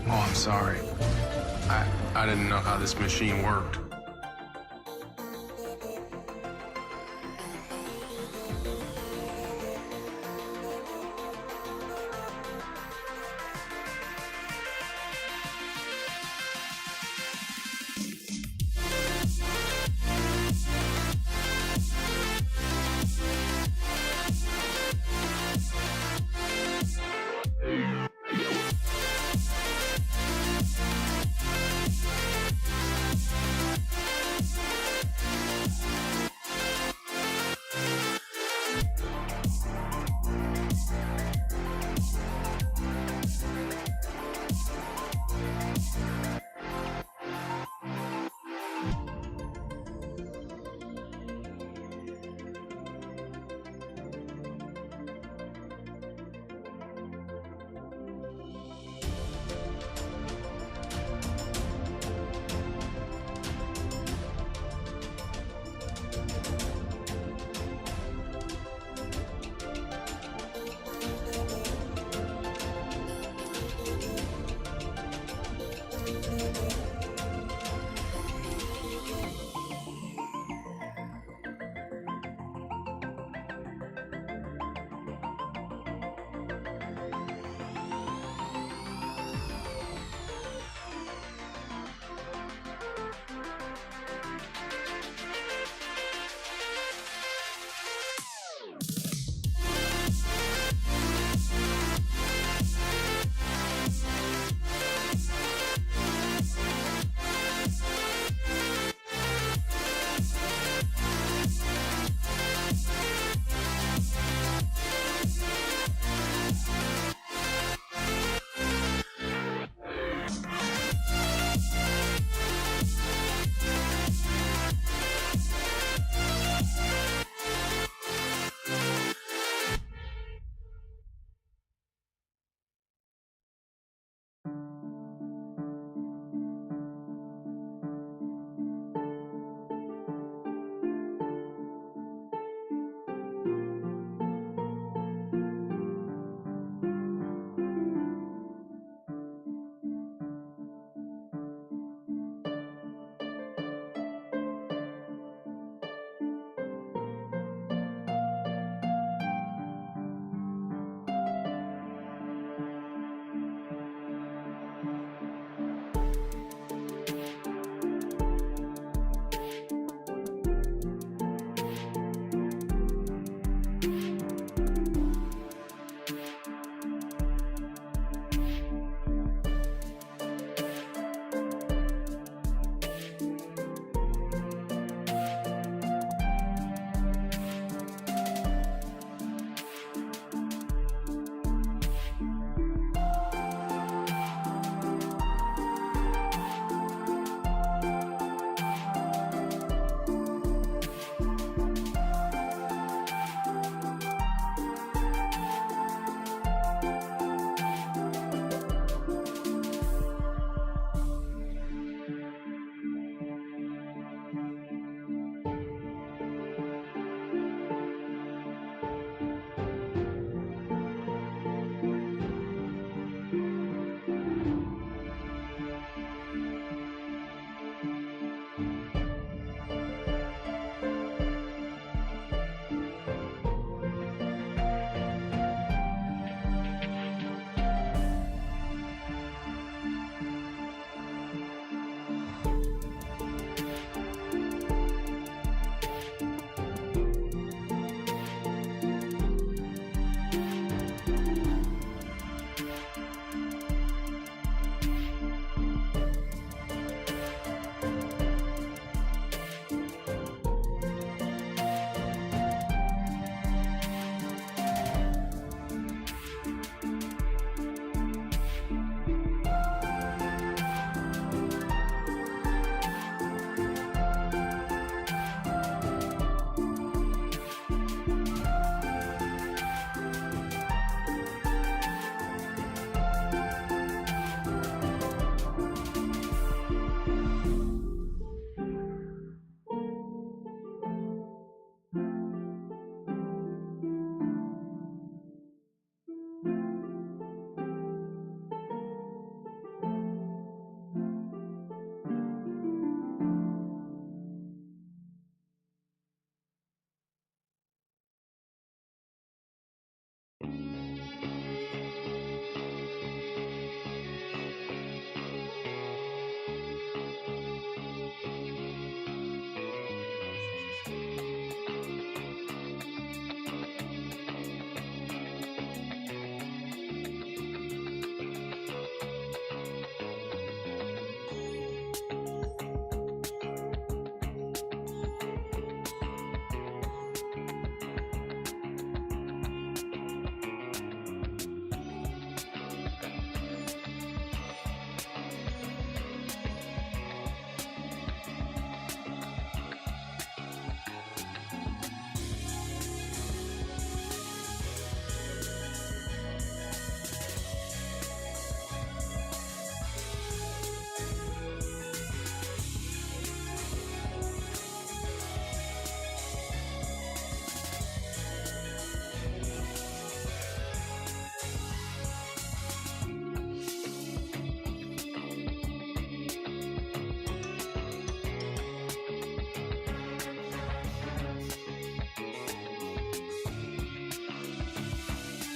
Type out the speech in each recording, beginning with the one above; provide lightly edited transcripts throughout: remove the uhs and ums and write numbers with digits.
Oh, I'm sorry. I didn't know how this machine worked.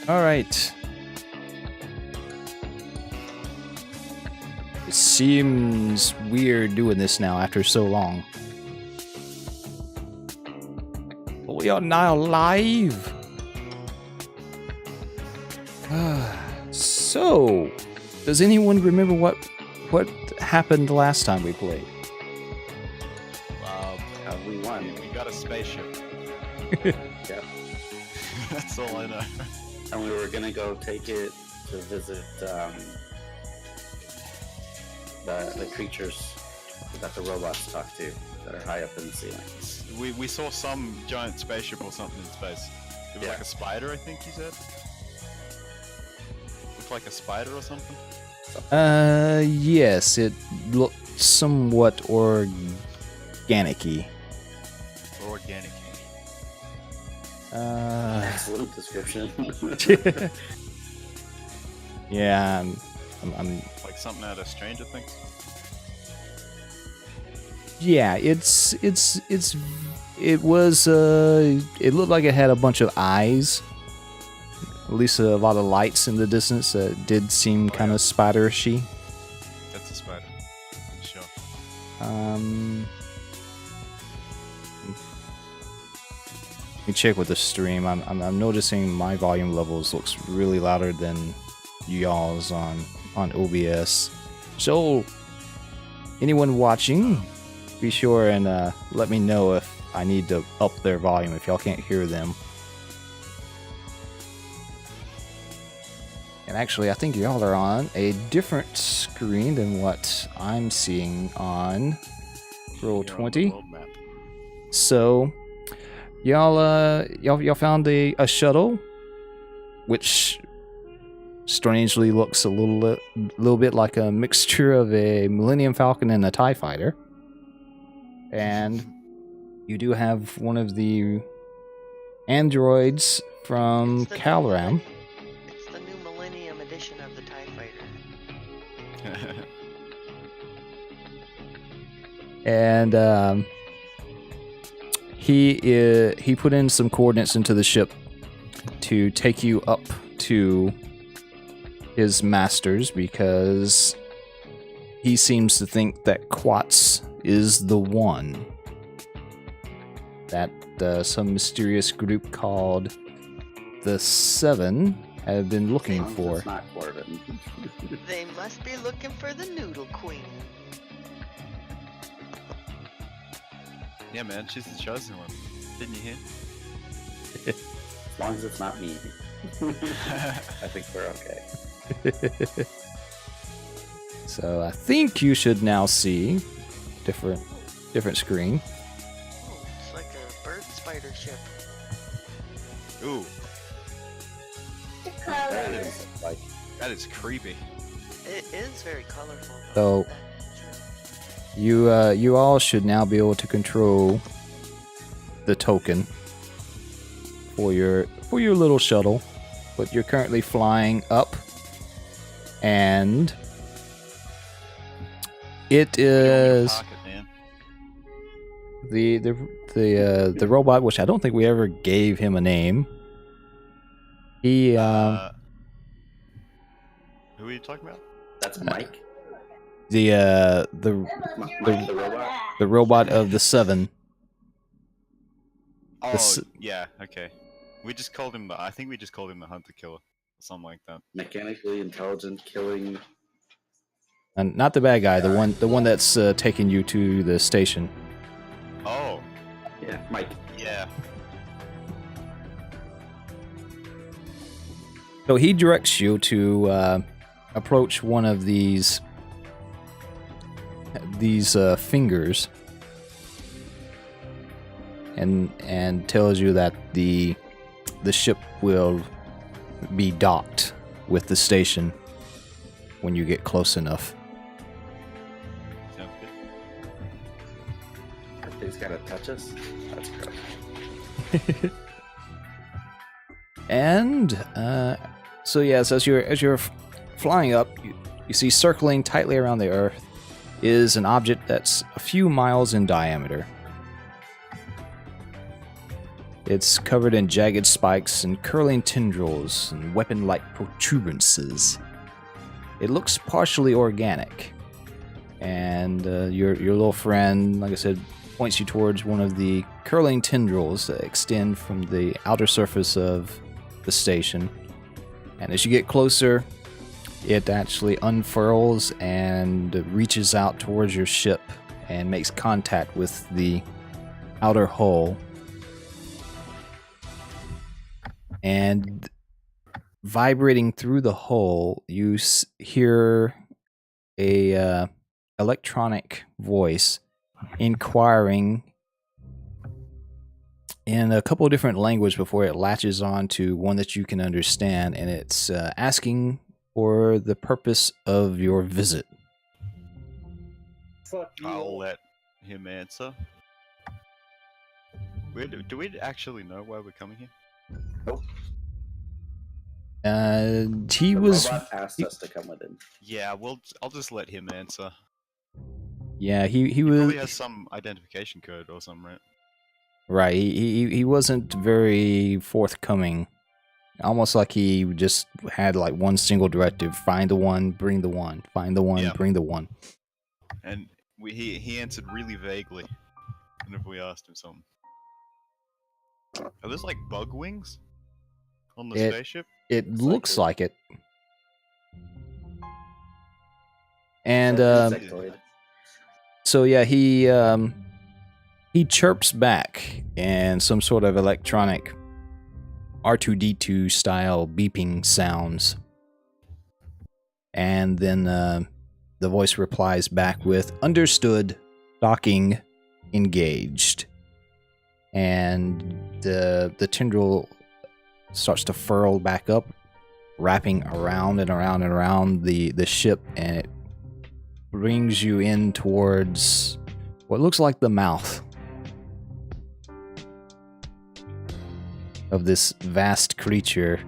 All right. It seems weird doing this now after so long. But we are now live. So, does anyone remember what happened last time we played? We won. We got a spaceship. Yep. That's all I know. And we were gonna go take it to visit the creatures that the robots talk to that are high up in the ceiling. We saw some giant spaceship or something in space. It was like a spider, I think you said. Looked like a spider or something. Yes, it looked somewhat organic-y. Organic. Excellent description. Yeah, I'm. Like something out of Stranger Things. Yeah, it looked like it had a bunch of eyes. At least a lot of lights in the distance. Did seem kind of spider-ishy. That's a spider. Sure. Let me check with the stream. I'm noticing my volume levels looks really louder than y'all's on OBS. So, anyone watching, be sure and let me know if I need to up their volume if y'all can't hear them. And actually, I think y'all are on a different screen than what I'm seeing on Roll20. So, y'all found a shuttle, which strangely looks a little bit like a mixture of a Millennium Falcon and a TIE Fighter. And you do have one of the androids from Calram. It's the new Millennium edition of the TIE Fighter. And he put in some coordinates into the ship to take you up to his masters because he seems to think that Quats is the one that some mysterious group called the Seven have been looking for. It's not Corbin. They must be looking for the Noodle Queen. Yeah, man, she's the chosen one. Didn't you hear? As long as it's not me. I think we're okay. So I think you should now see different screen. Oh, it's like a bird spider ship. Ooh, Like, that is creepy. It is very colorful. So- That's true. You all should now be able to control the token for your little shuttle, but you're currently flying up, and it is Pocket, man. the robot, which I don't think we ever gave him a name. He Who are you talking about? that's Mike. the Mike the robot. the robot of the Seven. Oh, This- yeah, okay. We just called him I think we just called him the Hunter Killer. Or something like that. Mechanically intelligent killing. And not the bad guy, the one that's taking you to the station. Oh, Yeah, Mike. yeah. So he directs you to approach one of these fingers, and tells you that the ship will be docked with the station when you get close enough. Sounds good. That thing's gotta touch us. That's gross. And so yes, as you're flying up, you see circling tightly around the Earth is an object that's a few miles in diameter. It's covered in jagged spikes and curling tendrils and weapon-like protuberances. It looks partially organic. And your little friend, like I said, points you towards one of the curling tendrils that extend from the outer surface of the station. And as you get closer, it actually unfurls and reaches out towards your ship and makes contact with the outer hull. And vibrating through the hull, you hear a electronic voice inquiring in a couple of different languages before it latches on to one that you can understand, and it's asking for the purpose of your visit. Fuck you. I'll let him answer. Do we actually know why we're coming here? Nope. He The was. robot asked us to come with him. Yeah, I'll just let him answer. Yeah, he He was. probably has some identification code or something, right? Right. He wasn't very forthcoming. Almost like he just had like one single directive: find the one, bring the one. Find the one, Yeah. bring the one. And he answered really vaguely whenever we asked him something. Are those like bug wings on the spaceship? It It's looks like like it. And Insectoid. so yeah, he chirps back in some sort of electronic R2D2 style beeping sounds. And then the voice replies back with understood, docking engaged. And the tendril starts to furl back up, wrapping around and around and around the ship, and it brings you in towards what looks like the mouth of this vast creature.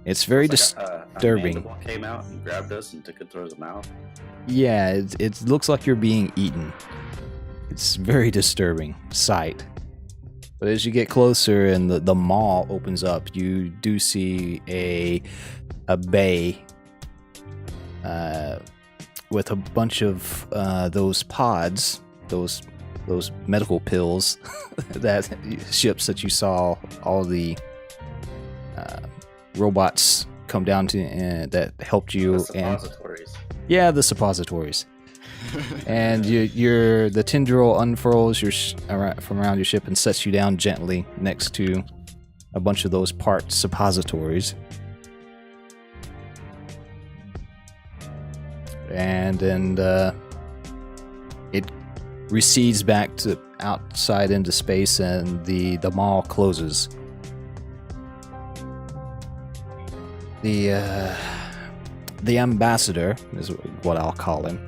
It's very It's like disturbing. A mandible came out and grabbed us and took it towards the mouth. Yeah, it looks like you're being eaten. It's very disturbing sight. But as you get closer and the maw opens up, you do see a bay with a bunch of those pods, those medical pills, that ships that you saw all the robots come down to, that helped you. The suppositories. Yeah, the suppositories. And the tendril unfurls from around your ship and sets you down gently next to a bunch of those part suppositories. And then it recedes back to outside into space, and the maw closes. The ambassador is what I'll call him.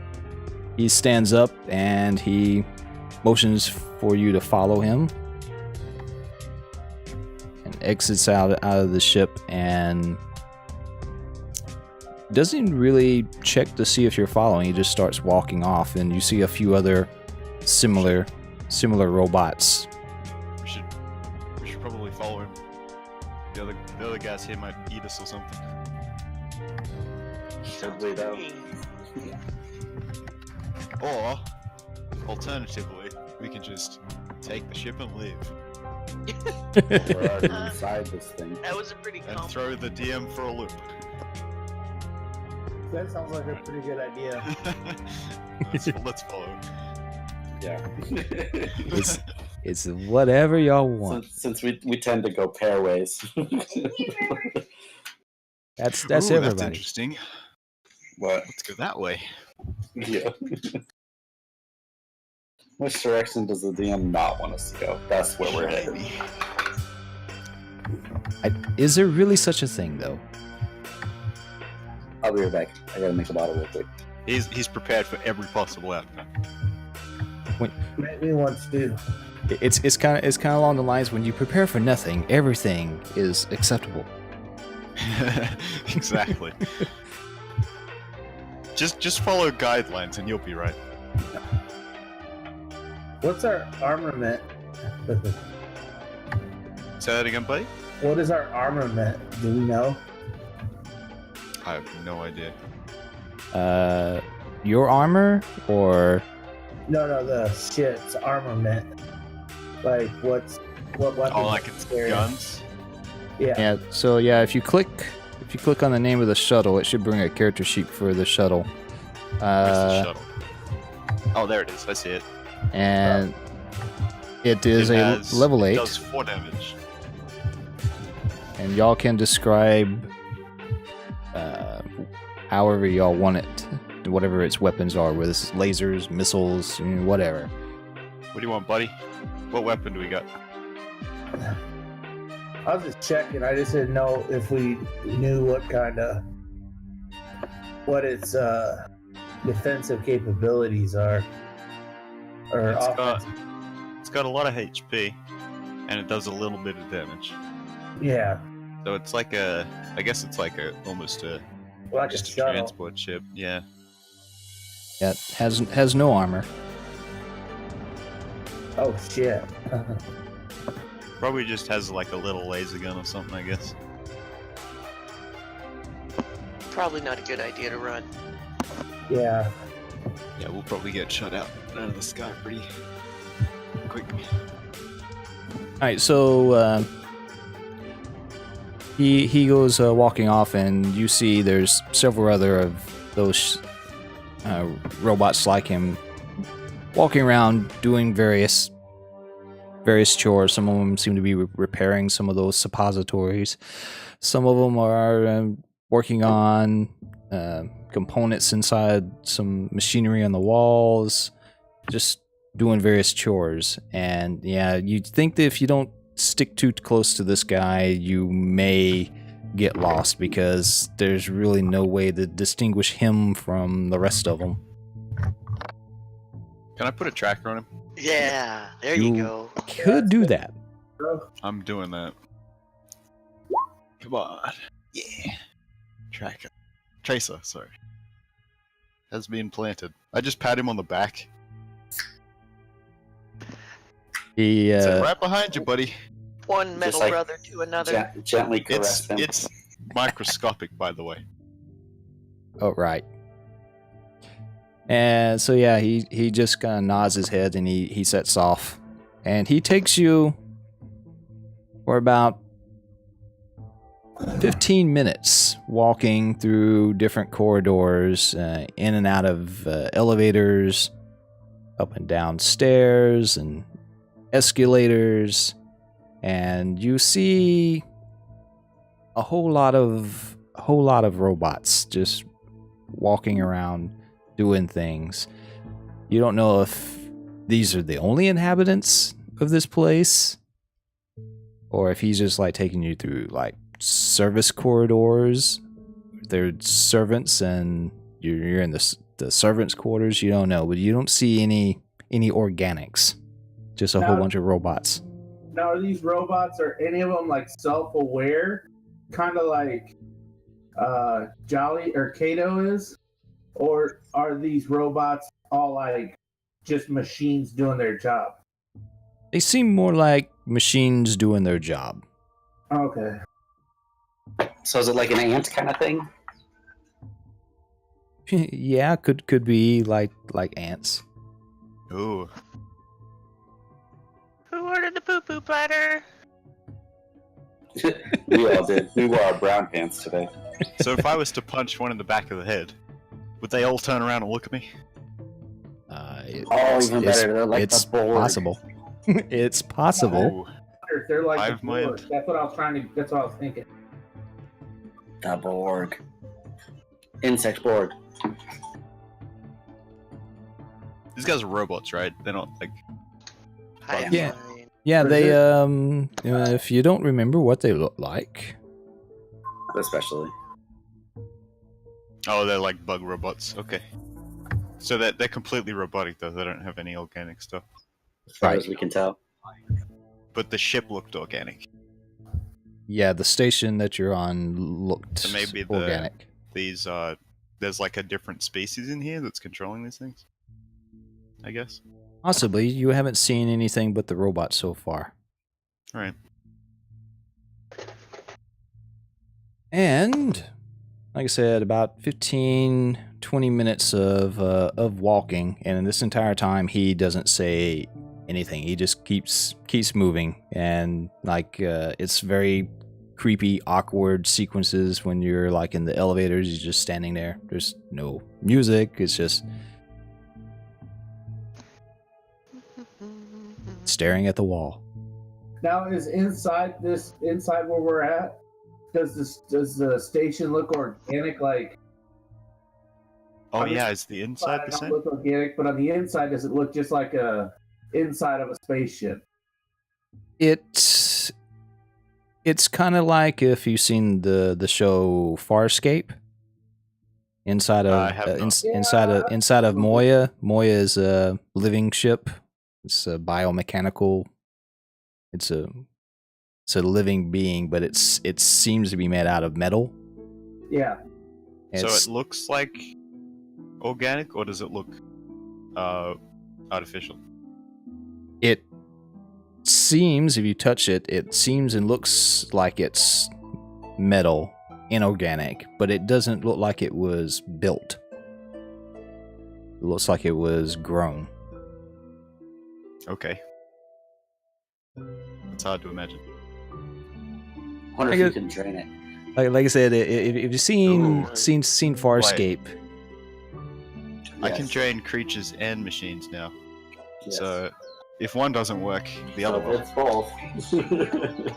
He stands up and he motions for you to follow him, and exits out of the ship, and doesn't really check to see if you're following. He just starts walking off, and you see a few other similar robots. We should probably follow him. The other guys here might eat us or something. Probably though. Or, alternatively, we can just take the ship and leave. We're already inside this thing. That was a pretty And calm. throw the DM for a loop. That sounds like a pretty good idea. Let's follow. Yeah. It's whatever y'all want. Since we tend to go pairways. That's Ooh, everybody. That's interesting. What? Let's go that way. Yeah. Which direction does the DM not want us to go? That's where we're headed. Is there really such a thing, though? I'll be right back. I gotta make a bottle real quick. He's prepared for every possible outcome. Make me want to. It's kind of along the lines, when you prepare for nothing, everything is acceptable. Exactly. Just follow guidelines and you'll be right. What's our armament? Say that again, buddy? What is our armament? Do we know? I have no idea. Your armor or No, the ship's armament. Like, what weapons? Oh, like it's carry? guns? Yeah. yeah. So yeah, if you click on the name of the shuttle, it should bring a character sheet for the shuttle. Where's the shuttle? Oh, there it is. I see it. And it is It a has- level 8, It does 4 damage. and y'all can describe however y'all want it, whatever its weapons are, whether it's lasers, missiles, whatever. What do you want, buddy? What weapon do we got? I was just checking. I just didn't know if we knew what its defensive capabilities are, or It's offensive. It's got a lot of HP, and it does a little bit of damage. Yeah, So it's like I guess it's like almost a like a just a shuttle. transport ship. Yeah. Yeah, it has no armor. Oh shit! Probably just has like a little laser gun or something, I guess. Probably not a good idea to run. Yeah. Yeah, we'll probably get shot out of the sky pretty quick. All right, so he goes walking off, and you see there's several other of those robots like him walking around doing various chores. Some of them seem to be repairing some of those suppositories. Some of them are working on components inside some machinery on the walls, just doing various chores. And yeah, you'd think that if you don't stick too close to this guy, you may get lost, because there's really no way to distinguish him from the rest of them. Can I put a tracker on him? Yeah, there you go. Could do that. I'm doing that. Come on. Yeah. Tracker. Tracer, sorry. Has been planted. I just pat him on the back. He Said, right behind you, buddy. One metal like brother to another. Gently caress them. It's microscopic, by the way. Oh, right. And so, yeah, he just kind of nods his head, and he sets off. And he takes you for about 15 minutes walking through different corridors, in and out of elevators, up and down stairs, and escalators. And you see a whole lot of robots just walking around doing things. You don't know if these are the only inhabitants of this place, or if he's just like taking you through like service corridors. They're servants, and you're in the servants' quarters. You don't know, but you don't see any organics. Just a whole bunch of robots. Now, are these robots, are any of them like self-aware, kind of like Jolly or Kato is, or are these robots all like just machines doing their job? They seem more like machines doing their job. Okay. So is it like an ant kind of thing? Yeah, could be like ants. Ooh. Who ordered the poo-poo platter? We all did. We wore our brown pants today. So if I was to punch one in the back of the head, would they all turn around and look at me? Even better. They're like it's the Borg. possible. It's possible. Ooh. If they're like Hive the Borg. mind. That's what I was thinking. The Borg. Insect Borg. These guys are robots, right? They're not like. Hive Yeah. mind. Yeah, For they sure. if you don't remember what they look like. Especially. Oh, they're like bug robots. Okay. So they're completely robotic though. They don't have any organic stuff. As far Right. as we can tell. But the ship looked organic. Yeah, the station that you're on looked So maybe organic. These there's like a different species in here that's controlling these things. I guess. Possibly. You haven't seen anything but the robots so far. All right. And like I said, about 15, 20 minutes of walking, and in this entire time he doesn't say anything. He just keeps moving, and it's very creepy, awkward sequences when you're like in the elevators. He's just standing there. There's no music. It's just staring at the wall. Now, is inside where we're at? Does the station look organic? Like, Oh on yeah, is the inside the don't same? look organic, but on the inside, does it look just like a inside of a spaceship? It's kind of like if you've seen the show Farscape. Inside I of have not. inside of Moya. Moya is a living ship. It's a biomechanical. It's a living being, but it seems to be made out of metal. Yeah. So it looks like organic, or does it look artificial? It seems, if you touch it, it seems and looks like it's metal, inorganic, but it doesn't look like it was built. It looks like it was grown. Okay. It's hard to imagine. Wonder if you can drain it. Like I said, if you've seen Farscape, I can Yes. drain creatures and machines now. Yes. So if one doesn't work, the other So will. it's both.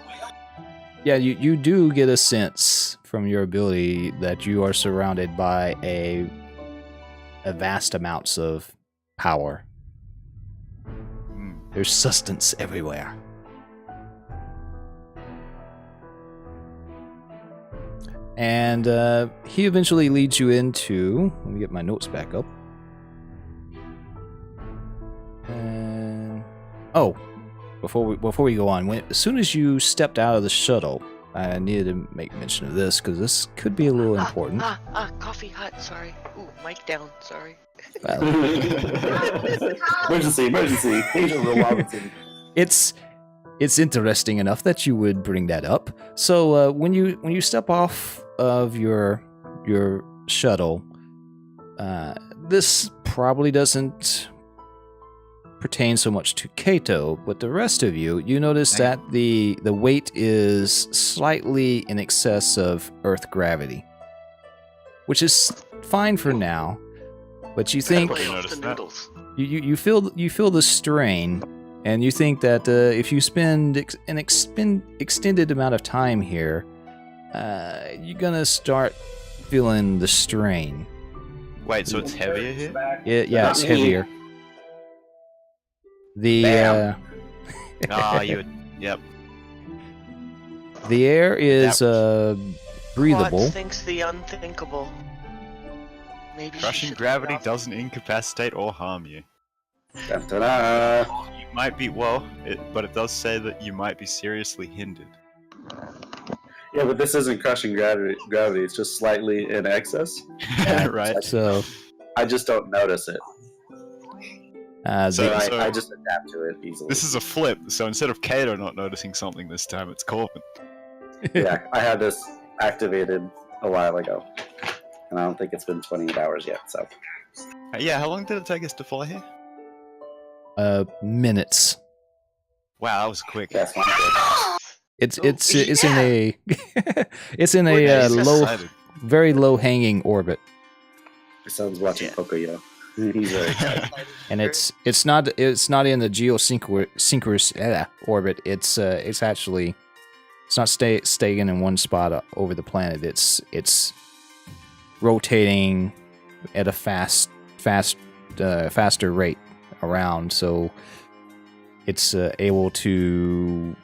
yeah, you do get a sense from your ability that you are surrounded by a vast amounts of power. Hmm. There's sustenance everywhere. And he eventually leads you into. Let me get my notes back up. And before we go on, as soon as you stepped out of the shuttle, I needed to make mention of this because this could be a little important. Coffee hut, sorry. Ooh, mic down, sorry. Emergency! Agent Will Robinson. It's interesting enough that you would bring that up. So when you step off of your shuttle, this probably doesn't pertain so much to Kato, but the rest of you notice that the weight is slightly in excess of Earth gravity, which is fine for now. But you think Everybody noticed that. noodles. you feel the strain. And you think that if you spend an extended amount of time here, you're gonna start feeling the strain. Wait, so it's heavier here? Yeah, it's heavier. The Yep. the air is breathable. Quads thinks the unthinkable. Maybe she Crushing should gravity lay off. doesn't incapacitate or harm you. Da-da-da. You might be, but it does say that you might be seriously hindered. Yeah, but this isn't crushing gravity. It's just slightly in excess. Right. So I just don't notice it. So- I just adapt to it easily. This is a flip, so instead of Kato not noticing something this time, it's Corbin. Yeah, I had this activated a while ago, and I don't think it's been 28 hours yet. So Yeah, how long did it take us to fly here? minutes. Wow, that was quick. yes, I'm good. It's Oh, it's in yeah. a it's in a Yeah, he's low, excited. very low hanging orbit. My son's watching Yeah. Pocoyo. He's very excited. And it's not in the geosynchronous orbit. It's actually not staying in one spot over the planet. It's rotating at a faster rate around. So it's able to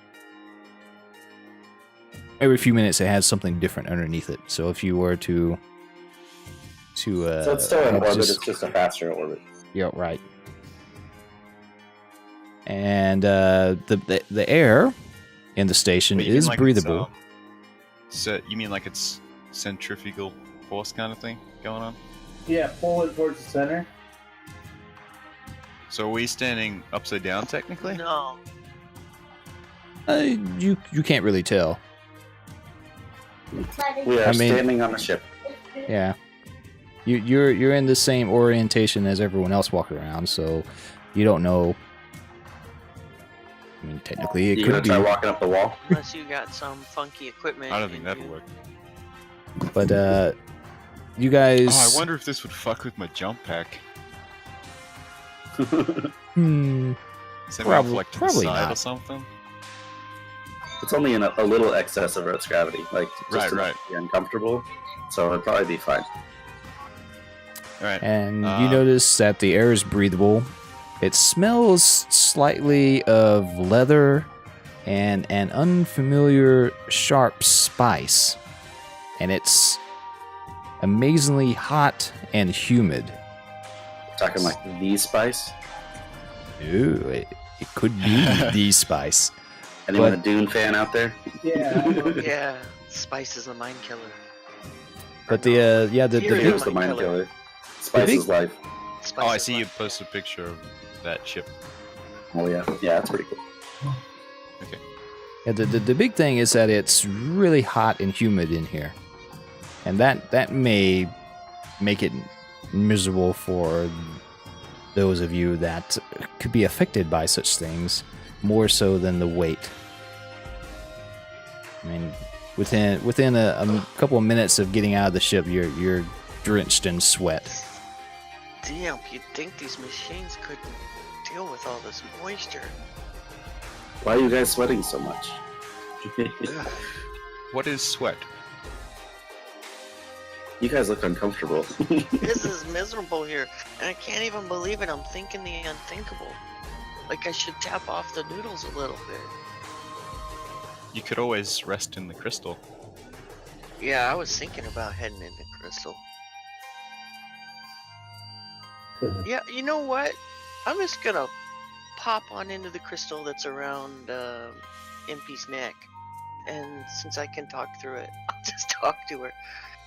every few minutes it has something different underneath it. So if you were to So it's still in orbit. It's just a faster orbit. yeah, right. And the air in the station But you mean is like breathable. So you mean like it's centrifugal force kind of thing going on? Yeah, pull it towards the center. So are we standing upside down technically? No. You can't really tell. We are I mean- standing on a ship. Yeah. You're in the same orientation as everyone else walking around, so you don't know. I mean, technically, it You could gonna be, try walking up the wall? Unless you got some funky equipment. I don't think and that'll you- work. but you guys. Oh, I wonder if this would fuck with my jump pack. Hmm. Send me off like to the Probably side not. or something. It's only in a little excess of Earth's gravity, like just Right, enough right. to be uncomfortable. So it'd probably be fine. All right. And you notice that the air is breathable. It smells slightly of leather and an unfamiliar sharp spice. And it's amazingly hot and humid. Talking like the spice. Ooh, it could be the spice. Anyone But- a Dune fan out there? Yeah. Yeah, spice is a mind killer. But the the Here it big, Here's the mind killer. Spice big- is life. Spice Oh, I is see you life. posted a picture of that ship. Oh yeah, yeah, that's pretty cool. yeah, the big thing is that it's really hot and humid in here, and that may make it miserable for those of you that could be affected by such things more so than the weight. I mean, within a couple of minutes of getting out of the ship, you're drenched in sweat. Damn, you'd think these machines couldn't deal with all this moisture. Why are you guys sweating so much? What is sweat? You guys look uncomfortable. This is miserable here, and I can't even believe it. I'm thinking the unthinkable. Like I should tap off the noodles a little bit. You could always rest in the crystal. Yeah, I was thinking about heading into Crystal. Yeah, you know what? I'm just gonna pop on into the crystal that's around MP's neck. And since I can talk through it, I'll just talk to her.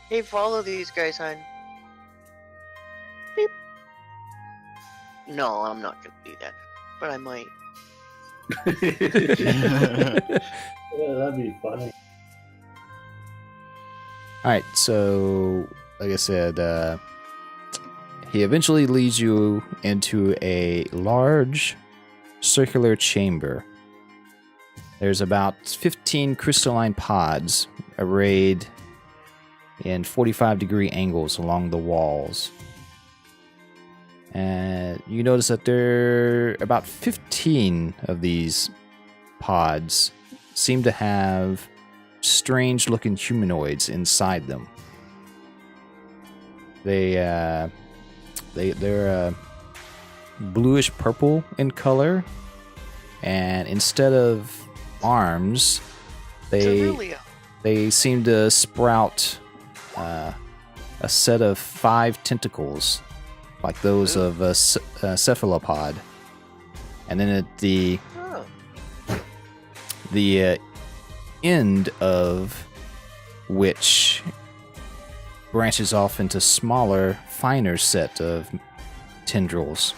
Hey, follow these guys, hon. Beep. No, I'm not gonna do that. But I might. Yeah, that'd be funny. Alright, so like I said, he eventually leads you into a large circular chamber. There's about 15 crystalline pods arrayed in 45-degree angles along the walls. And you notice that there about 15 of these pods seem to have strange-looking humanoids inside them. They're bluish purple in color, and instead of arms, Cerulean. they seem to sprout a set of 5 tentacles, like those of a cephalopod. And then at the Oh. End of which branches off into smaller, finer set of tendrils.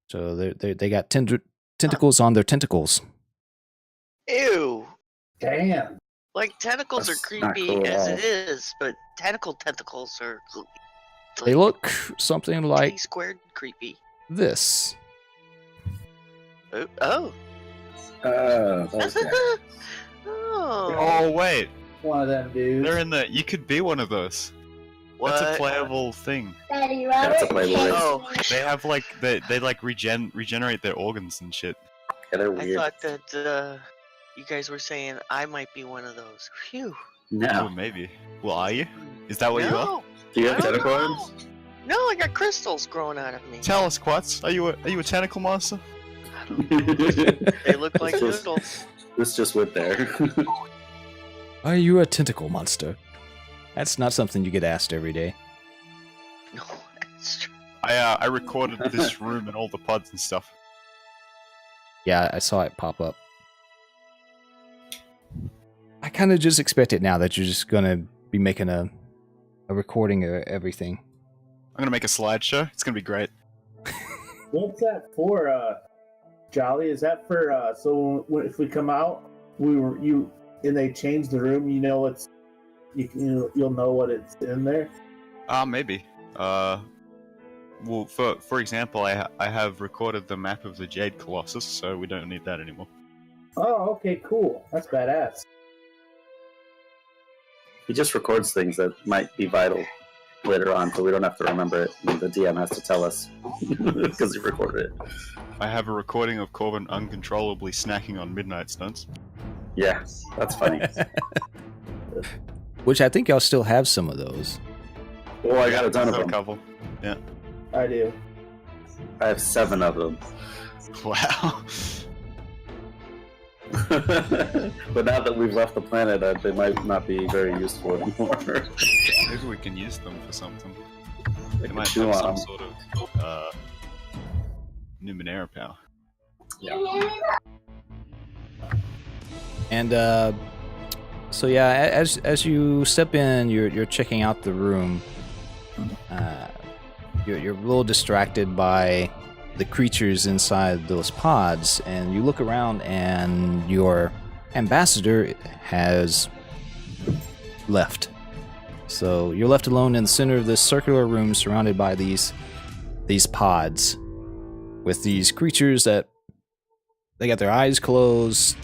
So they got tentacles on their tentacles. Ew. Damn. Like tentacles That's are not creepy cool at as all. it is, but tentacles are. They look something like T squared creepy. this. Oh. Oh. those guys. Oh. Oh wait, One of them dudes. they're in the. You could be one of those. That's a What? playable thing. Daddy That's a Robert. playable race. Oh, They have like they like regenerate their organs and shit. Yeah, they're I weird. thought that you guys were saying I might be one of those. Phew. Oh, No. maybe. Well, are you? Is that what you are? No. Do you have I don't tentacle know. arms? No, I got crystals growing out of me. Tell us, Quats. Are you a tentacle monster? They look like It's just- noodles. This just went there. Are you a tentacle monster? That's not something you get asked every day. No, that's true. I recorded this room and all the pods and stuff. Yeah, I saw it pop up. I kind of just expect it now that you're just gonna be making a recording of everything. I'm gonna make a slideshow. It's gonna be great. What's that for, Jolly? Is that for so if we come out, and they change the room, you know you'll know what it's in there. Maybe. Well, for example, I have recorded the map of the Jade Colossus, so we don't need that anymore. Oh, okay, cool. That's badass. He just records things that might be vital later on, so we don't have to remember it. And the DM has to tell us because he recorded it. I have a recording of Corbin uncontrollably snacking on midnight stunts. Yeah, that's funny. Which I think y'all still have some of those. Oh, I got a ton of a them. couple. Yeah. I do. I have 7 of them. Wow. But now that we've left the planet, they might not be very useful anymore. Maybe we can use them for something. They They can might chew have on some them. sort of Numenera power. And so yeah, as you step in, you're checking out the room. You're a little distracted by the creatures inside those pods, and you look around, and your ambassador has left. So you're left alone in the center of this circular room, surrounded by these pods with these creatures that they got their eyes closed.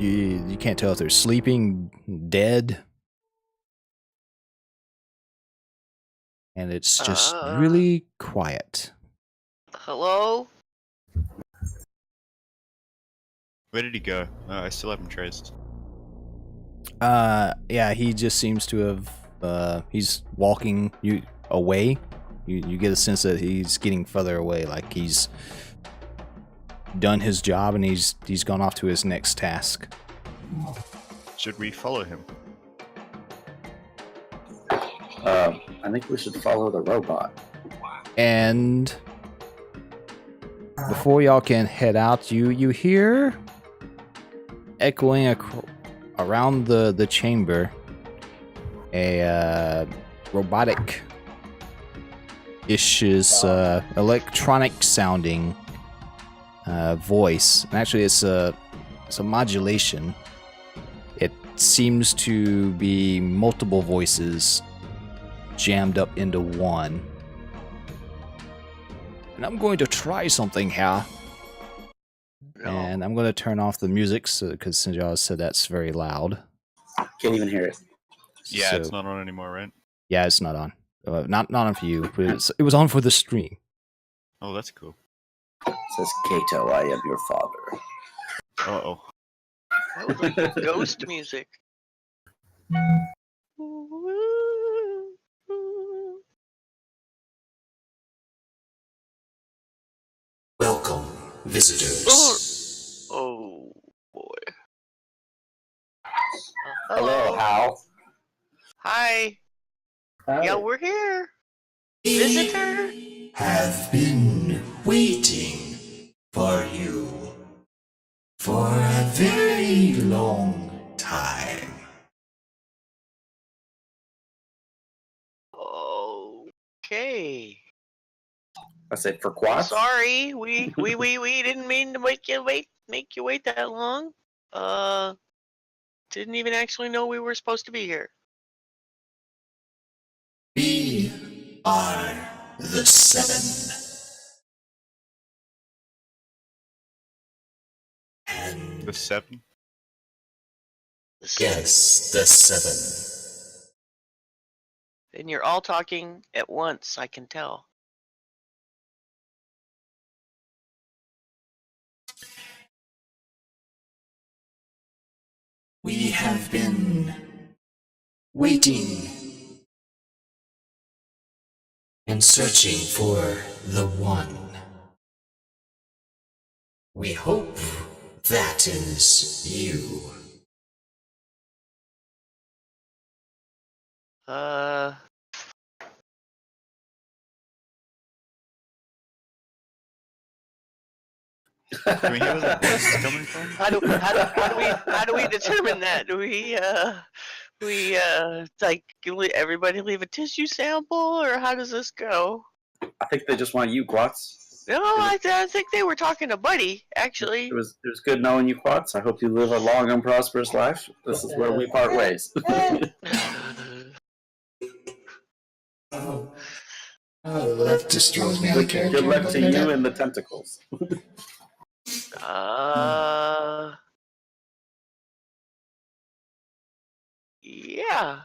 You can't tell if they're sleeping, dead. And it's just really quiet. Hello? Where did he go? I still haven't traced. Yeah, he just seems to have, he's walking you away. You get a sense that he's getting further away, like he's done his job and he's gone off to his next task. Should we follow him? I think we should follow the robot. And before y'all can head out, you hear echoing around the chamber a robotic is electronic sounding voice. And actually it's a modulation. It seems to be multiple voices jammed up into one. And I'm going to try something here. No. And I'm going to turn off the music because since y'all said that's very loud. Can't even hear it. Yeah, So- it's not on anymore, right? Yeah, it's not on. Not on for you, but it was on for the stream. Oh, that's cool. It says, Kato, I am your father. Uh-oh. That was like ghost music. Welcome, visitors. Oh boy. Hello, Hal. Hi. Hi. Yeah, we're here. We Visitor? have been waiting for you for a very long time. Okay. I said for Well, quads. sorry, we didn't mean to make you wait that long. Didn't even actually know we were supposed to be here. We are the Seven. And The 7? yes, the Seven. And you're all talking at once, I can tell. We have been waiting and searching for the one. We hope that is you. Can we hear where the voice is coming from? How do we determine that? Do we like everybody leave a tissue sample, or how does this go? I think they just want you, Quats. No, I think they were talking to Buddy, actually. It was good knowing you, Quats. I hope you live a long and prosperous life. This is where we part ways. Oh, that destroys me out of character. Good luck to you and the tentacles. Yeah.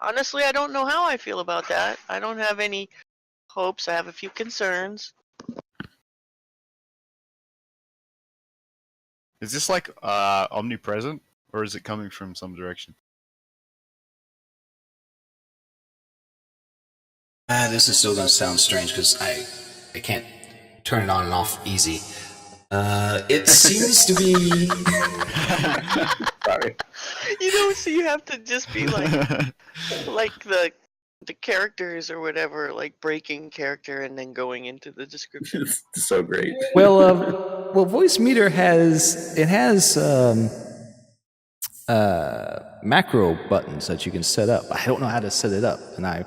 Honestly, I don't know how I feel about that. I don't have any hopes. I have a few concerns. Is this like omnipresent, or is it coming from some direction? This is still gonna sound strange because I can't turn it on and off easy. It seems to be. Sorry. So you have to just be like the characters or whatever, like breaking character and then going into the description. It's so great. Well, Voice Meter has macro buttons that you can set up. I don't know how to set it up, and I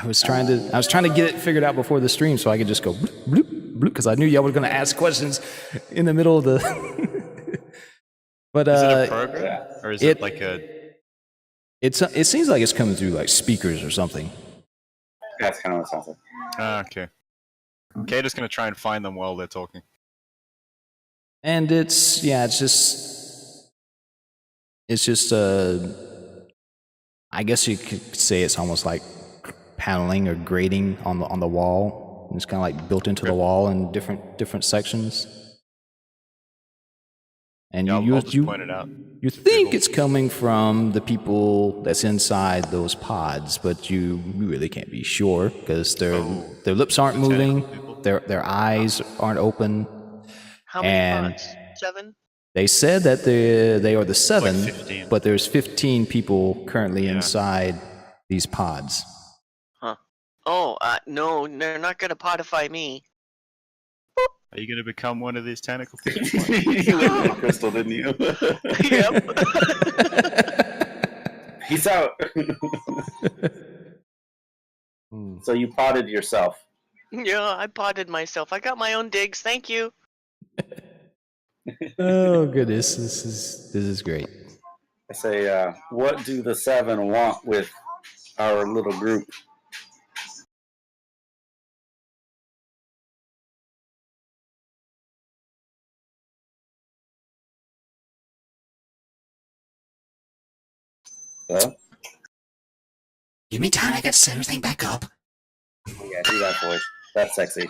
was trying to get it figured out before the stream so I could just go bloop bloop bloop because I knew y'all were going to ask questions in the middle of the. But is it a program, or is it like a? It seems like it's coming through like speakers or something. That's kind of what it sounds like. Okay. Okay, just gonna try and find them while they're talking. And it's just I guess you could say it's almost like paneling or grating on the wall. And it's kind of like built into the wall in different sections. And Yeah, I'll just point it out. You think it's coming from the people that's inside those pods, but you really can't be sure because their lips aren't moving, their eyes aren't open. How many pods? 7? They said that they are the 7, Like 15. but there's 15 people currently inside these pods. Huh. Oh, no, they're not gonna podify me. Are you gonna become one of these tentacle people? You lived in a crystal, didn't you? Yep. Peace out. So you potted yourself. Yeah, I potted myself. I got my own digs. Thank you. Oh goodness, this is great. I say, what do the 7 want with our little group? Hello? Give me time, I gotta set everything back up. Yeah, do that voice. That's sexy.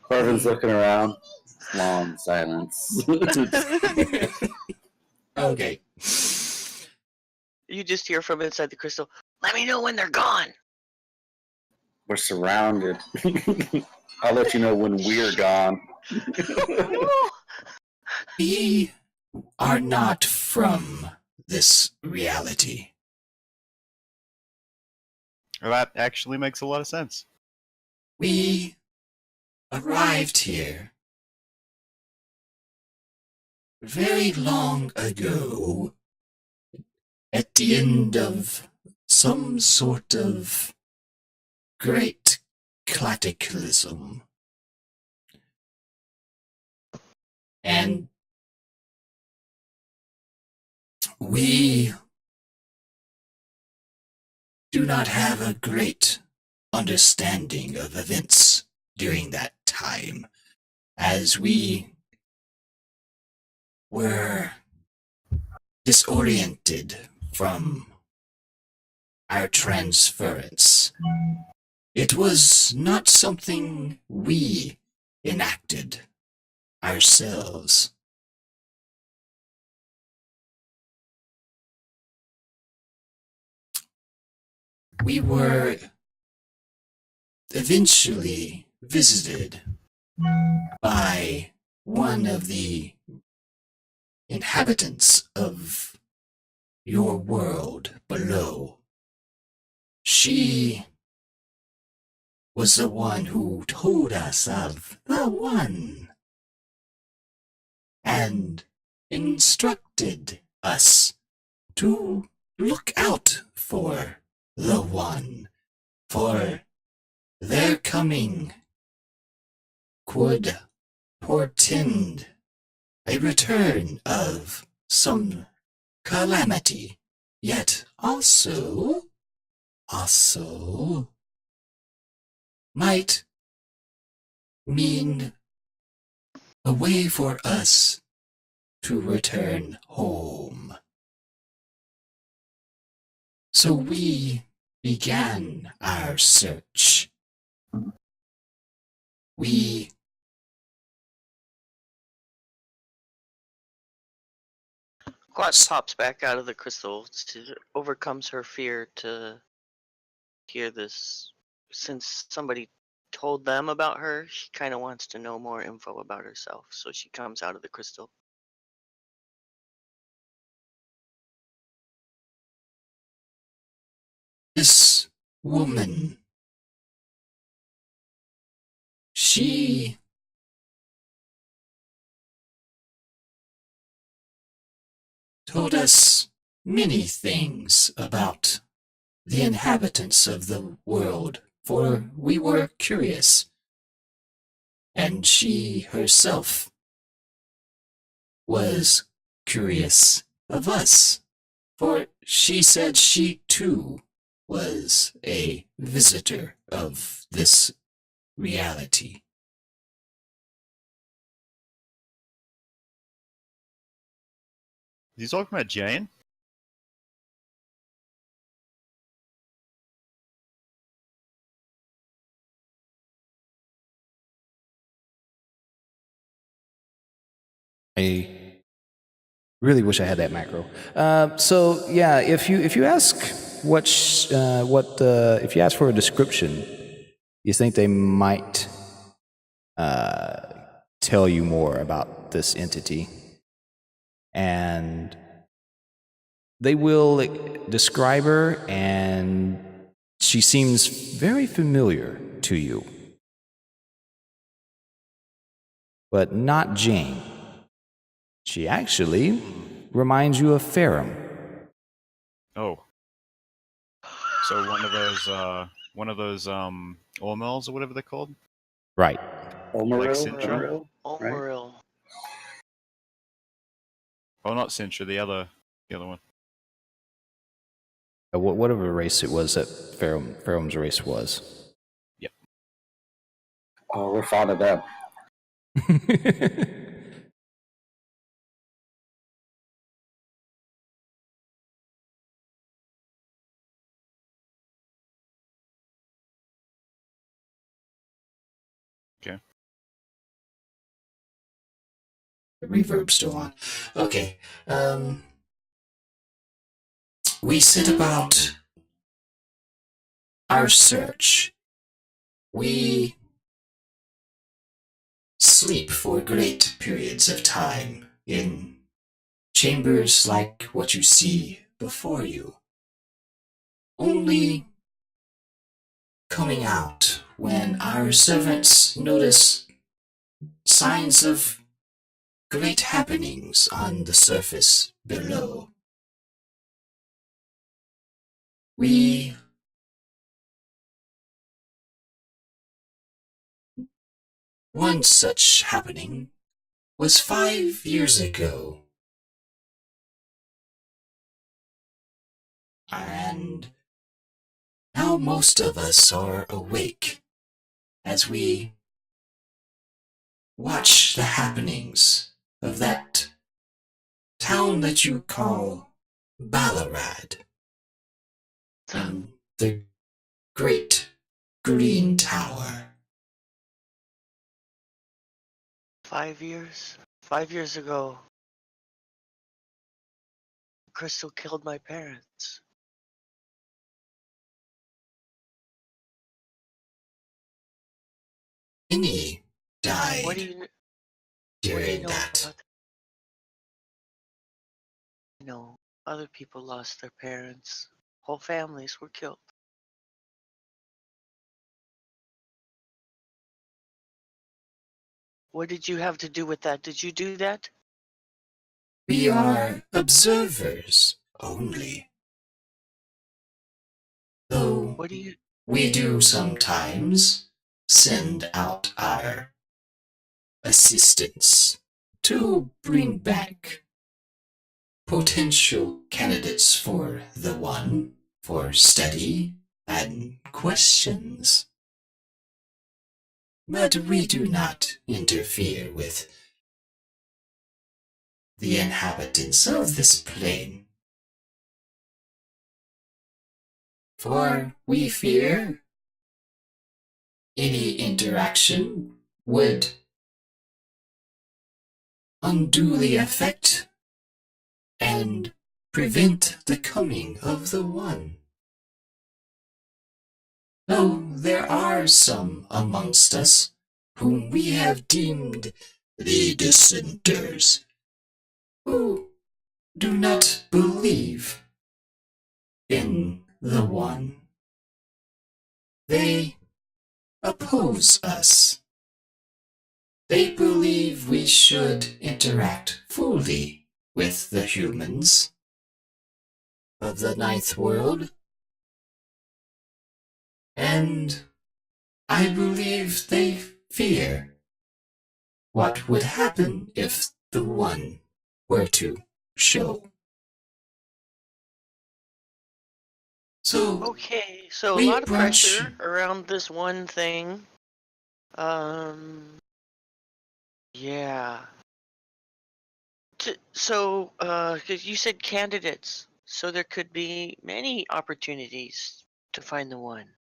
Corvin's looking around. Long silence. Okay. You just hear from inside the crystal. Let me know when they're gone. We're surrounded. I'll let you know when we're gone. We are not from this reality. Well, that actually makes a lot of sense. We arrived here very long ago at the end of some sort of great cataclysm. And we do not have a great understanding of events during that time, as we were disoriented from our transference. It was not something we enacted ourselves. We were eventually visited by one of the inhabitants of your world below. She was the one who told us of the one and instructed us to look out for the one, for their coming could portend a return of some calamity, yet also might mean a way for us to return home. So we began our search. We Quad pops back out of the crystal, overcomes her fear to hear this. Since somebody told them about her, she kind of wants to know more info about herself, so she comes out of the crystal. this woman, she told us many things about the inhabitants of the world, for we were curious. And she herself was curious of us, for she said she too was a visitor of this reality. You talking about Jane? I really wish I had that macro. So yeah, if you ask if you ask for a description, you think they might tell you more about this entity, and they will describe her, and she seems very familiar to you, but not Jane. She actually reminds you of Ferrum. Oh. So one of those ore mills or whatever they're called? Right. Omeril, Sintra? right? Omeril. Oh, not Sintra, the other one. Whatever race it was that Ferrum's race was. Yep. Oh, we're fond of them. Okay. The reverb's still on. Okay. We set about our search. We sleep for great periods of time in chambers like what you see before you, only coming out when our servants notice signs of great happenings on the surface below. One such happening was 5 years ago. And now most of us are awake as we watch the happenings of that town that you call Ballarat. And the great green tower. 5 years? 5 years ago, Crystal killed my parents. Many died What do you during know that. about that? You know, other people lost their parents. Whole families were killed. What did you have to do with that? Did you do that? We are observers only. Though What do you? we do sometimes send out our assistants to bring back potential candidates for the one for study and questions. But we do not interfere with the inhabitants of this plane. For we fear any interaction would unduly affect and prevent the coming of the one. Though there are some amongst us whom we have deemed the dissenters, who do not believe in the one. They oppose us. They believe we should interact fully with the humans of the ninth world. And I believe they fear what would happen if the one were to show. So Okay, so a we lot of brought pressure you- around this one thing. Yeah. So, 'cause you said candidates, so there could be many opportunities to find the one.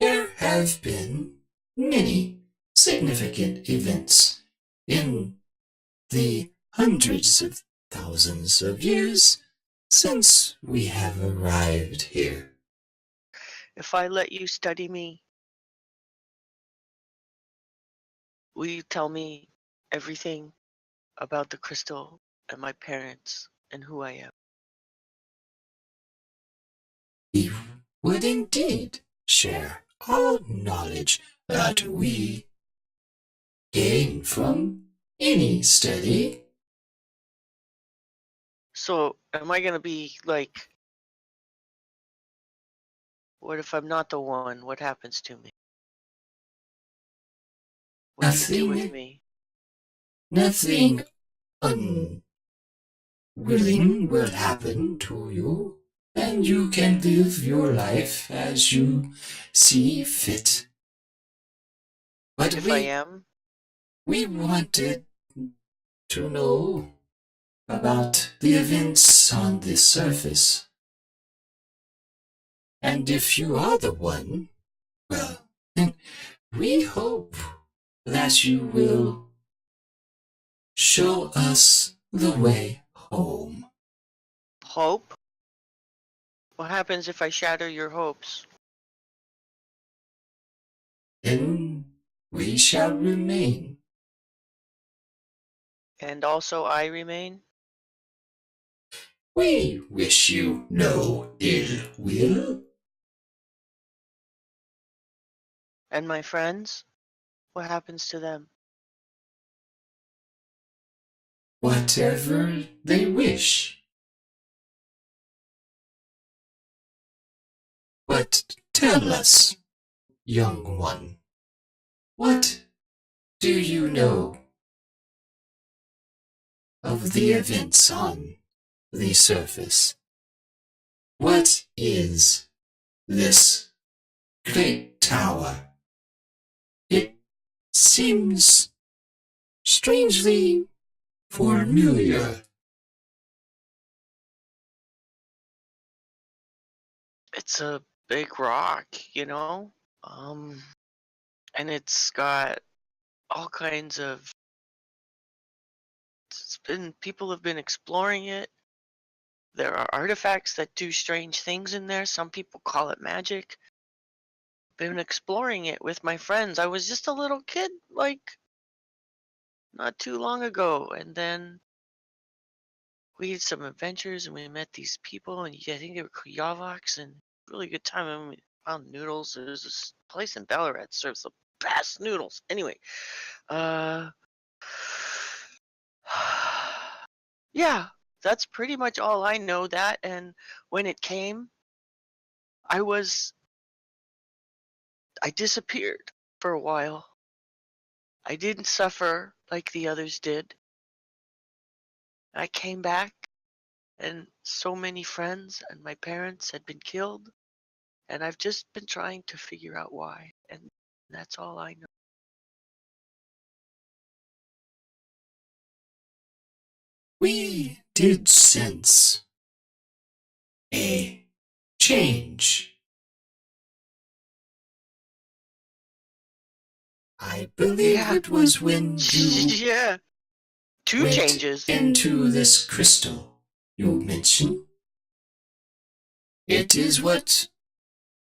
there have been many significant events in the hundreds of thousands of years since we have arrived here. If I let you study me, will you tell me everything about the crystal and my parents and who I am? We would indeed share all knowledge that we gain from any study. So, am I gonna be like, what if I'm not the one? What happens to me? What do you do with Nothing, me? nothing unwilling will happen to you, and you can live your life as you see fit. But If I am? we wanted to know about the events on the surface. And if you are the one, well, then we hope that you will show us the way home. Hope? What happens if I shatter your hopes? Then we shall remain. And also I remain? We wish you no ill will. And my friends? What happens to them? Whatever they wish. But tell us, young one, what do you know of the events on the surface? What is this great tower? It seems strangely familiar. It's a big rock, you know? And it's got all kinds of. People have been exploring it. There are artifacts that do strange things in there. Some people call it magic. Been exploring it with my friends. I was just a little kid, like, not too long ago. And then we had some adventures and we met these people. And I think they were Kuyavaks, and really good time. And we found noodles. There's this place in Ballarat that serves the best noodles. Anyway, yeah, That's pretty much all I know. That, and when it came, I disappeared for a while. I didn't suffer like the others did. I came back, and so many friends and my parents had been killed, and I've just been trying to figure out why, and that's all I know. We did sense a change. I believe Yeah. it was when you Yeah. Two went changes. into this crystal you mentioned. It is what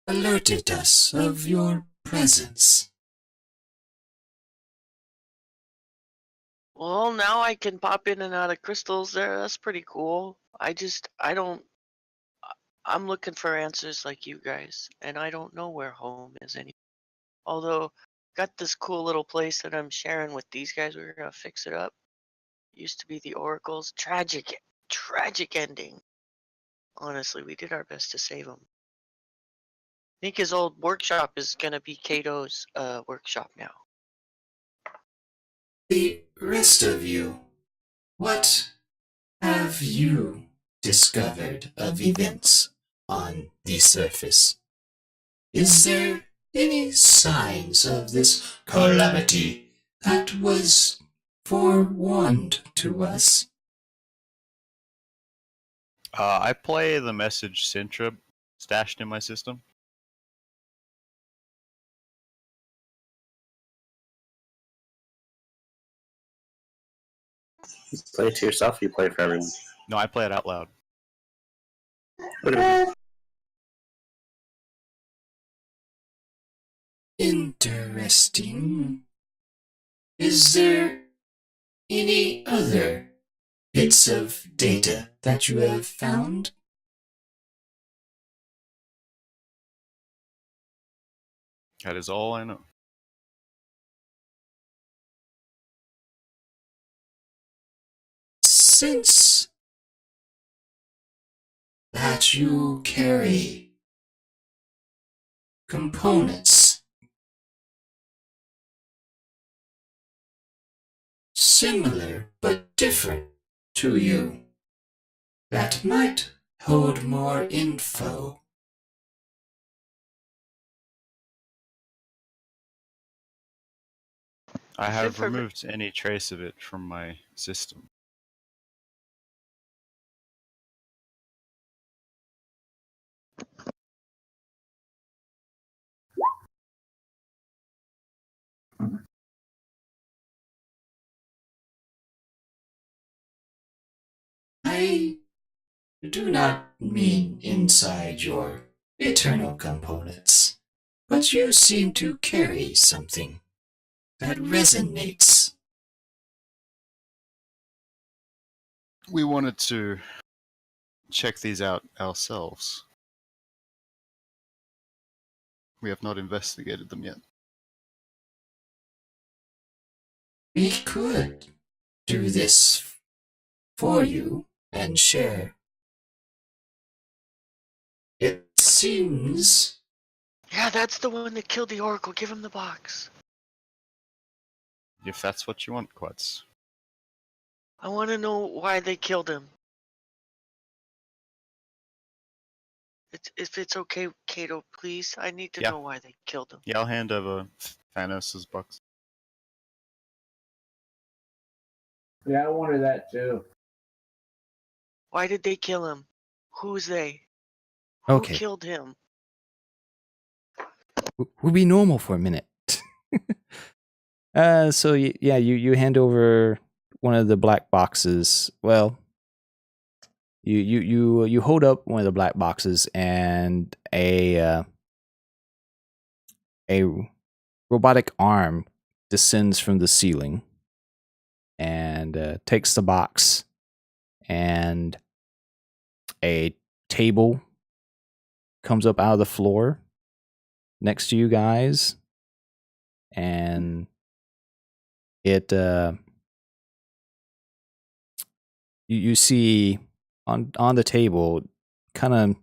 alerted us of your presence. Well, now I can pop in and out of crystals there. That's pretty cool. I'm looking for answers like you guys, and I don't know where home is anymore. Although, got this cool little place that I'm sharing with these guys. We're gonna fix it up. Used to be the Oracle's tragic ending. Honestly, we did our best to save him. I think his old workshop is gonna be Kato's workshop now. The rest of you, what have you discovered of events on the surface? Is there any signs of this calamity that was forewarned to us? I play the message Sintra stashed in my system. You play it to yourself, you play it for everyone. No, I play it out loud. Whatever. Interesting. Is there any other bits of data that you have found? That is all I know. Since that you carry components similar but different to you that might hold more info. I have Sinfor- removed any trace of it from my system. I do not mean inside your eternal components, but you seem to carry something that resonates. We wanted to check these out ourselves. We have not investigated them yet. We could do this for you and share. It seems Yeah, that's the one that killed the Oracle. Give him the box. If that's what you want, Quetz. I want to know why they killed him. If it's okay, Kato, please. I need to Yeah. know why they killed him. Yeah, I'll hand over Thanos' box. Yeah, I wanted that too. Why did they kill him? Who's they? Who Okay. killed him? We'll be normal for a minute. So yeah, you hand over one of the black boxes. Well, you hold up one of the black boxes, and a robotic arm descends from the ceiling and takes the box, and a table comes up out of the floor next to you guys, and it you see on the table, kind of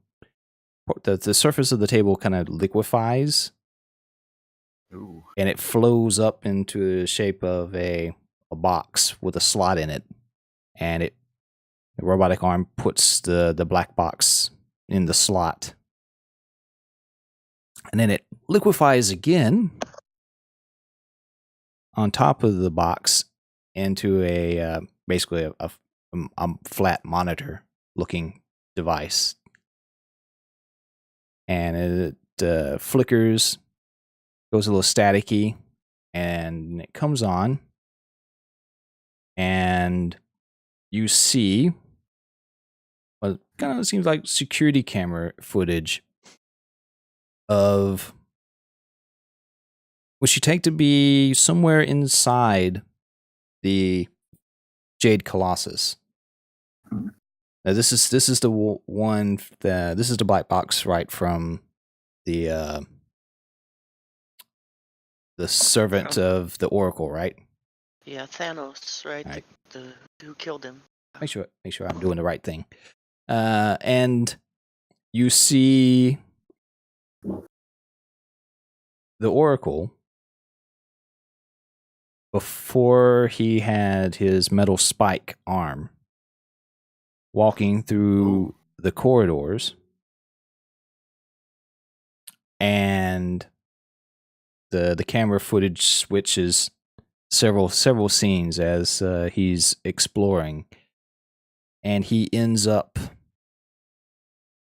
the surface of the table kind of liquefies, Ooh. and it flows up into the shape of a box with a slot in it, and the robotic arm puts the black box in the slot, and then it liquefies again on top of the box into a basically a flat monitor looking device, and it flickers, goes a little staticky, and it comes on, and you see what kind of seems like security camera footage of which you take to be somewhere inside the Jade Colossus. Now this is the one that this is the black box right from the servant of the Oracle, right? Yeah, Thanos, right? Right. The who killed him. Make sure I'm doing the right thing. And you see the Oracle before he had his metal spike arm walking through the corridors, and the camera footage switches several scenes as he's exploring, and he ends up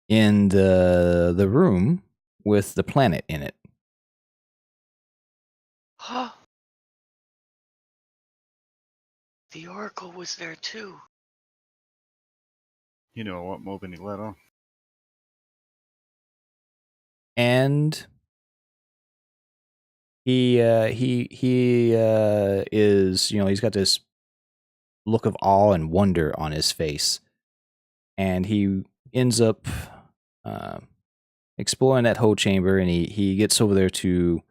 in the room with the planet in it. The Oracle was there too. You know what Mobin he let on. And he is, he's got this look of awe and wonder on his face, and he ends up exploring that whole chamber, and he gets over there to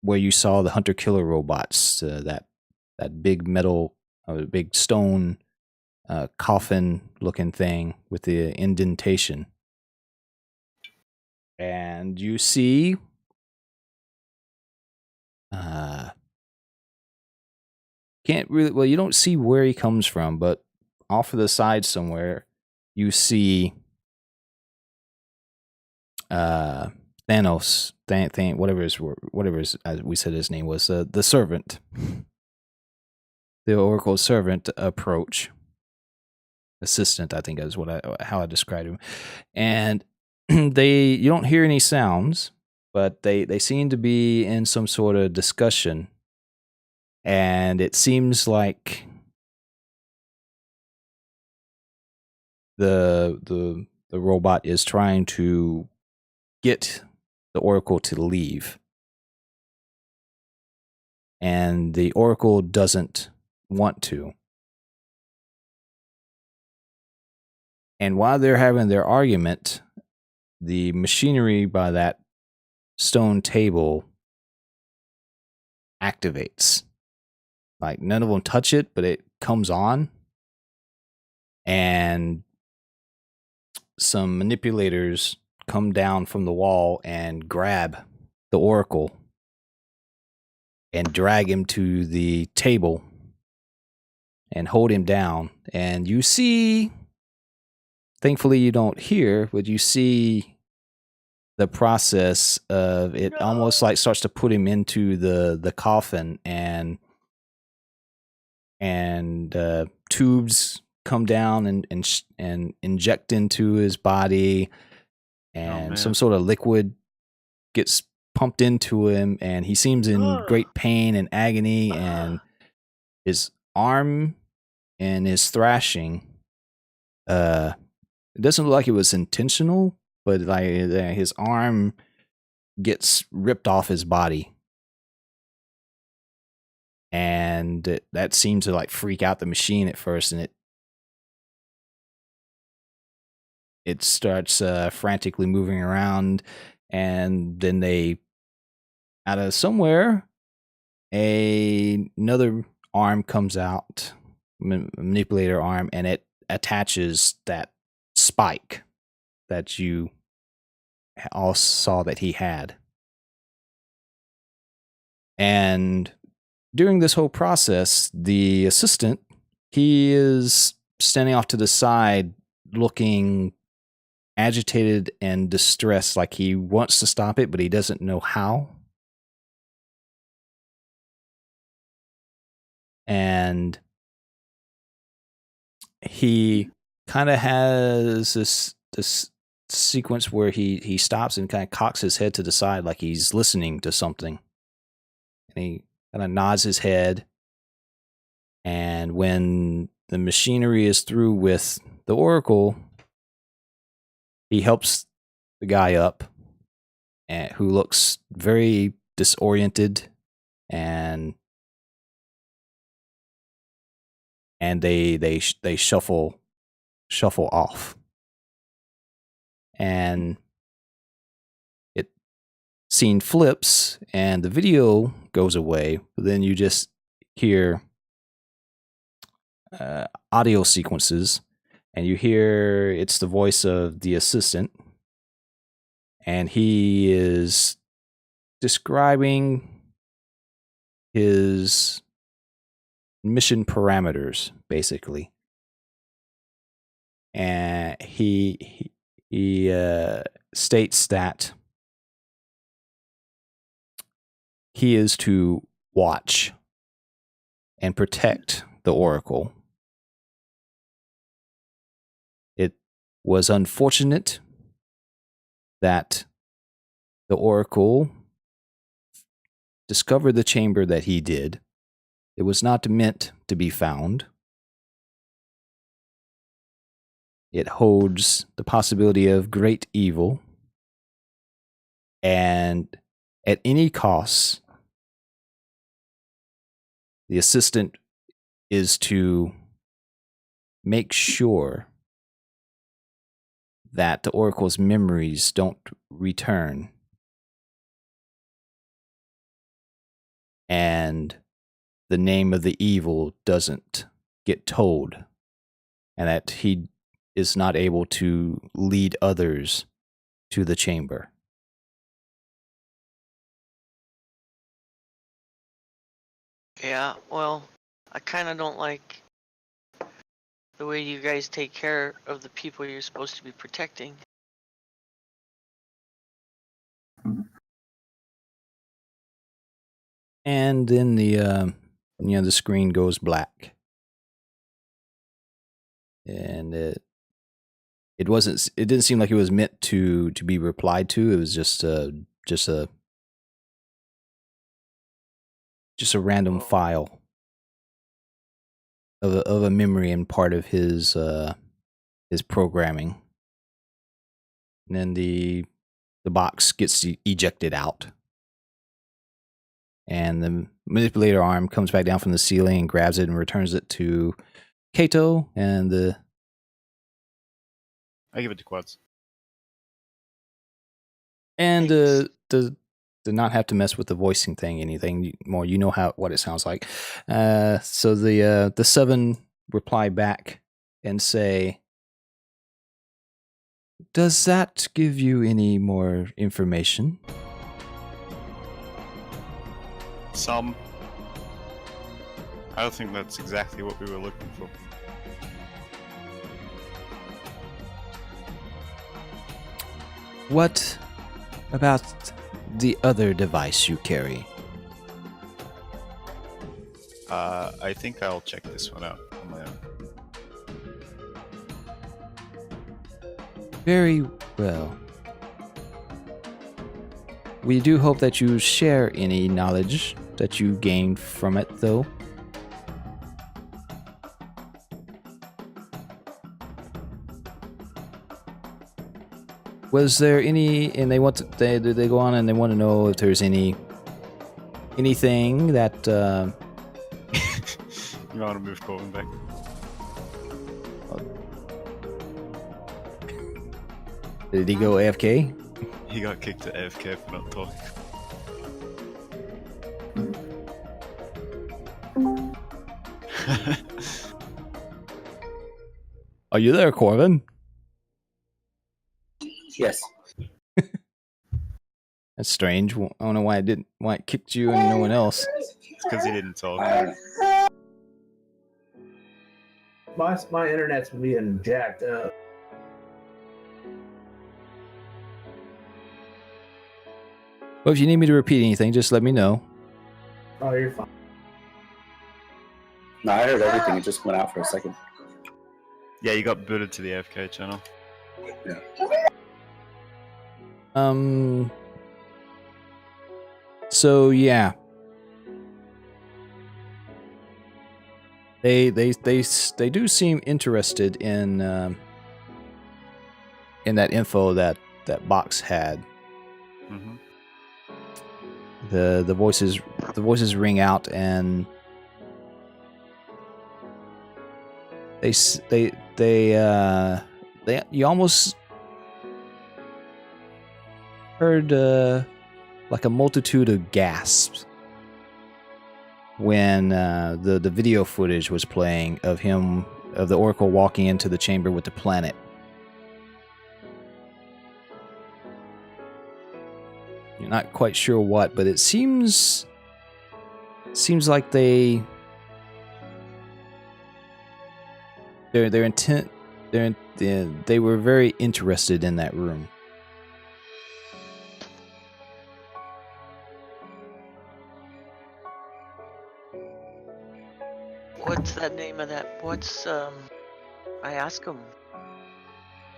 where you saw the hunter killer robots, that big metal, big stone coffin looking thing with the indentation, and you see you don't see where he comes from, but off to the side somewhere you see Thanos, whatever his, as we said his name was, the servant, the Oracle servant approach, assistant, I think is how I described him, and you don't hear any sounds, but they seem to be in some sort of discussion, and it seems like the robot is trying to get the Oracle to leave, and the Oracle doesn't want to. And while they're having their argument, the machinery by that stone table activates. Like, none of them touch it, but it comes on, and some manipulators come down from the wall and grab the Oracle and drag him to the table and hold him down. And you see, thankfully you don't hear, but you see the process of it almost like starts to put him into the coffin, and tubes come down and inject into his body, and some sort of liquid gets pumped into him, and he seems in great pain and agony, and his arm and his thrashing, it doesn't look like it was intentional, but like his arm gets ripped off his body, and that seemed to like freak out the machine at first, and it starts frantically moving around, and then they, out of somewhere, another arm comes out, manipulator arm, and it attaches that spike that you all saw that he had. And during this whole process, the assistant, he is standing off to the side looking agitated and distressed, like he wants to stop it, but he doesn't know how. And he kind of has this sequence where he stops and kind of cocks his head to the side like he's listening to something. And he kind of nods his head. And when the machinery is through with the Oracle, he helps the guy up, who looks very disoriented, and they shuffle off. And scene flips and the video goes away, but then you just hear audio sequences, and you hear it's the voice of the assistant, and he is describing his mission parameters, basically. And he states that he is to watch and protect the Oracle. It was unfortunate that the Oracle discovered the chamber that he did. It was not meant to be found. It holds the possibility of great evil, and at any cost, the assistant is to make sure that the Oracle's memories don't return, and the name of the evil doesn't get told, and that he is not able to lead others to the chamber. Yeah, well, I kind of don't like the way you guys take care of the people you're supposed to be protecting. And then the screen goes black, and it didn't seem like it was meant to be replied to. It was just a random file of a memory and part of his programming. And then the box gets ejected out, and the manipulator arm comes back down from the ceiling and grabs it and returns it to Kato, and I give it to Quads. And to not have to mess with the voicing thing anything more. You know what it sounds like. So the seven reply back and say, "Does that give you any more information?" Some. I don't think that's exactly what we were looking for. What about the other device you carry? I think I'll check this one out on my own. Very well. We do hope that you share any knowledge that you gained from it, though. Was there any, and they go on and they want to know if there's anything that You want to move Colton back? did he go AFK? He got kicked to AFK for not talking. Are you there, Corvin? Yes. That's strange. I don't know why it kicked you and no one else. It's because he didn't talk. My internet's being jacked up. Well, if you need me to repeat anything, just let me know. Oh, you're fine. No, I heard everything. It just went out for a second. Yeah, you got booted to the AFK channel. So yeah. They do seem interested in that info that box had. Mm-hmm. The voices ring out, and you almost heard like a multitude of gasps when the video footage was playing of the Oracle walking into the chamber with the planet. You're not quite sure what, but it seems like they were very interested in that room. What's that name of that? What's I asked him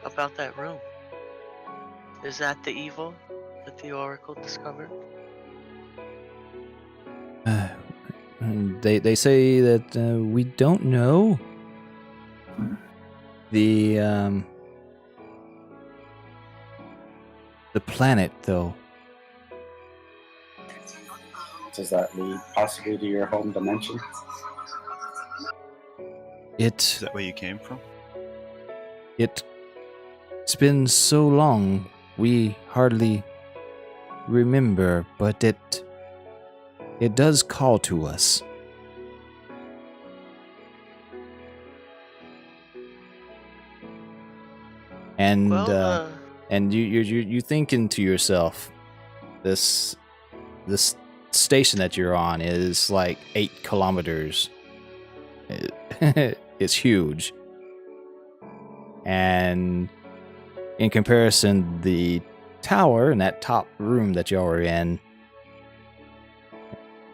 about that room. Is that the evil that the Oracle discovered? They say that we don't know. The planet, though. Does that lead possibly to your home dimension? Is that where you came from? It's been so long, we hardly remember, but it does call to us. And Well, and you thinking to yourself, this station that you're on is like 8 kilometers. It's huge. And in comparison, the tower in that top room that y'all are in,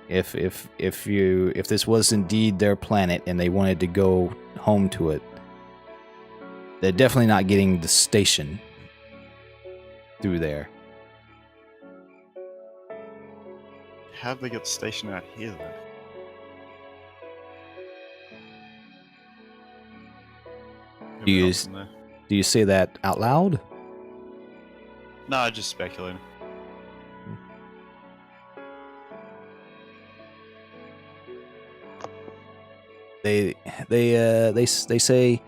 if this was indeed their planet and they wanted to go home to it, they're definitely not getting the station through there. How'd they get stationed out here then? Do you- Moving on from there. Do you say that out loud? No, I just speculating. They say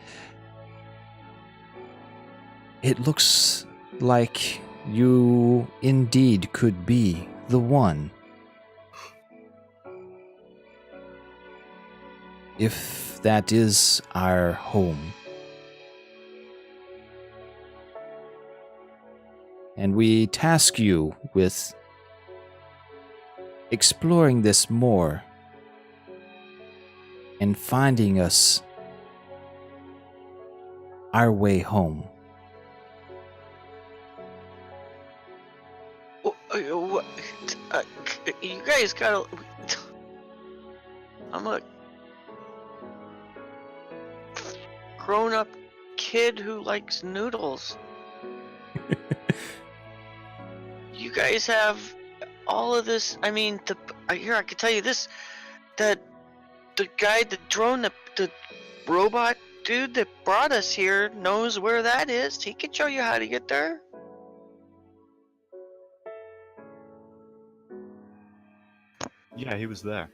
it looks like you indeed could be the one. If that is our home. And we task you with exploring this more and finding us our way home. what? You guys gotta. I'm a grown-up kid who likes noodles. You guys have all of this. I mean, here I can tell you this: that the guy, the drone, the robot dude that brought us here knows where that is. He can show you how to get there. Yeah, he was there.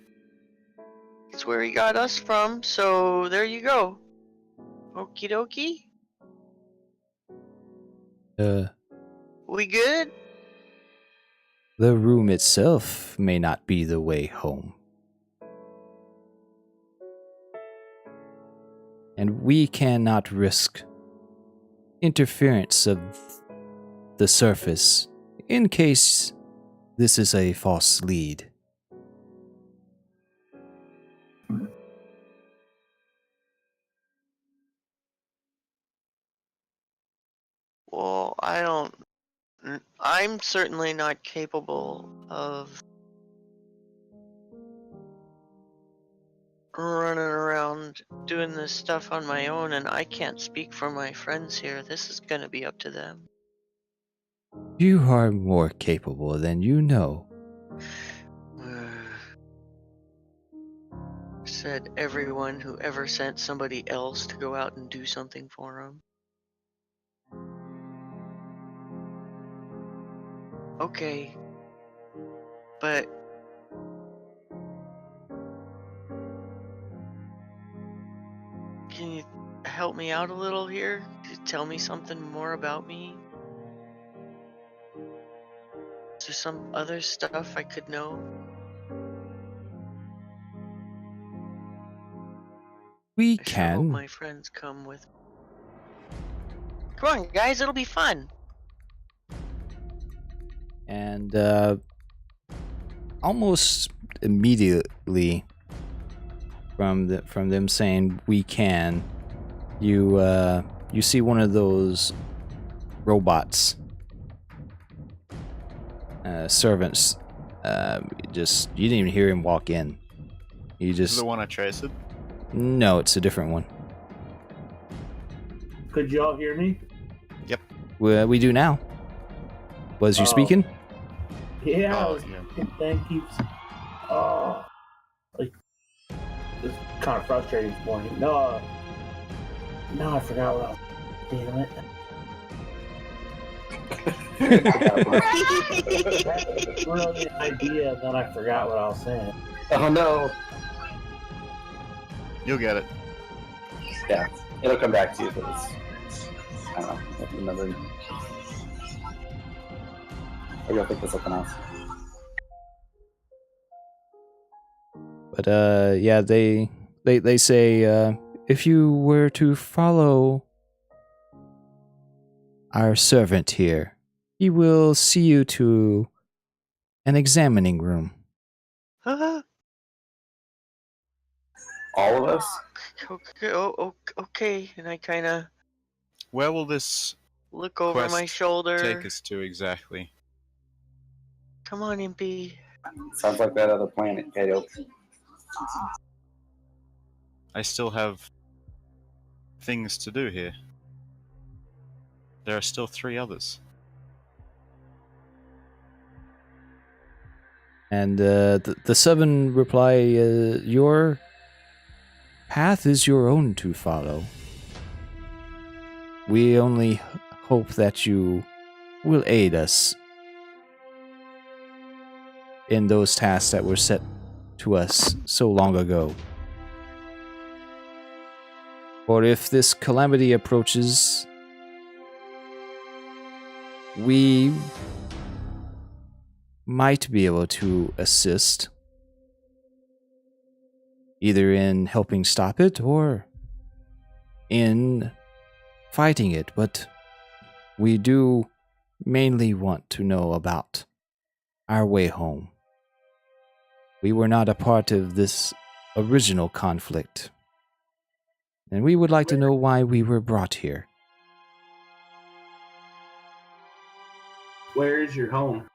It's where he got us from. So there you go. Okie dokie. We good? The room itself may not be the way home. and we cannot risk interference of the surface in case this is a false lead. Well, I don't. I'm certainly not capable of running around doing this stuff on my own, and I can't speak for my friends here. This is gonna be up to them. You are more capable than you know. Said everyone who ever sent somebody else to go out and do something for them. Okay, but can you help me out a little here? Could you tell me something more about me? Is there some other stuff I could know? We I sure hope can. my friends come with. Come on, guys, it'll be fun. And almost immediately from them saying we can, you see one of those robots, servants. You didn't even hear him walk in. You This is just the one I traced. no, it's a different one. Could y'all hear me? We do now. Was you Oh. speaking? Yeah. Oh, this yeah. fucking thing keeps. Like it's kind of frustrating this morning. No, I forgot what I was. Damn it. That's a brilliant idea, and then I forgot what I was saying. Oh no. You'll get it. Yeah, it'll come back to you, but it's, I don't know. I don't remember. Maybe I'll think of something else. But yeah, they say if you were to follow our servant here, he will see you to an examining room. Huh? All of us? Okay, and I kind of Where will this look over my quest shoulder. take us to exactly? Come on, Impy. Sounds like that other planet, Kato. I still have things to do here. There are still 3 others. And the seven reply, your path is your own to follow. We only hope that you will aid us in those tasks that were set to us so long ago. For if this calamity approaches, we might be able to assist, either in helping stop it or in fighting it, but we do mainly want to know about our way home. We were not a part of this original conflict, and we would like to know why we were brought here. Where is your home?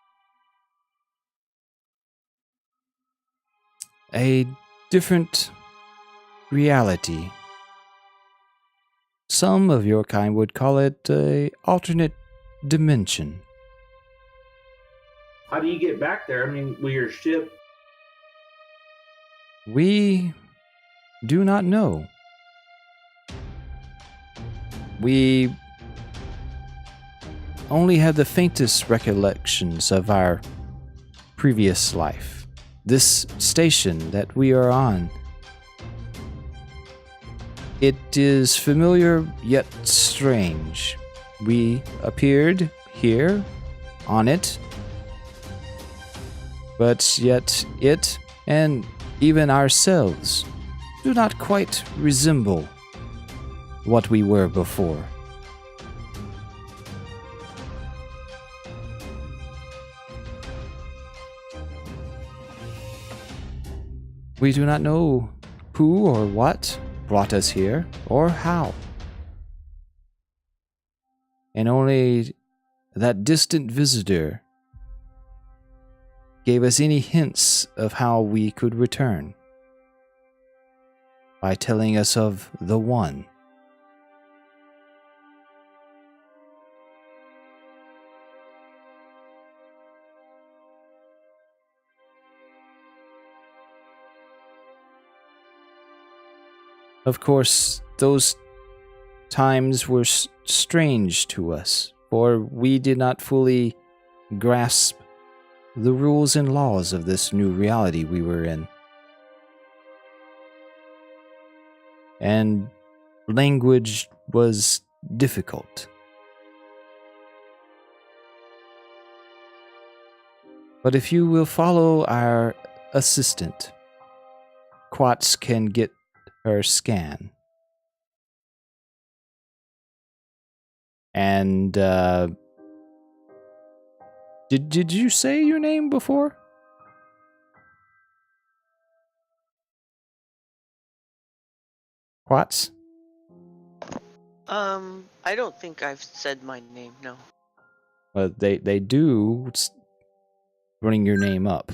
A different reality. Some of your kind would call it a alternate dimension. How do you get back there? I mean, with your ship. We do not know. We only have the faintest recollections of our previous life. This station that we are on, it is familiar yet strange. We appeared here on it, but yet it and even ourselves do not quite resemble what we were before. We do not know who or what brought us here or how. And only that distant visitor gave us any hints of how we could return by telling us of the One. Of course, those times were strange to us, for we did not fully grasp the rules and laws of this new reality we were in. And language was difficult. But if you will follow our assistant, Quats can get her scan. And, did you say your name before? Quats? I don't think I've said my name, no. Well, they do running your name up.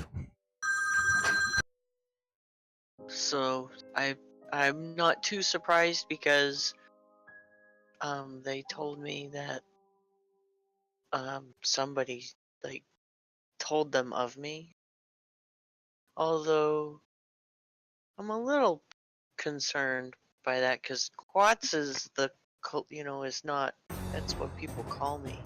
So I'm not too surprised because they told me that somebody like told them of me. Although I'm a little concerned by that because Quats is is not, that's what people call me.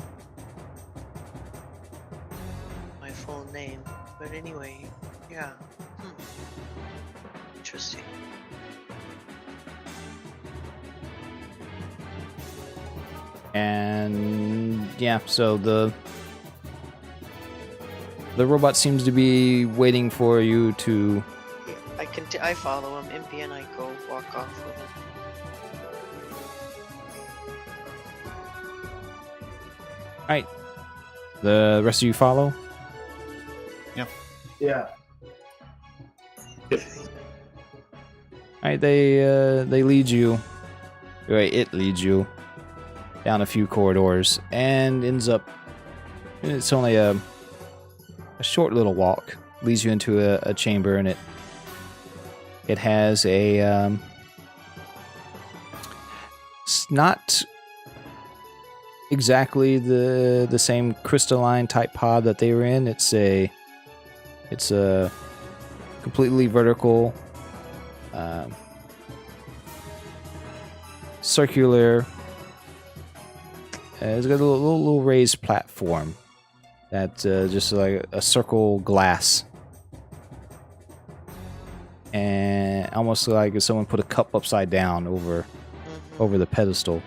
My full name. But anyway, yeah. Interesting. And yeah, so the robot seems to be waiting for you to. Yeah, I follow him. Impy and I go walk off with him. All right, the rest of you follow. Yeah. All right, they lead you. Right, it leads you down a few corridors and ends up. It's only a short little walk. Leads you into a chamber, and it has a it's not exactly the same crystalline type pod that they were in. It's a completely vertical, circular. It's got a little raised platform that just like a circle glass, and almost like if someone put a cup upside down over the pedestal.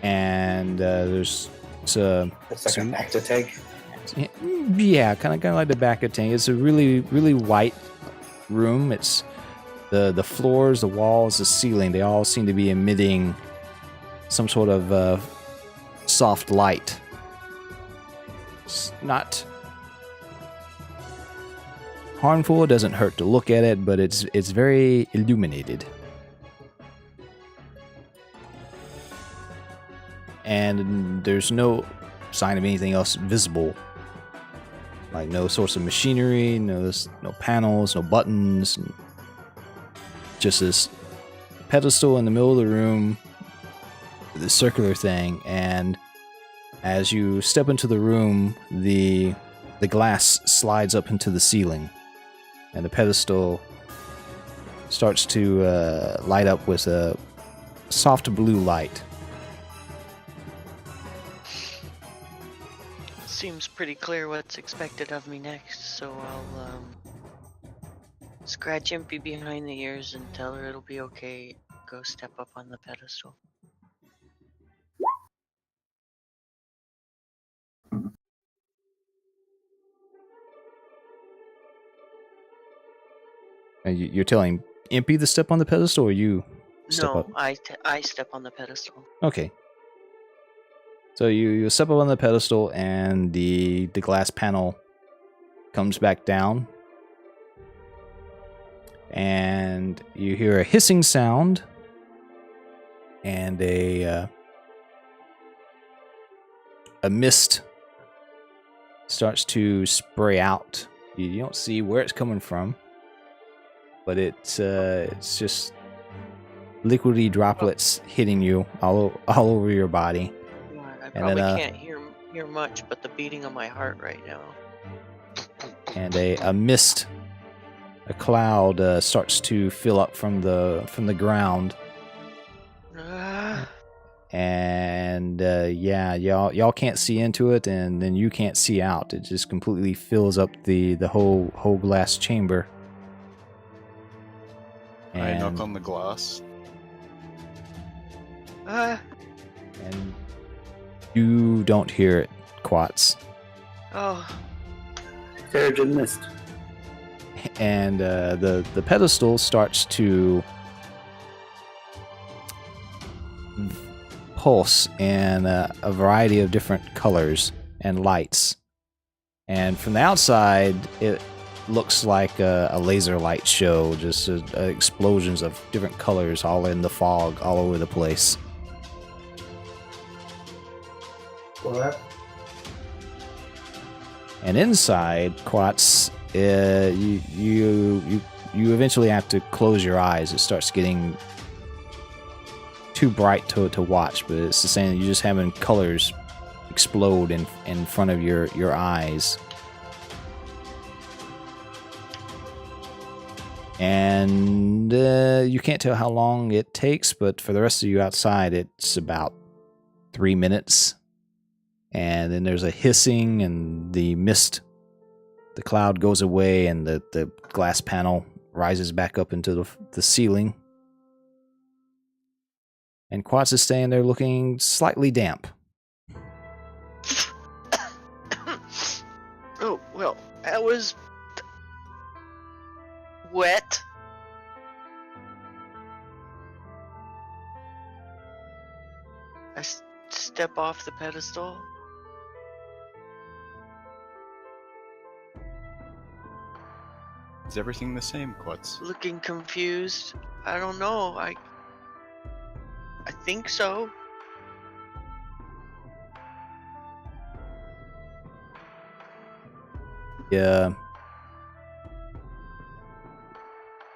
And it's It's like a back to tank. yeah, kind of like the back of tank. It's a really white room. It's the floors, the walls, the ceiling. They all seem to be emitting some sort of soft light. It's not harmful. It doesn't hurt to look at it, but it's very illuminated. And there's no sign of anything else visible. Like no source of machinery, no panels, no buttons. Just this pedestal in the middle of the room, the circular thing, and as you step into the room, the glass slides up into the ceiling, and the pedestal starts to light up with a soft blue light. Seems pretty clear what's expected of me next, so I'll scratch Impy behind the ears and tell her it'll be okay. Go step up on the pedestal. And you're telling Impy the step on the pedestal, or you step No, up? I step on the pedestal. Okay. So you step up on the pedestal, and the glass panel comes back down, and you hear a hissing sound, and a mist starts to spray out. You don't see where it's coming from, but it's just liquidy droplets hitting you all over your body. God, I And probably then, can't hear much, but the beating of my heart right now. And a mist, a cloud starts to fill up from the ground. Ah, And yeah, y'all can't see into it, and then you can't see out. It just completely fills up the whole glass chamber. I knock And, on the glass. ah, and you don't hear it, Quats. oh, Terrigen mist. And the pedestal starts to pulse in a variety of different colors and lights. And from the outside, it looks like a laser light show, just explosions of different colors all in the fog all over the place. What? And inside, Quats, you eventually have to close your eyes. It starts getting too bright to watch, but it's the same. You're just having colors explode in front of your eyes. And you can't tell how long it takes, but for the rest of you outside, it's about 3 minutes. And then there's a hissing, and the mist, the cloud goes away, and the glass panel rises back up into the ceiling. And Quats is staying there looking slightly damp. oh well, that was wet. I step off the pedestal. Is everything the same, Quats? Looking confused. I don't know. I think so. Yeah.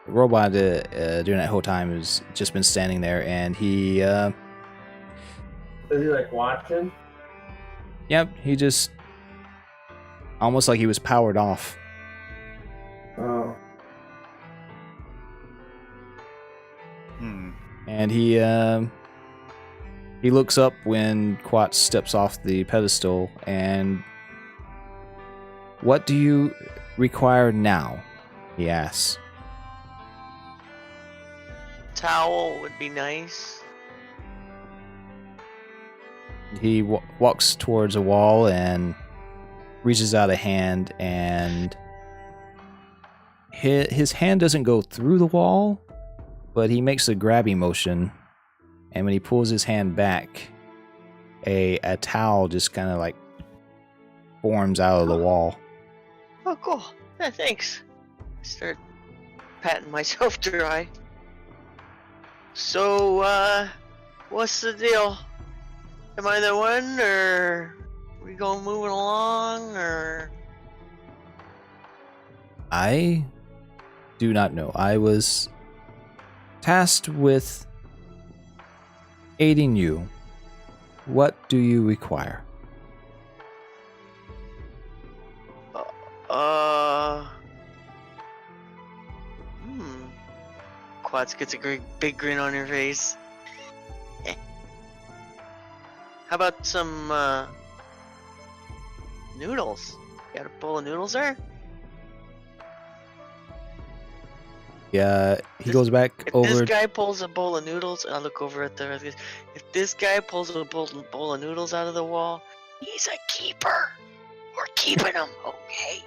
The robot during that whole time has just been standing there, and he Is he like watching? yep, he just almost like he was powered off. Oh. And he looks up when Quats steps off the pedestal, and what do you require now? He asks. Towel would be nice. He walks towards a wall and reaches out a hand, and his hand doesn't go through the wall, but he makes a grabby motion, and when he pulls his hand back, a towel just kind of like forms out of the wall. Oh, cool. Yeah, thanks. I start patting myself dry. So, what's the deal? Am I the one, or are we going moving along, or? I do not know. I was tasked with aiding you. What do you require? Quats gets a great big grin on her face. How about some, noodles? Got a bowl of noodles there? Yeah, he goes back If over. this guy pulls a bowl of noodles, and I look over at the rest of this, if this guy pulls a bowl of noodles out of the wall, he's a keeper. We're keeping him, okay?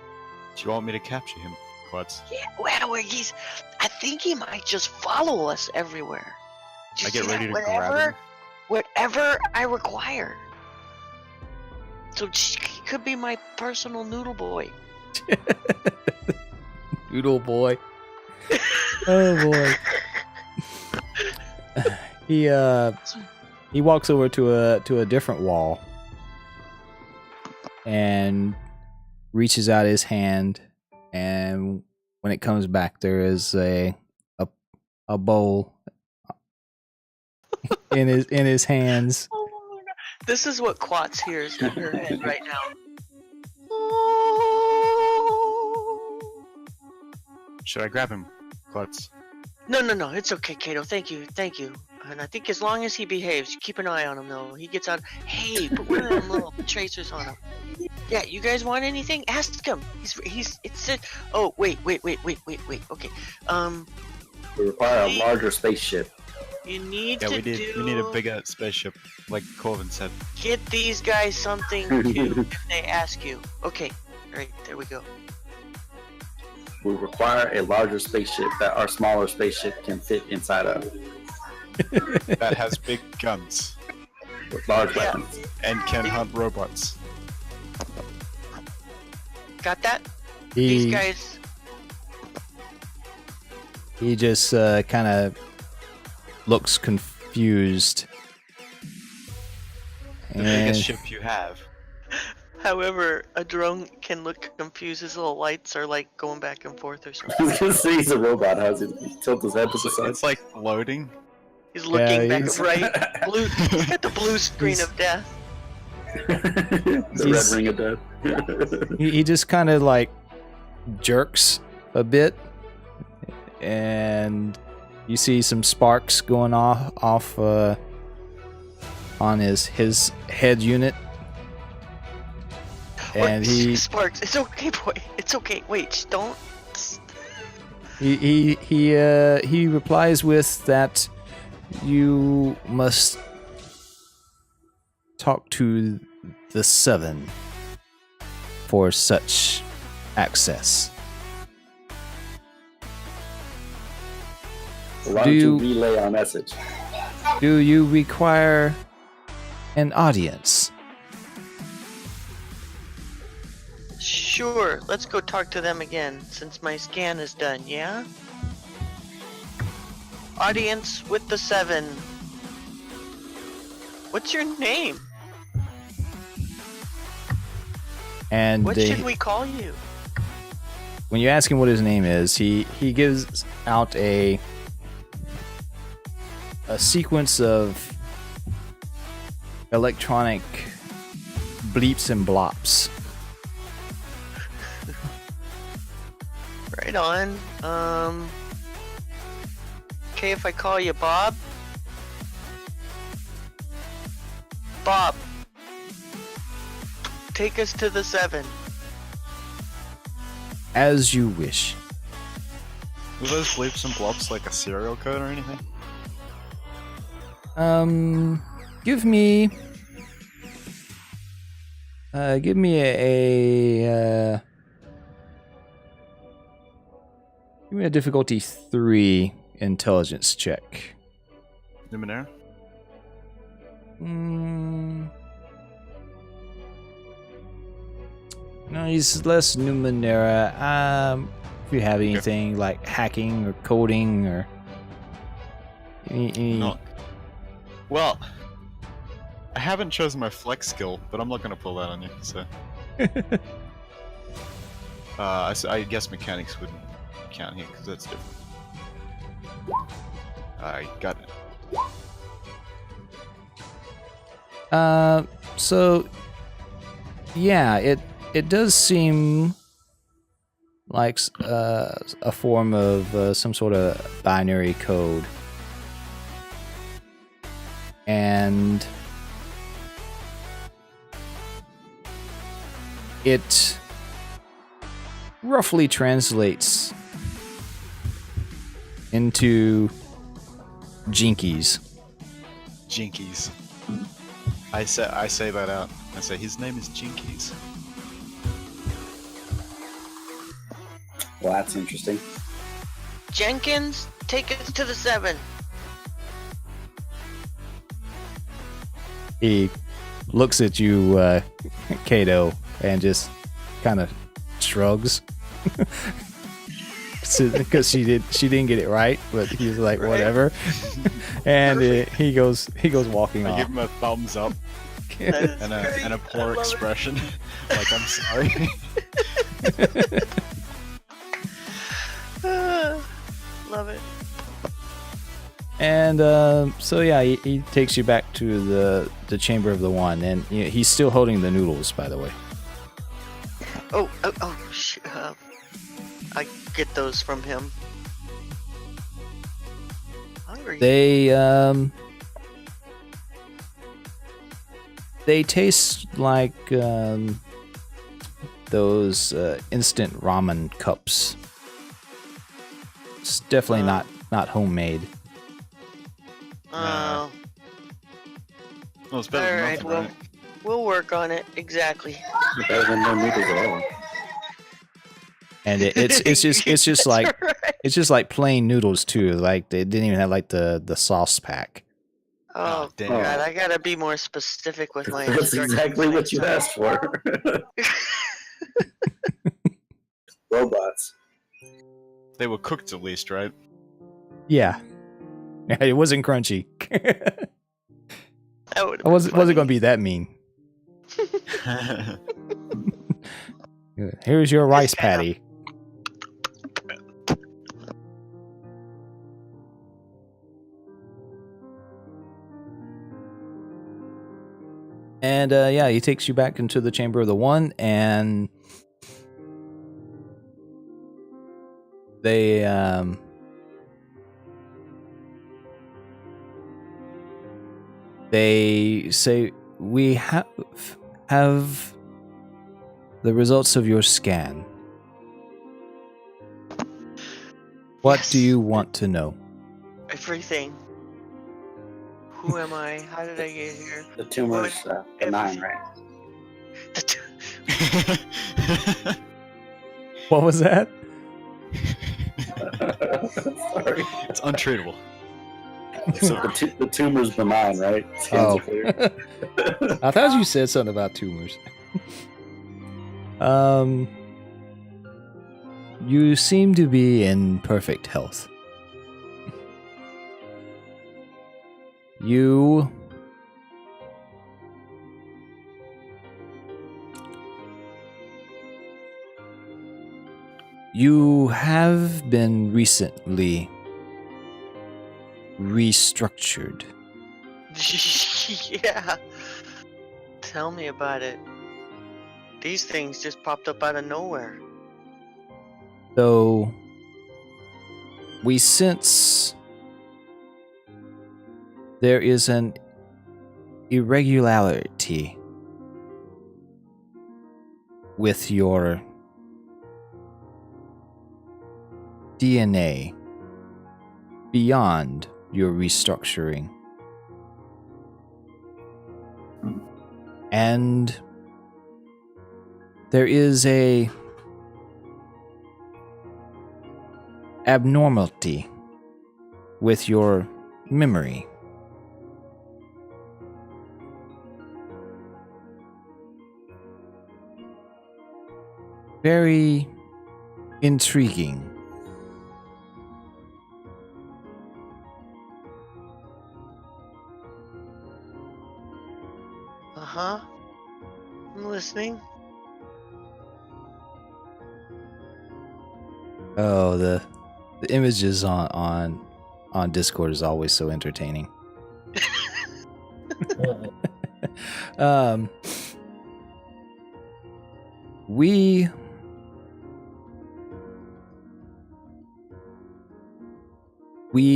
Do you want me to capture him? Quads. Yeah, well, I think he might just follow us everywhere. I get ready to grab whatever, him. whatever I require. So he could be my personal noodle boy. Noodle boy. Oh boy. He walks over to a different wall and reaches out his hand, and when it comes back there is a bowl in his hands. Oh my God. This is what Quats hears in her head right now. Should I grab him, Klutz? No, it's okay, Kato. Thank you. And I think as long as he behaves, keep an eye on him though. He gets out. Hey, put one of them little tracers on him. Yeah, you guys want anything? Ask him. It's it. Oh, wait. Okay. We require a larger spaceship. You need Yeah, to we need a bigger spaceship, like Corvin said. get these guys something too if they ask you. Okay, alright, there we go. We require a larger spaceship that our smaller spaceship can fit inside of. That has big guns With large Yeah. weapons. and can hunt robots. Got that? These He guys. he just kind of looks confused. The And biggest ship you have. However, a drone can look confused. His little lights are like going back and forth or I something. was gonna say he's a robot. How's he tilt his head to the side? It's like loading. He's looking back he's- and right. Blue. He's got the blue screen He's- of death. The He's- red ring of death. he just kind of like jerks a bit, and you see some sparks going off on his head unit, and Sparks. It's okay, boy. It's okay. Wait, don't. he replies with that you must talk to the Seven for such access. Why Do don't you you- relay our message? Do you require an audience? Sure. Let's go talk to them again since my scan is done. Yeah. Audience with the Seven. What's your name? And What should we call you? when you ask him what his name is, he gives out a sequence of electronic bleeps and blops. Right on. Okay, if I call you Bob. Bob. Take us to the Seven. As you wish. Were those bleeps and blops like a serial code or anything? Give me a give me a difficulty 3 intelligence check. Numenera? No, he's less Numenera. If you have anything like hacking or coding or any No. Well, I haven't chosen my flex skill, but I'm not gonna pull that on you, so. I guess mechanics wouldn't count here, because that's different. I got it. So yeah, it does seem like a form of some sort of binary code, and it roughly translates into Jinkies. Jinkies. I say that out. I say his name is Jinkies. Well, that's interesting. Jenkins, take us to the 7. He looks at you, Kato, and just kind of shrugs. Because she didn't get it right, but he's like, Right. whatever. And he goes walking I off. give him a thumbs up That is and great. a I poor love it. expression. Like, I'm sorry. Love it. And so yeah, he takes you back to the chamber of the one, and he's still holding the noodles, by the way. Oh, shit. I get those from him. Hungry. They taste like those instant ramen cups. It's definitely not homemade. Oh, Well, it's better than alright, nothing, well, right? we'll work on it. Exactly. Better than no noodles at all. And it's just That's like right. it's just like plain noodles too. Like they didn't even have like the sauce pack. Oh, damn. God, I gotta be more specific with my That's instructions exactly what next you time. asked for. Robots. They were cooked at least, right? Yeah, it wasn't crunchy. That would've I wasn't been gonna be that mean. Here's your rice patty. And yeah, he takes you back into the chamber of the one, and they say we have the results of your scan. What Yes. do you want to know? Everything. Who am I? How did I get here? The tumor's benign, right? What was that? Sorry. It's untreatable. So the tumor's benign, right? Scans are clear. I thought you said something about tumors. You seem to be in perfect health. You have been recently restructured. Yeah. Tell me about it. These things just popped up out of nowhere. So we sense there is an irregularity with your DNA beyond your restructuring. And there is a abnormality with your memory. Very intriguing. Uh-huh. I'm listening. Oh, the images on Discord is always so entertaining. We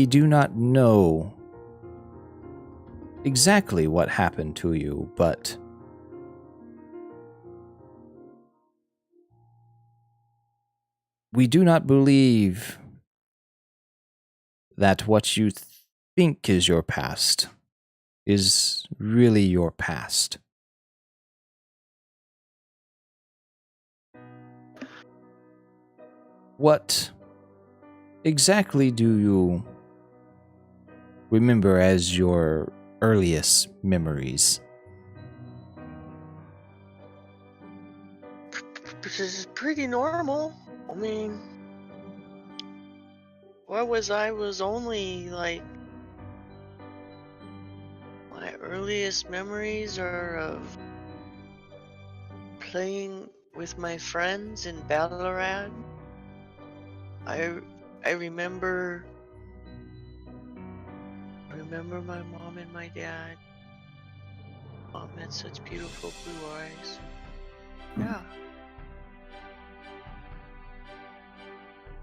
do not know exactly what happened to you, but we do not believe that what you think is your past is really your past. what exactly do you remember as your earliest memories? This is pretty normal. I mean, what was I was only like my earliest memories are of playing with my friends in Ballarat. I remember my mom and my dad. Mom had such beautiful blue eyes. Yeah.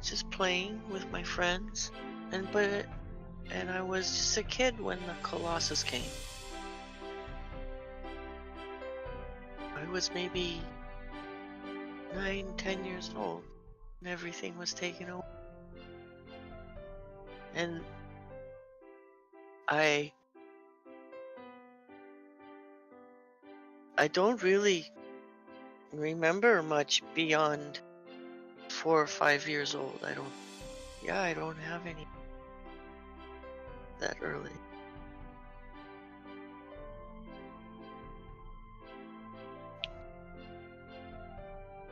Just playing with my friends, and I was just a kid when the Colossus came. I was maybe 9, 10 years old, and everything was taken away. And I don't really remember much beyond 4 or 5 years old. I don't have any that early.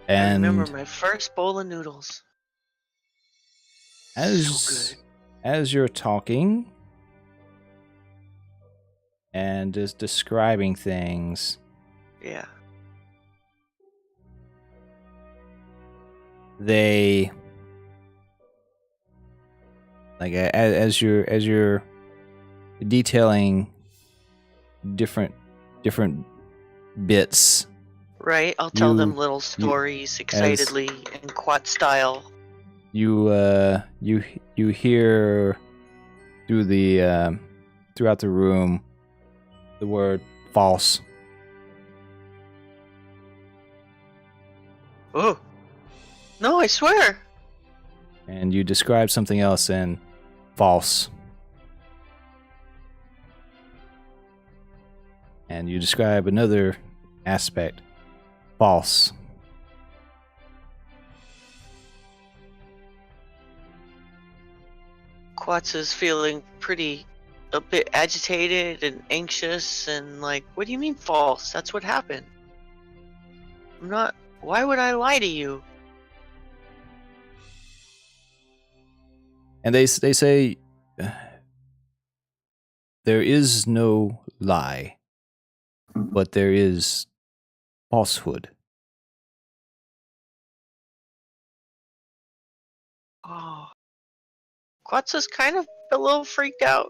I And remember my first bowl of noodles. So good. as you're talking and just describing things, Yeah. they like as you're detailing different bits. Right, I'll tell them You- little stories excitedly in quat style. You hear through the throughout the room the word false. Oh. No, I swear. And you describe something else in false. And you describe another aspect, false. Quats is feeling a bit agitated and anxious and like, what do you mean false? That's what happened. Why would I lie to you? And they say there is no lie, but there is falsehood. Oh. Quats is kind of a little freaked out.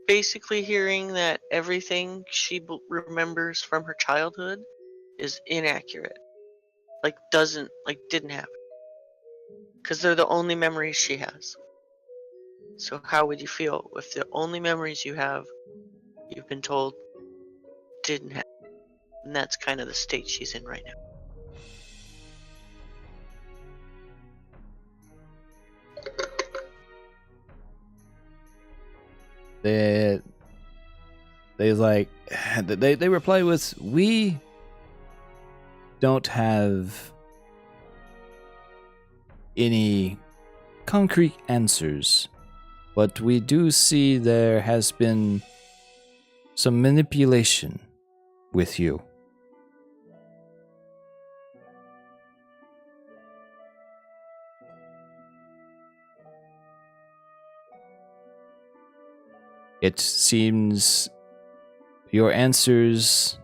Basically hearing that everything she remembers from her childhood is inaccurate. Didn't happen. Because they're the only memories she has. So how would you feel if the only memories you have, you've been told, didn't happen? And that's kind of the state she's in right now. They reply with, we don't have any concrete answers, but we do see there has been some manipulation with you. It seems your answers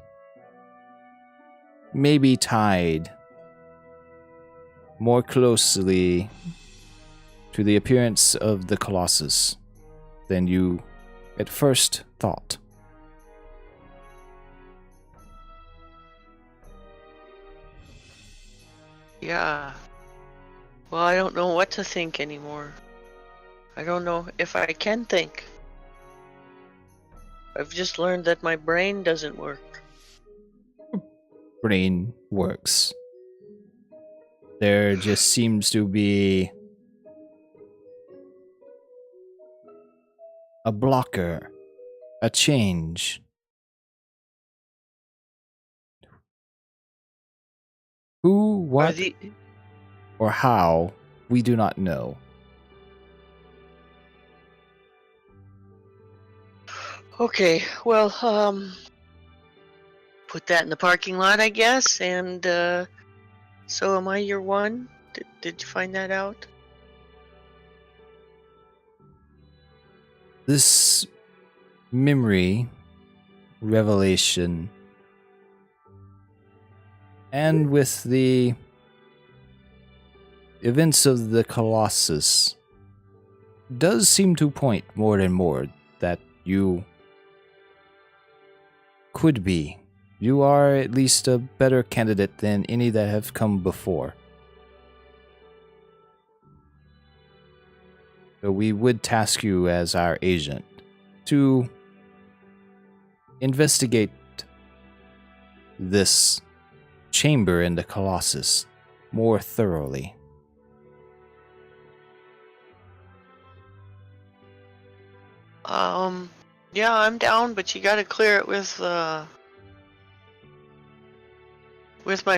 may be tied more closely to the appearance of the Colossus than you at first thought. Yeah. Well, I don't know what to think anymore. I don't know if I can think. I've just learned that my brain doesn't work. Brain works. There just seems to be a blocker, a change. Who, what, or how, we do not know. Okay, well, put that in the parking lot, I guess. And so, am I your one? Did you find that out? This memory, revelation, and with the events of the Colossus, does seem to point more and more that you could be. You are at least a better candidate than any that have come before. So we would task you as our agent to investigate this chamber in the Colossus more thoroughly. Yeah, I'm down, but you gotta clear it with my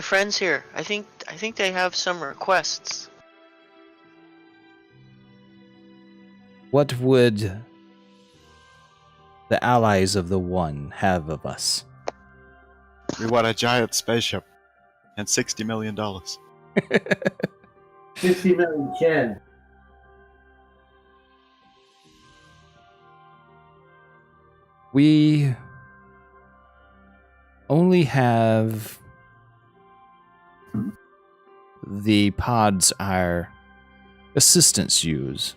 friends here. I think they have some requests. What would the allies of the One have of us? We want a giant spaceship and $60 million. 60 million Ken. We only have the pods our assistants use.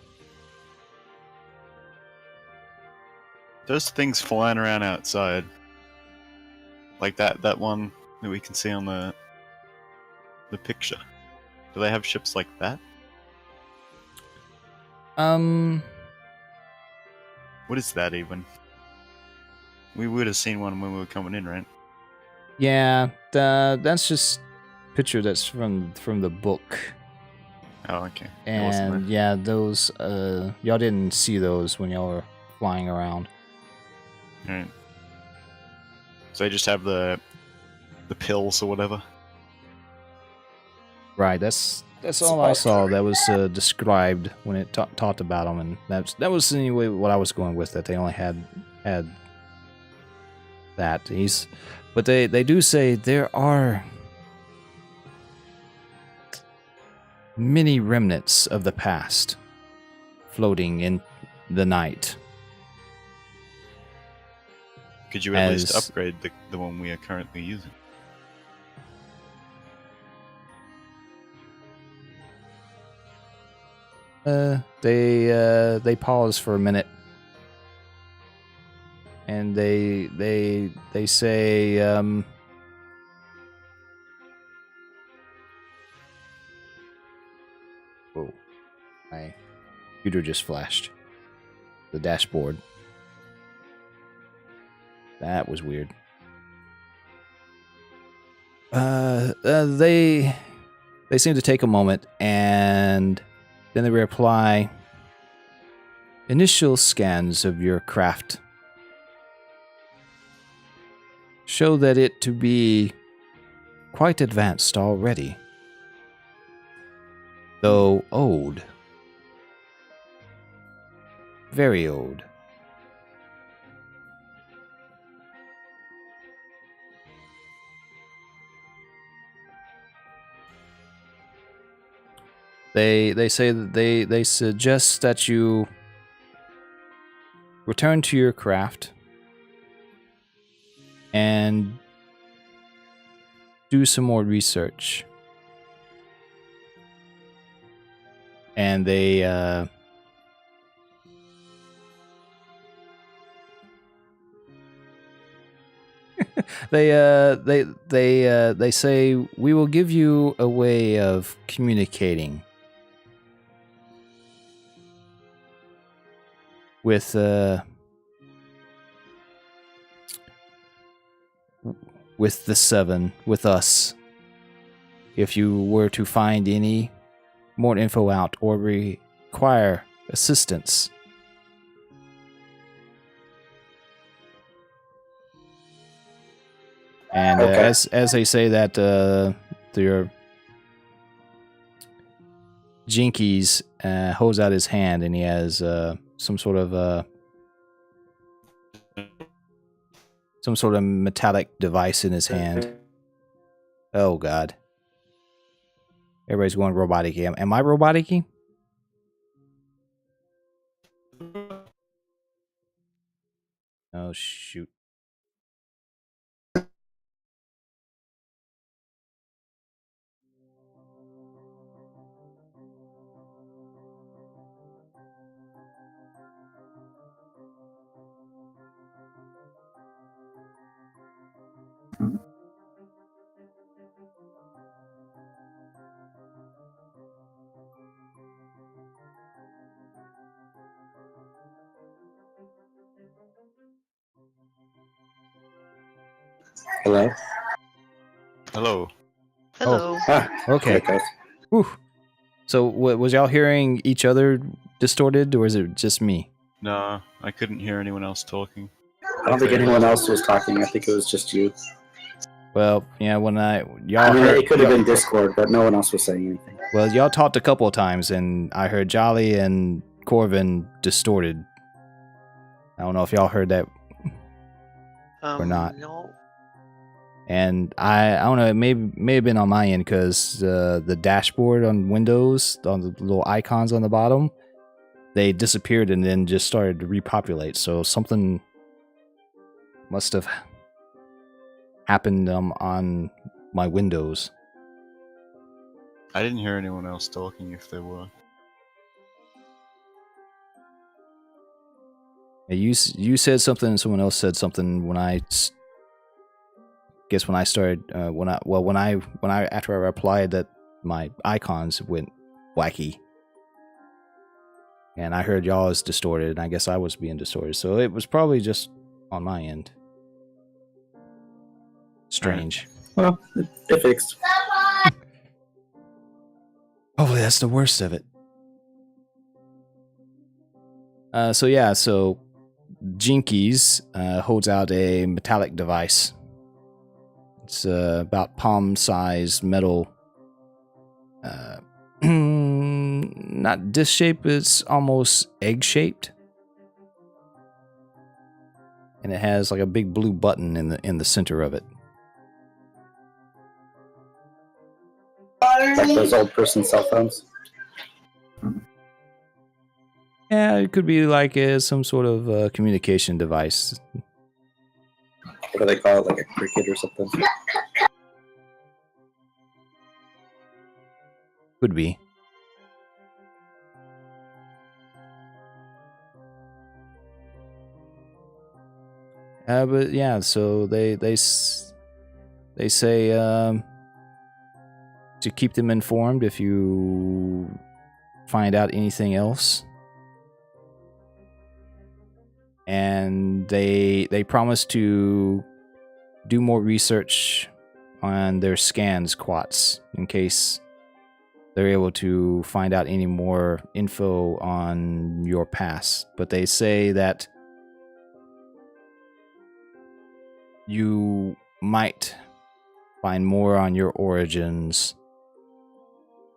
There's things flying around outside. Like that one that we can see on the picture. Do they have ships like that? What is that even? We would have seen one when we were coming in, right? Yeah, that's just a picture that's from the book. Oh, okay. And yeah, those y'all didn't see those when y'all were flying around. Alright. So they just have the pills or whatever. Right, that's all I saw that was described when it talked about them, and that was anyway what I was going with. That they only had that. But they do say there are many remnants of the past floating in the night. Could you at least upgrade the one we are currently using? They pause for a minute, and they say, "Whoa, my computer just flashed. The dashboard. That was weird." They seem to take a moment, and then they reply, "Initial scans of your craft show that it to be quite advanced already, though old. Very old. They say that they suggest that you return to your craft and do some more research." And they they say, "We will give you a way of communicating with the Seven, with us, if you were to find any more info out or require assistance." And Okay. as they say that, Jinkies holds out his hand, and he has some sort of metallic device in his hand. Oh God! Everybody's going robotic. Am I robotic? Oh shoot! Hello? Hello. Hello. Ah, Okay. okay. Whew. So, was y'all hearing each other distorted, or is it just me? No, I couldn't hear anyone else talking. I don't think anyone else was talking. I think it was just you. Well, yeah. When y'all I mean, heard, it could have been Discord, but no one else was saying anything. well, y'all talked a couple of times, and I heard Jolly and Corvin distorted. I don't know if y'all heard that or not. No. And I don't know, it may have been on my end because the dashboard on Windows, on the little icons on the bottom, they disappeared and then just started to repopulate. So something must have happened on my Windows. I didn't hear anyone else talking if there were. You said something and someone else said something when I guess when I started when I after I replied that my icons went wacky. And I heard y'all was distorted, and I guess I was being distorted. So it was probably just on my end. Strange. Well, it fixed. Hopefully that's the worst of it. So Jinkies holds out a metallic device. It's about palm-sized metal. Not disc-shaped, it's almost egg-shaped. And it has like a big blue button in the center of it. Like those old person cell phones. Yeah, it could be like some sort of communication device. What do they call it? Like a cricket or something? Could be. But yeah, so they say to keep them informed if you find out anything else. And they promise to do more research on their scans, Quats, in case they're able to find out any more info on your past. But they say that you might find more on your origins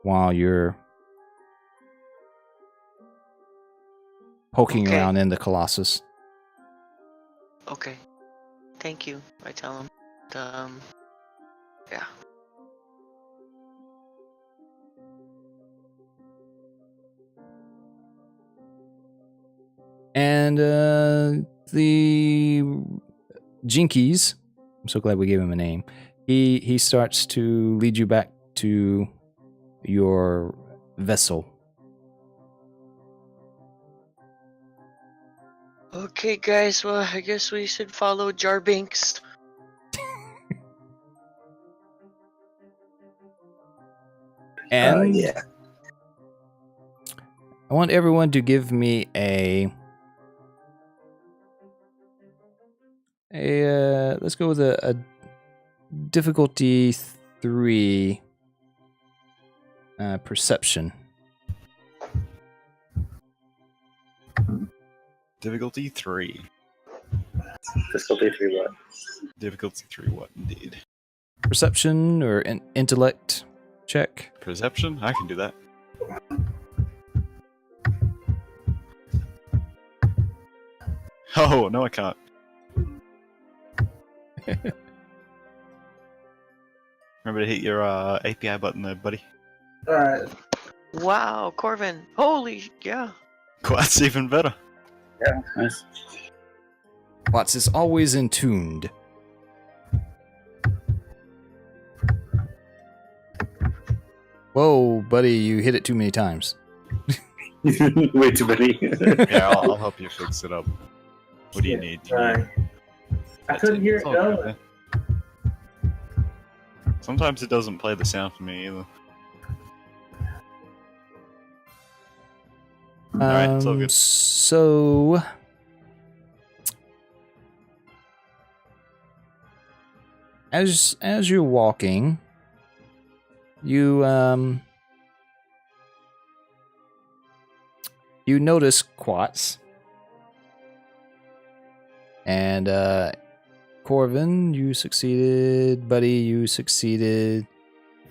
while you're poking around in the Colossus. Okay. Thank you. I tell him. Yeah. And the Jinkies, I'm so glad we gave him a name. He starts to lead you back to your vessel. Okay, guys. Well, I guess we should follow Jarbinks. And yeah. I want everyone to give me a let's go with a difficulty 3 perception. Difficulty 3. Difficulty 3 what? Difficulty 3 what, indeed. Perception or intellect check. Perception? I can do that. Oh no, I can't. Remember to hit your API button there, buddy. Alright. Wow, Corvin. Holy, yeah. Quite's even better. Yeah, nice. Watts is always in tuned. Whoa, buddy, you hit it too many times. Way too many. Yeah, I'll help you fix it up. What do you need? Sorry. I couldn't hear it It's all good, going. man. Sometimes it doesn't play the sound for me either. Alright, it's all good. So as you're walking, you you notice Quats. And Corvin, you succeeded. Buddy, you succeeded.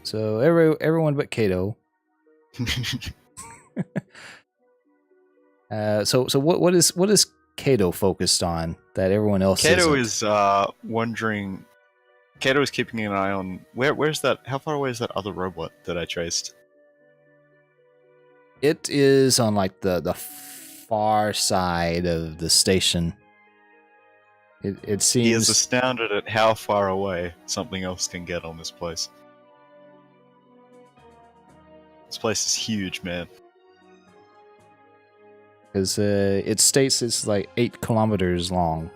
So everyone but Kato. So what is Kato focused on that everyone else Kato isn't? is wondering. Kato is keeping an eye on where's that? How far away is that other robot that I traced? It is on like the far side of the station. It seems He is astounded at how far away something else can get on this place. This place is huge, man. because it states it's like 8 kilometers long.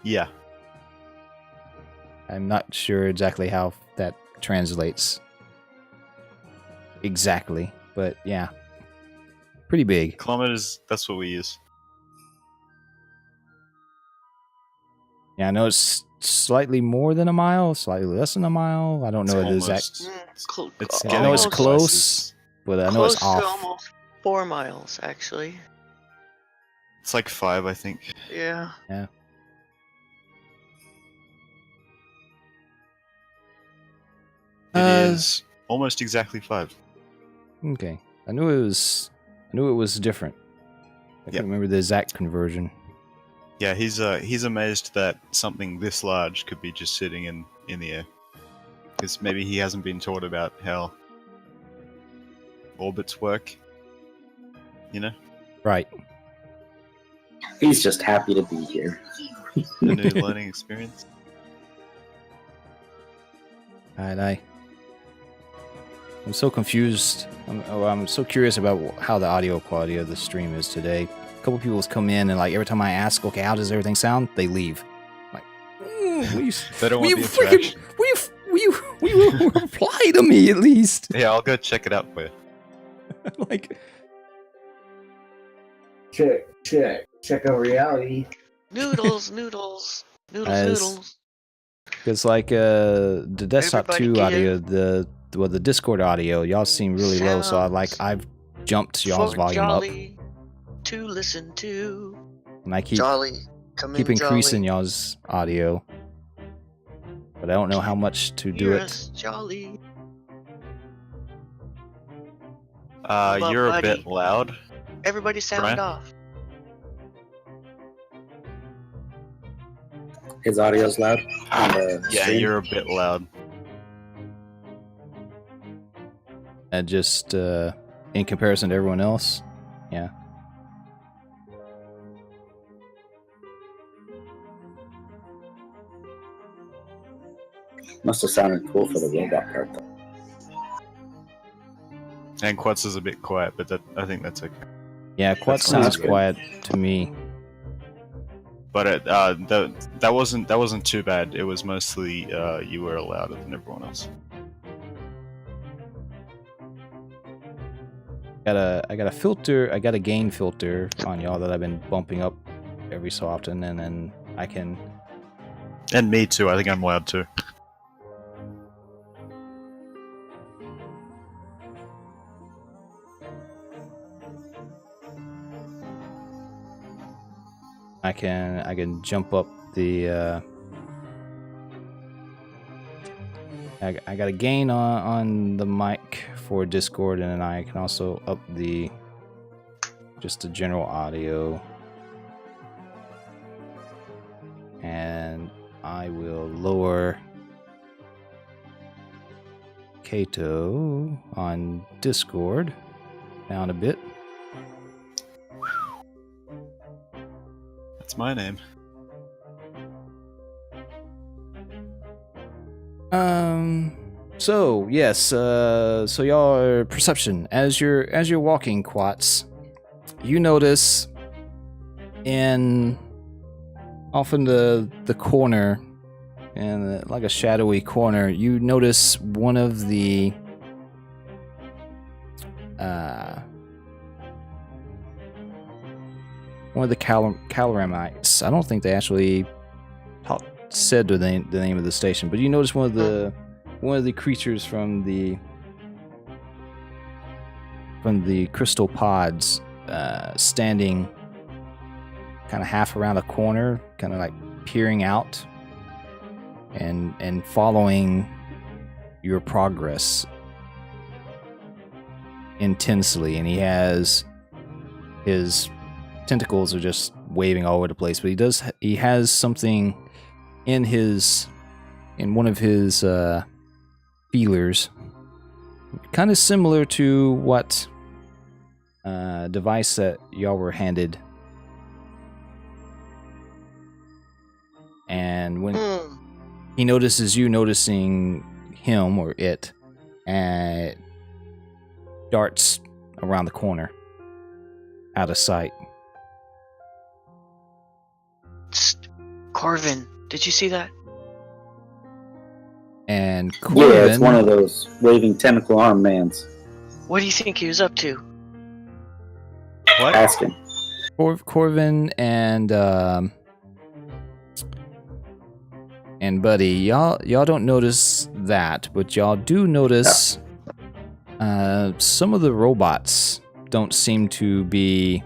Yeah. I'm not sure exactly how that translates exactly, but yeah, pretty big. Kilometers, that's what we use. Yeah, I know it's slightly more than a mile, slightly less than a mile. I don't know the exact. It's I getting know it's as close, but I know close it's off. to almost 4 miles, actually. It's like 5, I think. Yeah. It is almost exactly 5. Okay, I knew it was different. I Yep. can't remember the exact conversion. Yeah, he's amazed that something this large could be just sitting in the air. Because maybe he hasn't been taught about how orbits work. You know? Right. He's just happy to be here. A new learning experience. I'm so confused. I'm so curious about how the audio quality of the stream is today. A couple people come in and like every time I ask, okay, how does everything sound? They leave. I'm like, They don't will want you the freaking, interaction. will you reply to me at least? Yeah, I'll go check it out for you. Like, Check out reality. Noodles, noodles, noodles, As- noodles. because like the desktop Everybody 2 get audio, the Discord audio, y'all seem really low, so I've jumped y'all's For volume up, Jolly to listen to. and I keep Jolly, come in, increasing Jolly. y'all's audio, but I don't know how much to do Hear it. us, Jolly. You're a buddy? bit loud. Everybody sound Brian? off. His audio's loud. On the Yeah, stream. you're a bit loud. And just in comparison to everyone else, yeah. Must have sounded cool for the robot part, though. And Quats is a bit quiet, but I think that's okay. Yeah, Quad That's sounds good. quiet to me. But that wasn't too bad. It was mostly you were louder than everyone else. I got a filter. I got a gain filter on y'all that I've been bumping up every so often, and then I can. And me too. I think I'm loud too. I can jump up the. I got a gain on the mic for Discord, and then I can also up the just the general audio. And I will lower Kato on Discord down a bit. That's my name. So yes, so y'all are perception. As you're walking, Quats, you notice off in the corner, and like a shadowy corner, you notice one of the Caloramites. I don't think they actually said the name of the station, but you notice one of the creatures from the crystal pods standing kind of half around a corner, kind of like peering out and following your progress intensely. And he has his tentacles are just waving all over the place, but he has something in one of his feelers, kind of similar to what device that y'all were handed. And when he notices you noticing him or it, darts around the corner, out of sight. Corvin, did you see that? And Corvin, Yeah, it's one of those waving tentacle arm mans. What do you think he was up to? What? Asking. Corvin and Buddy, y'all don't notice that, but y'all do notice some of the robots don't seem to be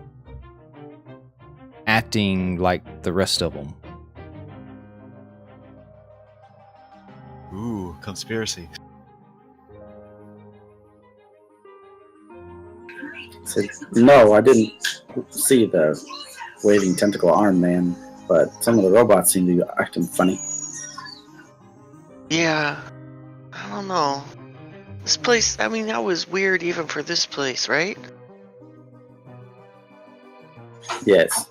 acting like the rest of them. Ooh, conspiracy. Said, no, I didn't see the waving tentacle arm man, but some of the robots seem to be acting funny. Yeah, I don't know. This place, I mean, that was weird even for this place, right? Yes.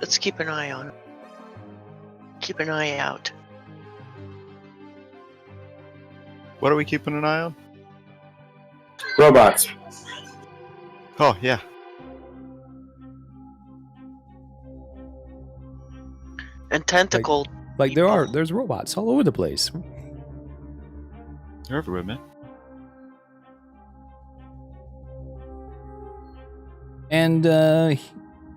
Let's keep an eye on it. Keep an eye out. What are we keeping an eye on? Robots. Oh, yeah. And tentacle. Like there's robots all over the place. They're everywhere, man. And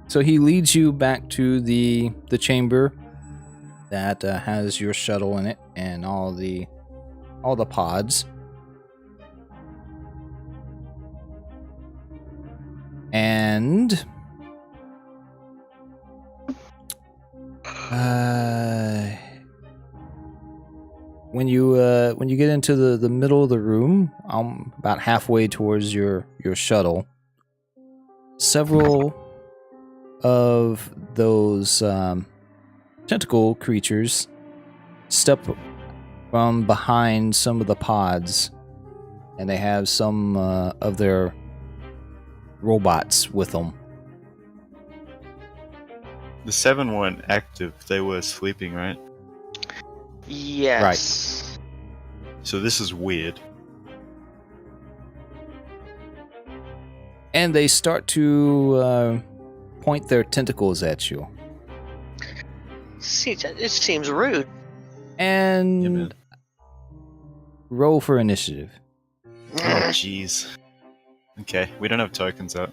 so he leads you back to the chamber that has your shuttle in it and all the pods. And when you get into the middle of the room, about halfway towards your shuttle, several of those tentacle creatures step from behind some of the pods, and they have some of their robots with them. The 7 weren't active, they were sleeping, right? Yes. So this is weird. And they start to point their tentacles at you. It seems rude. And Yeah, man. roll for initiative. Oh, jeez. Okay, we don't have tokens up.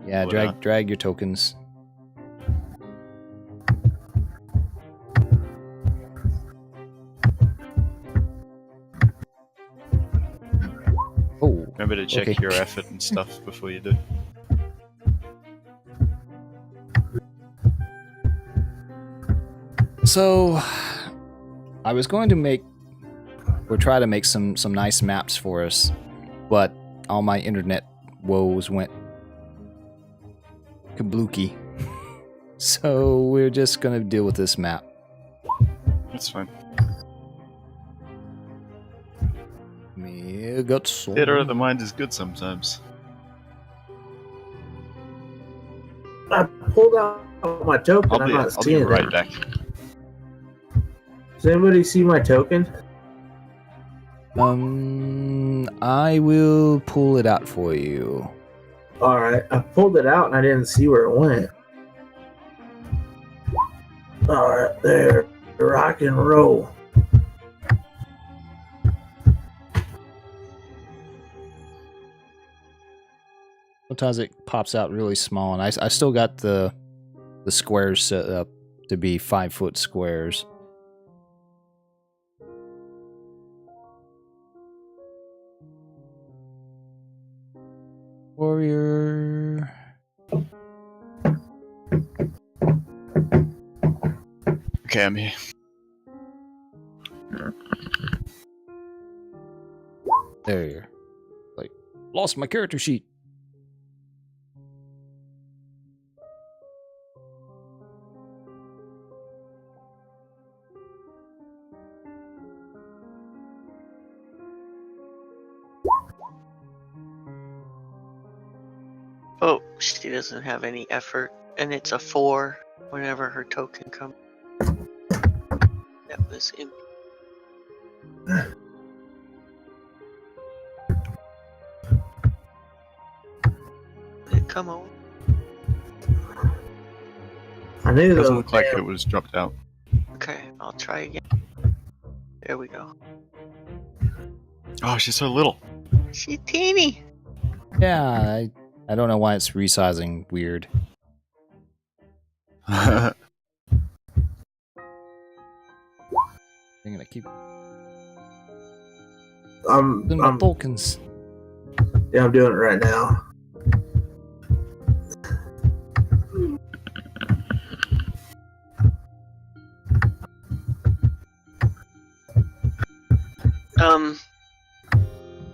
Yeah, What, drag your tokens. Oh, Remember to check okay. your effort and stuff before you do. So, I was going to try to make some nice maps for us, but all my internet woes went kablooky. So we're just gonna deal with this map. That's fine. Me got soul. Theater of the mind is good sometimes. I pulled out my token. I'll I'm be not seeing it. right back. Does anybody see my token? I will pull it out for you. All right, I pulled it out and I didn't see where it went. All right, there, rock and roll. Sometimes it pops out really small, and I still got the squares set up to be 5-foot squares. Warrior. Okay, I'm here. There you're. Like, lost my character sheet. Oh, she doesn't have any effort, and it's a 4 whenever her token comes. That was imp. Did it come on? I knew It doesn't those look like it was dropped out. Okay, I'll try again. There we go. Oh, she's so little. She's teeny. Yeah, I don't know why it's resizing weird. Oh, I'm gonna keep I'm my tokens. yeah, I'm doing it right now.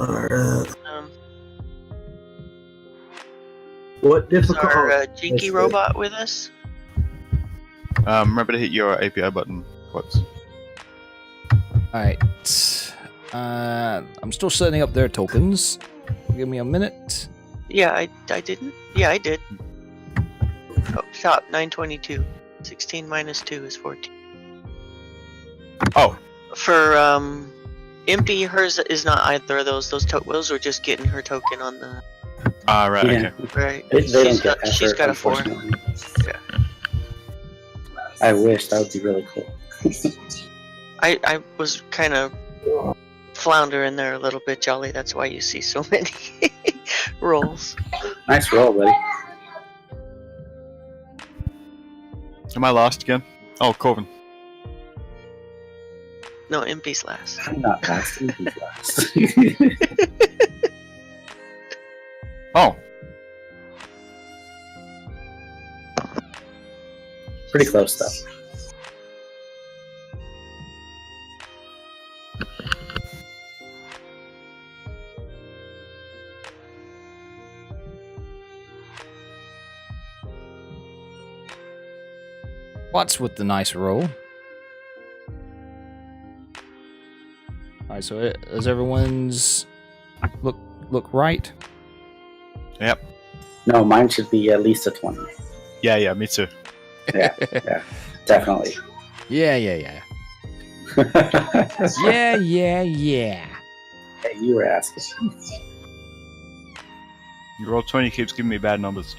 All right. What Is difficult? our Jinky robot with us? remember to hit your API button, Quotes. Alright. I'm still setting up their tokens. Give me a minute. Yeah, I didn't. Yeah, I did. Oh, stop. 922. 16 minus 2 is 14. Oh, For Impy, hers is not either of those. Those were just getting her token on the right, Yeah. okay. right. They don't get She's effort, got a 4. unfortunately. Yeah. I wish that would be really cool. I was kind of floundering there a little bit, Jolly. That's why you see so many rolls. Nice roll, buddy. Am I lost again? Oh, Corvin. No, Impy's last. I'm not last. He's last. Oh, Pretty close, though. What's with the nice roll? Alright, so is everyone's look right? yep. No, mine should be at least a 20. Yeah, me too. Yeah, definitely. Yeah. Yeah. Hey, you were asking. Your roll 20 keeps giving me bad numbers.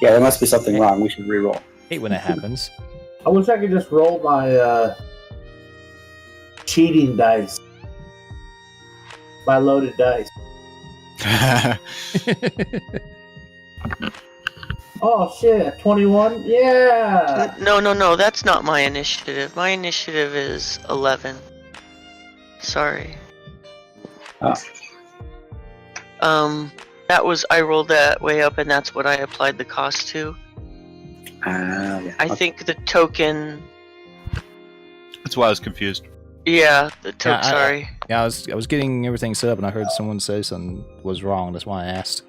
Yeah, there must be something wrong. We should re-roll. Hate when it happens. I wish I could just roll my cheating dice, my loaded dice. Oh shit! 21. Yeah. No. That's not my initiative. My initiative is 11. Sorry. Oh. That was I rolled that way up, and that's what I applied the cost to. Yeah. I think the token. That's why I was confused. Yeah, the token. Yeah, Sorry. Yeah, I was getting everything set up, and I heard someone say something was wrong. That's why I asked.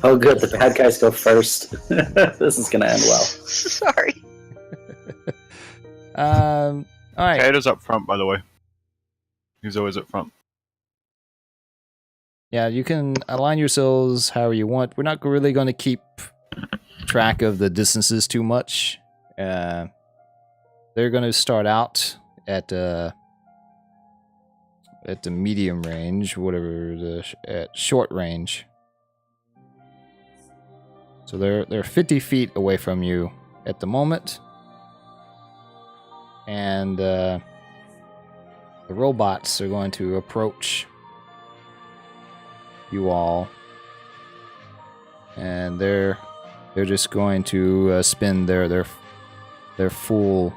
Oh, good. The bad guys go first. This is gonna end well. Sorry. All right. Kato's up front, by the way. He's always up front. Yeah, you can align yourselves however you want. We're not really going to keep track of the distances too much. They're going to start out at the medium range, whatever at short range. So they're 50 feet away from you at the moment, and the robots are going to approach you all, and they're just going to spend their full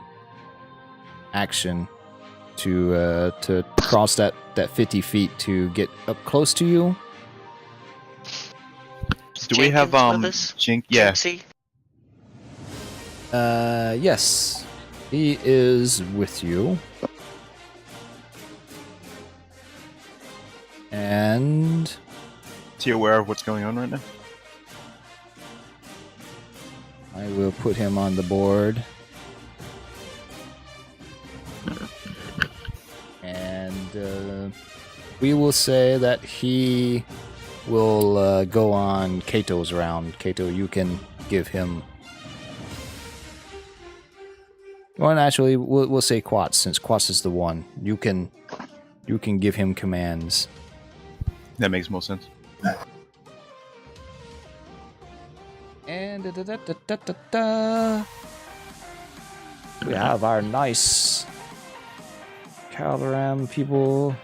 action to cross that 50 feet to get up close to you. Do we have Jenkins with us? Jink? Yeah. Jinxie? Yes, he is with you, and Is he aware of what's going on right now? I will put him on the board. And we will say that he will go on Kato's round. Kato, you can give him. Well, actually, we'll say Quats, since Quats is the one. You can give him commands. That makes more sense. And we have our nice Calderam people.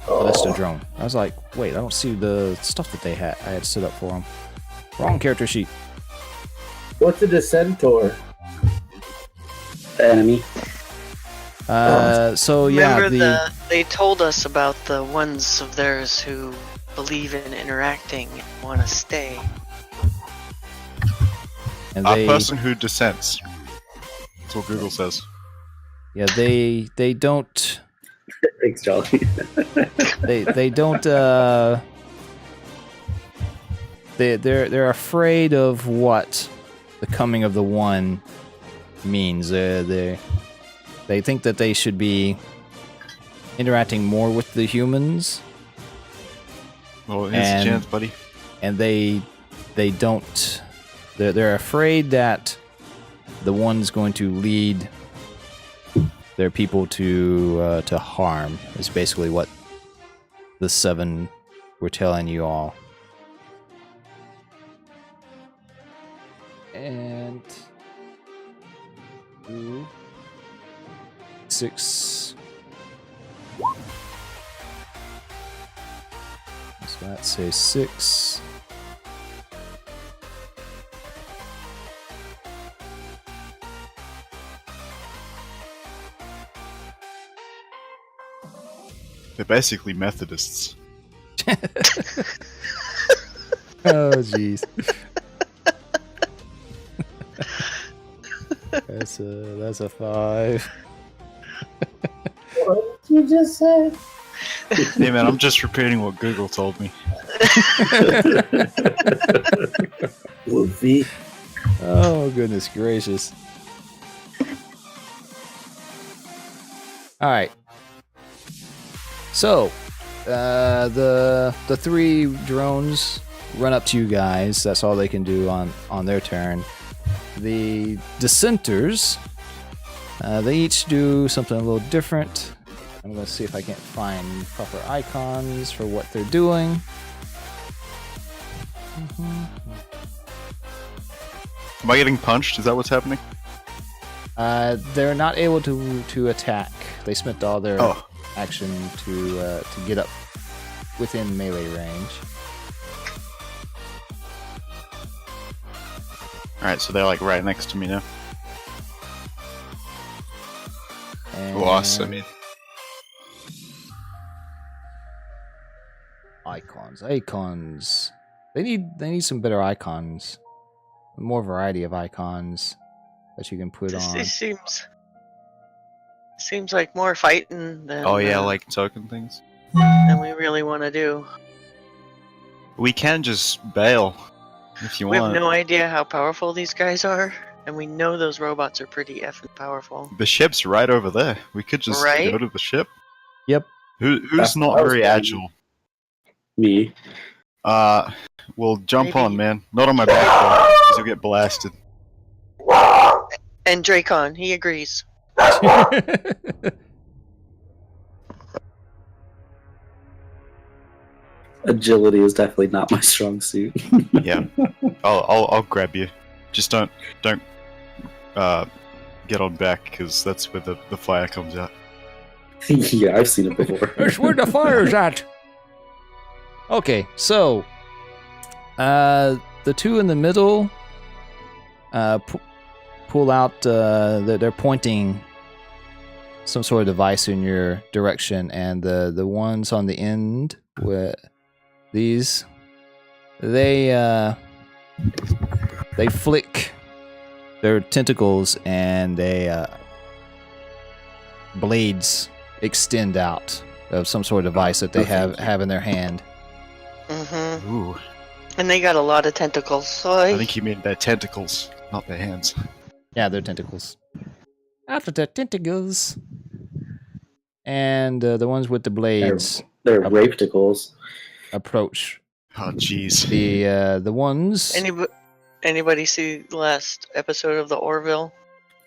Oh, that's the drone. I was like, wait, I don't see the stuff that I had set up for them. Wrong character sheet. What's a Descentor? Enemy. So yeah, Remember they told us about the ones of theirs who believe in interacting and want to stay. and A they person who dissents. That's what Google says. yeah they don't Thanks, Jolly. they don't they're afraid of what the coming of the one means. They think that they should be interacting more with the humans, Well, here's a And- chance, buddy. and they don't. They're afraid that the one's going to lead their people to harm. Is basically what the 7 were telling you all. And 2, 6. So that says 6. They're basically Methodists. Oh, jeez. That's a 5. What did you just say? Hey man, I'm just repeating what Google told me. Wolfie. Oh, goodness gracious. All right. So, the 3 drones run up to you guys. That's all they can do on their turn. The dissenters, they each do something a little different. I'm going to see if I can't find proper icons for what they're doing. Am I getting punched? Is that what's happening? They're not able to attack. They spent all their Oh. action to get up within melee range. Alright, so they're like right next to me now. And Loss, I mean. icons. They need some better icons. more variety of icons that you can put on. It seems like more fighting than Oh yeah, like token things. than we really want to do. We can just bail if you We have want. no idea how powerful these guys are, and we know those robots are pretty effing powerful. The ship's right over there. We could just Right? go to the ship. Yep. Who's That's not what I was very thinking. agile? Me. Well, jump Maybe. on, man. Not on my back though, because you'll get blasted. And Dracon, he agrees. Agility is definitely not my strong suit. Yeah, I'll grab you. Just don't get on back, because that's where the fire comes out. Yeah, I've seen it before. That's where the fire's at. Okay, so the two in the middle pull out. They're pointing some sort of device in your direction, and the ones on the end with these, they flick their tentacles, and they blades extend out of some sort of device that they have in their hand. Mm-hmm. Ooh, And they got a lot of tentacles, so I think you mean their tentacles, not their hands. Yeah, they're tentacles. After the tentacles. And the ones with the blades They're rapticles. approach. Oh, jeez. The ones. Anybody see the last episode of the Orville?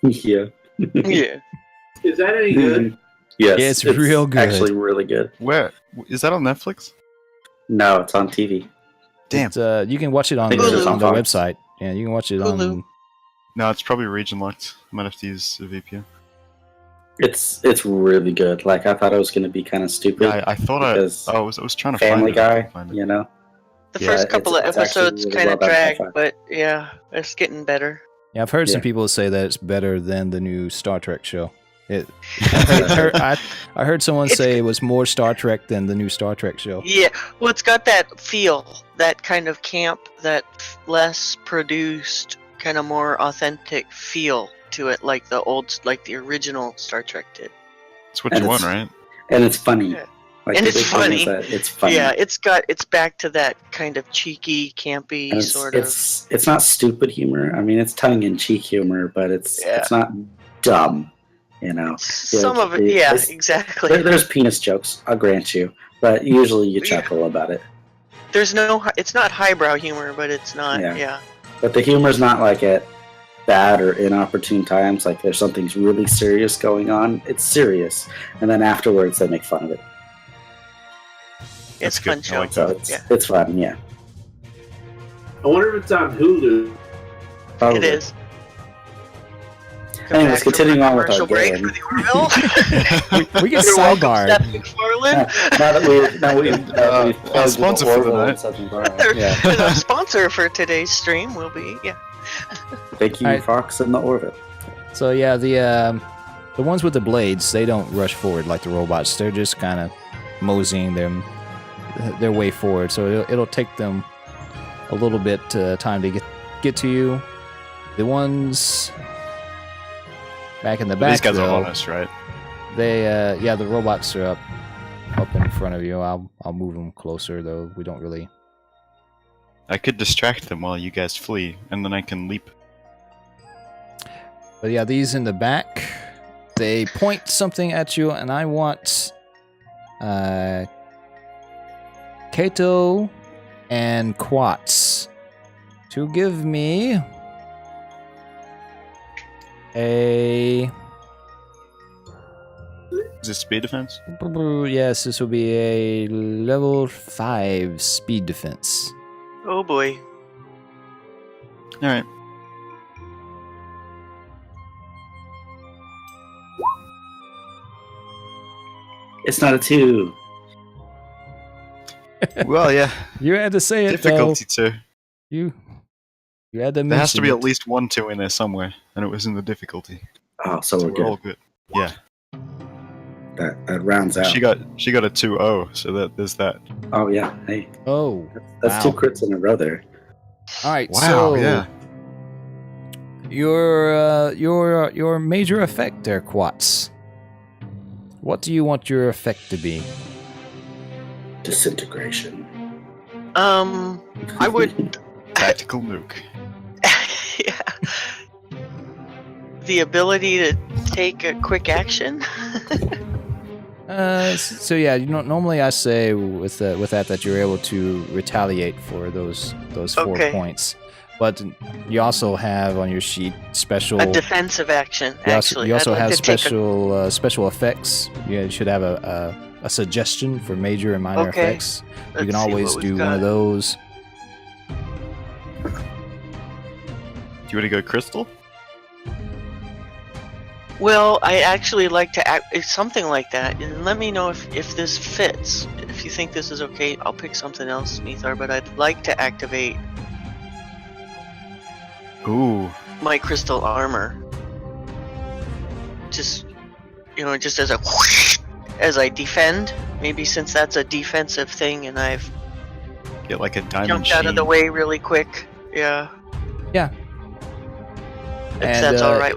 Yeah. Yeah. Is that any good? Yes, Yeah, it's real good. Actually, really good. Where is that on Netflix? No, it's on TV. Damn. It's, you can watch it on think it's the, just on on the Fox. website. Yeah, you can watch it Hulu. on. No, it's probably region locked. I might have to use a VPN. It's really good. Like I thought it was going to be kind of stupid. Yeah, I thought because I was trying to Family find it. I Guy, couldn't find it. you know. The Yeah, first couple of it's actually episodes really kind well of done so dragged, far. but yeah, it's getting better. Yeah, I've heard some Yeah. people say that it's better than the new Star Trek show. I heard someone It's- say it was more Star Trek than the new Star Trek show. Yeah, well, it's got that feel, that kind of camp, that less produced, kind of more authentic feel to it, like the original Star Trek did. That's what And you want, it's- right? And it's funny. Yeah. Like, And the it's big thing is funny. that it's funny. Yeah, it's back to that kind of cheeky, campy And sort of. it's not stupid humor. I mean, it's tongue in cheek humor, but it's Yeah. it's not dumb. You know, Some like, of it, yeah, it's- exactly. there's penis jokes. I'll grant you, but usually you Yeah. chuckle about it. There's it's not highbrow humor, but it's not, Yeah. yeah. But the humor's not like at bad or inopportune times. Like there's something really serious going on. It's serious, and then afterwards they make fun of it. It's a good. fun I show. like So that. it's fun. Yeah, I wonder if it's on Hulu. probably. It is. Anyways, Back from continuing our on with our commercial break game. for the Orville. We get You're welcome, sidebarred. Steph McFarlane. Now that we've plugged sponsor the for the Orville night. and such and that, yeah. The sponsor for today's stream will be, yeah. Thank you, Alright. Fox and the Orville. So yeah, the ones with the blades, they don't rush forward like the robots. They're just kind of moseying their way forward. So it'll take them a little bit time to get to you. The ones back in the back, These guys are though, honest, right? they the robots are up in front of you. I'll move them closer though. We don't really. I could distract them while you guys flee, and then I can leap. But yeah, these in the back, they point something at you, and I want Kato and Quats to give me a. Is it speed defense? Yes, this will be a level 5 speed defense. Oh boy. All right. It's not a 2. Well, yeah. You had to say it, Difficulty though. too. You had to There has to mention be it. at least 1 2 in there somewhere, and it was in the difficulty. Oh, so we're We're all good. good. Yeah. That rounds out. She got a 2-0, so there's that. Oh yeah. Hey, Oh, that's Wow. 2 crits in a row there. all right. Wow. so Yeah. your major effect there, Quats. What do you want your effect to be? Disintegration. I would. Tactical nuke. Yeah. The ability to take a quick action. So yeah, normally I say with that you're able to retaliate for those 4 Okay. points, but you also have on your sheet special. A defensive action. You also I'd like have to take special effects. You should have a suggestion for major and minor Okay. effects. You Let's can see always what do we've one of got. those. Do you want to go crystal? Well, I actually like to act something like that, and let me know if this fits. If you think this is okay, I'll pick something else, Nethar. But I'd like to activate Ooh. my crystal armor. Just as as I defend. Maybe since that's a defensive thing, and I've Get like a diamond jumped out of the sheen. way really quick. Yeah. Yeah. If And, that's all right.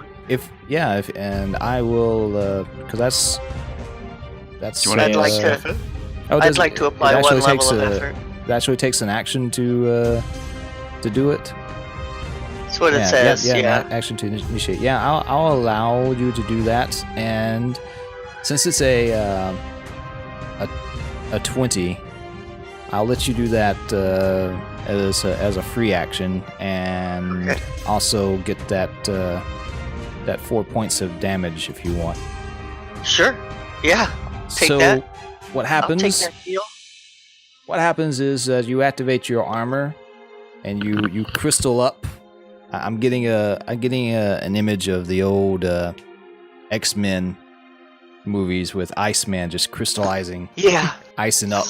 And I will because that's. Do you want I'd to like use to- effort? I'd like to apply one level of effort. It actually takes an action to do it. That's what it says. Yeah. Action to initiate. Yeah, I'll allow you to do that, and since it's a 20, I'll let you do that as a free action, and Okay. also get that 4 points of damage if you want. Sure. Yeah. Take so that. what I'll take happens? that deal. What happens is you activate your armor, and you crystal up. I'm getting an image of the old X-Men movies with Iceman just crystallizing, Yeah. icing up,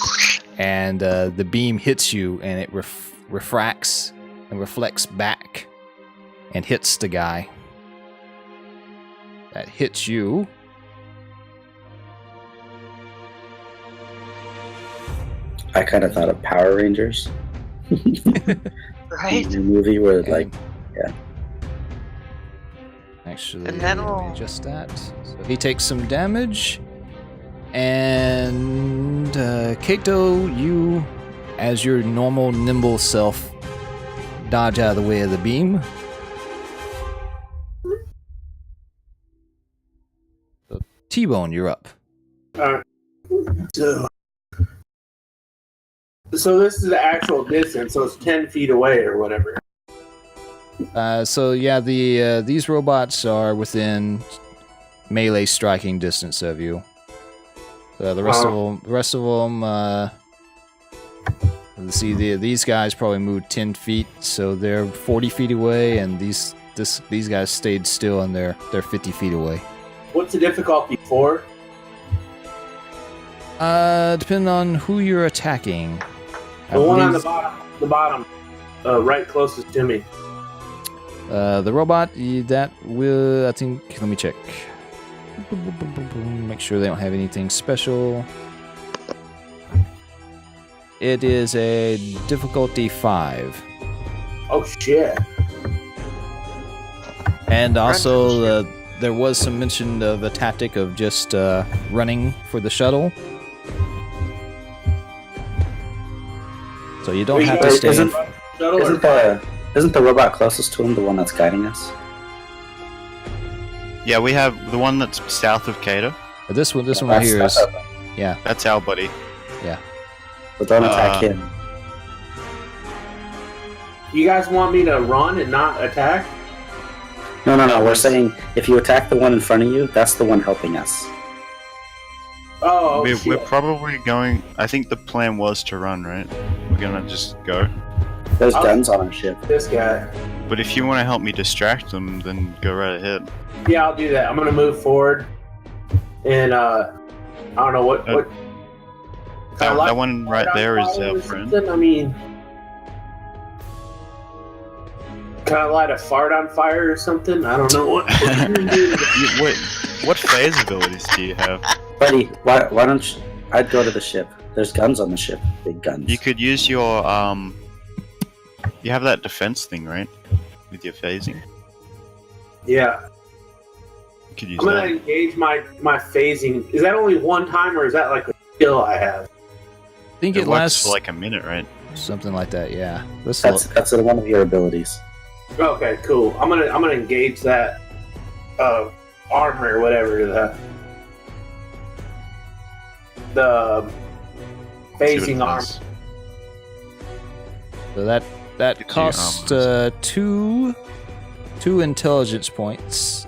and the beam hits you, and it refracts and reflects back, and hits the guy that hits you. I kind of thought of Power Rangers. Right. The movie where like Actually, And let me that'll- adjust that. So he takes some damage, and Kato, you, as your normal nimble self, dodge out of the way of the beam. So, T-Bone, you're up. So this is the actual distance, so it's 10 feet away or whatever. So yeah, these robots are within melee striking distance of you. The rest of them, let's see, these guys probably moved 10 feet, so they're 40 feet away, and these guys stayed still, and they're 50 feet away. What's the difficulty for? Depending on who you're attacking. I The one on believe- the bottom, right closest to me. The robot, that will, I think, let me check. Make sure they don't have anything special. It is a difficulty 5. Oh shit! And also, there was some mention of a tactic of just running for the shuttle. So you don't have to wait, stay. Isn't the robot closest to him the one that's guiding us? Yeah, we have the one that's south of Kato. This one right here is. Yeah. That's our buddy. But don't attack him. You guys want me to run and not attack? No. We're saying if you attack the one in front of you, that's the one helping us. Oh, We're shit. probably going. I think the plan was to run, right? We're gonna just go. There's Oh. guns on our ship. This guy. But if you want to help me distract them, then go right ahead. Yeah, I'll do that. I'm gonna move forward, and I don't know what. That, light that one right there is fire our or friend. something? I mean, can I light a fart on fire or something? I don't know what. What phase abilities do you have? Buddy, why don't you... I'd go to the ship. There's guns on the ship. Big guns. You could use your You have that defense thing, right? With your phasing. Yeah. You could use I'm gonna that. engage my phasing. Is that only one time, or is that like a skill I have? I think it It works lasts for like a minute, right? something like that. Yeah. Let's look. That's one of your abilities. Okay, cool. I'm gonna engage that armor or whatever the See what it phasing armor. does. So that Get you costs two intelligence points,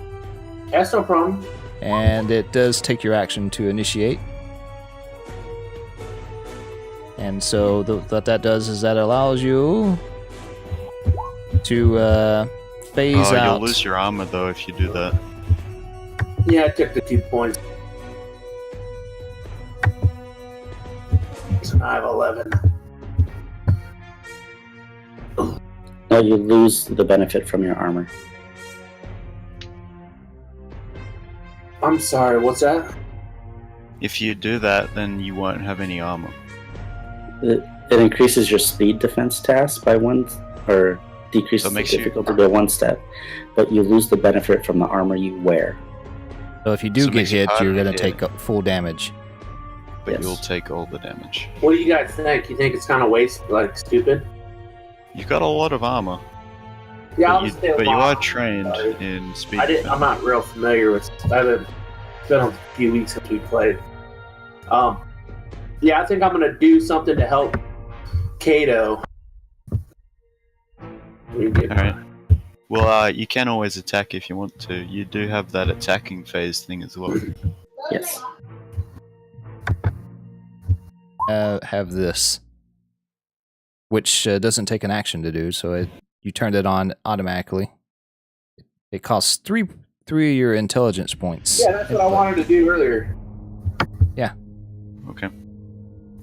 That's no problem. and it does take your action to initiate. And so what that does is that allows you to phase Oh, out. you'll lose your armor though if you do that. Yeah, I took the 2 points. So now I have 11. No, you lose the benefit from your armor. I'm sorry, what's that? If you do that, then you won't have any armor. It increases your speed defense task by 1, or decreases So it the makes you- difficulty by 1 step, but you lose the benefit from the armor you wear. So if you do So it get makes it hit, harder you're to gonna hit. take full damage. But Yes. you'll take all the damage. What do you guys think? You think it's kind of stupid? You've got a lot of armor. Yeah, but I'll you, stay but you alive. are trained Sorry. in speed I'm defense. not real familiar with. It's been a few weeks since we played. Yeah, I think I'm gonna do something to help Kato. Alright. Well, you can always attack if you want to. You do have that attacking phase thing as well. Yes. Have this, which doesn't take an action to do, so you turned it on automatically. It costs three of your intelligence points. Yeah, that's what I wanted to do earlier. Okay.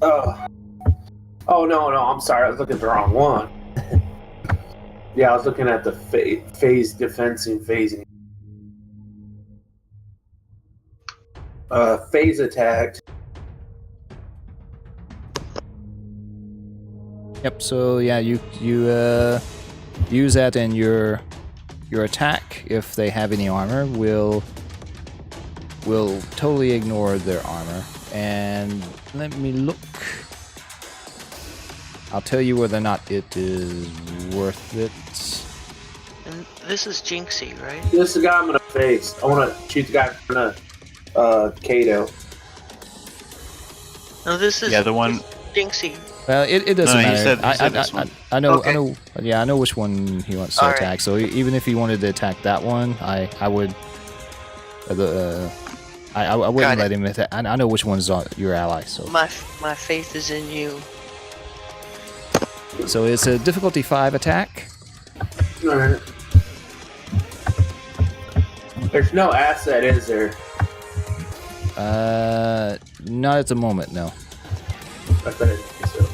Oh no, I'm sorry. I was looking at the wrong one. Yeah, I was looking at the phase defensing phasing. Phase attack. Yep. So yeah, you use that, and your attack, if they have any armor, will totally ignore their armor. And let me look. I'll tell you whether or not it is worth it. And this is Jinxie, right? This is the guy I'm gonna face. I want to shoot the guy in front of Kato. No, this is Yeah, the one- Jinxie. Well, it doesn't No, he matter. said this one. I know. Okay. I know. Yeah, I know which one he wants to All right. attack. So even if he wanted to attack that one, I would. I wouldn't Got let him attack. I know which one's your ally. So My faith is in you. it's a difficulty 5 attack. Alright. There's no asset, is there? Not at the moment. No. I didn't think so.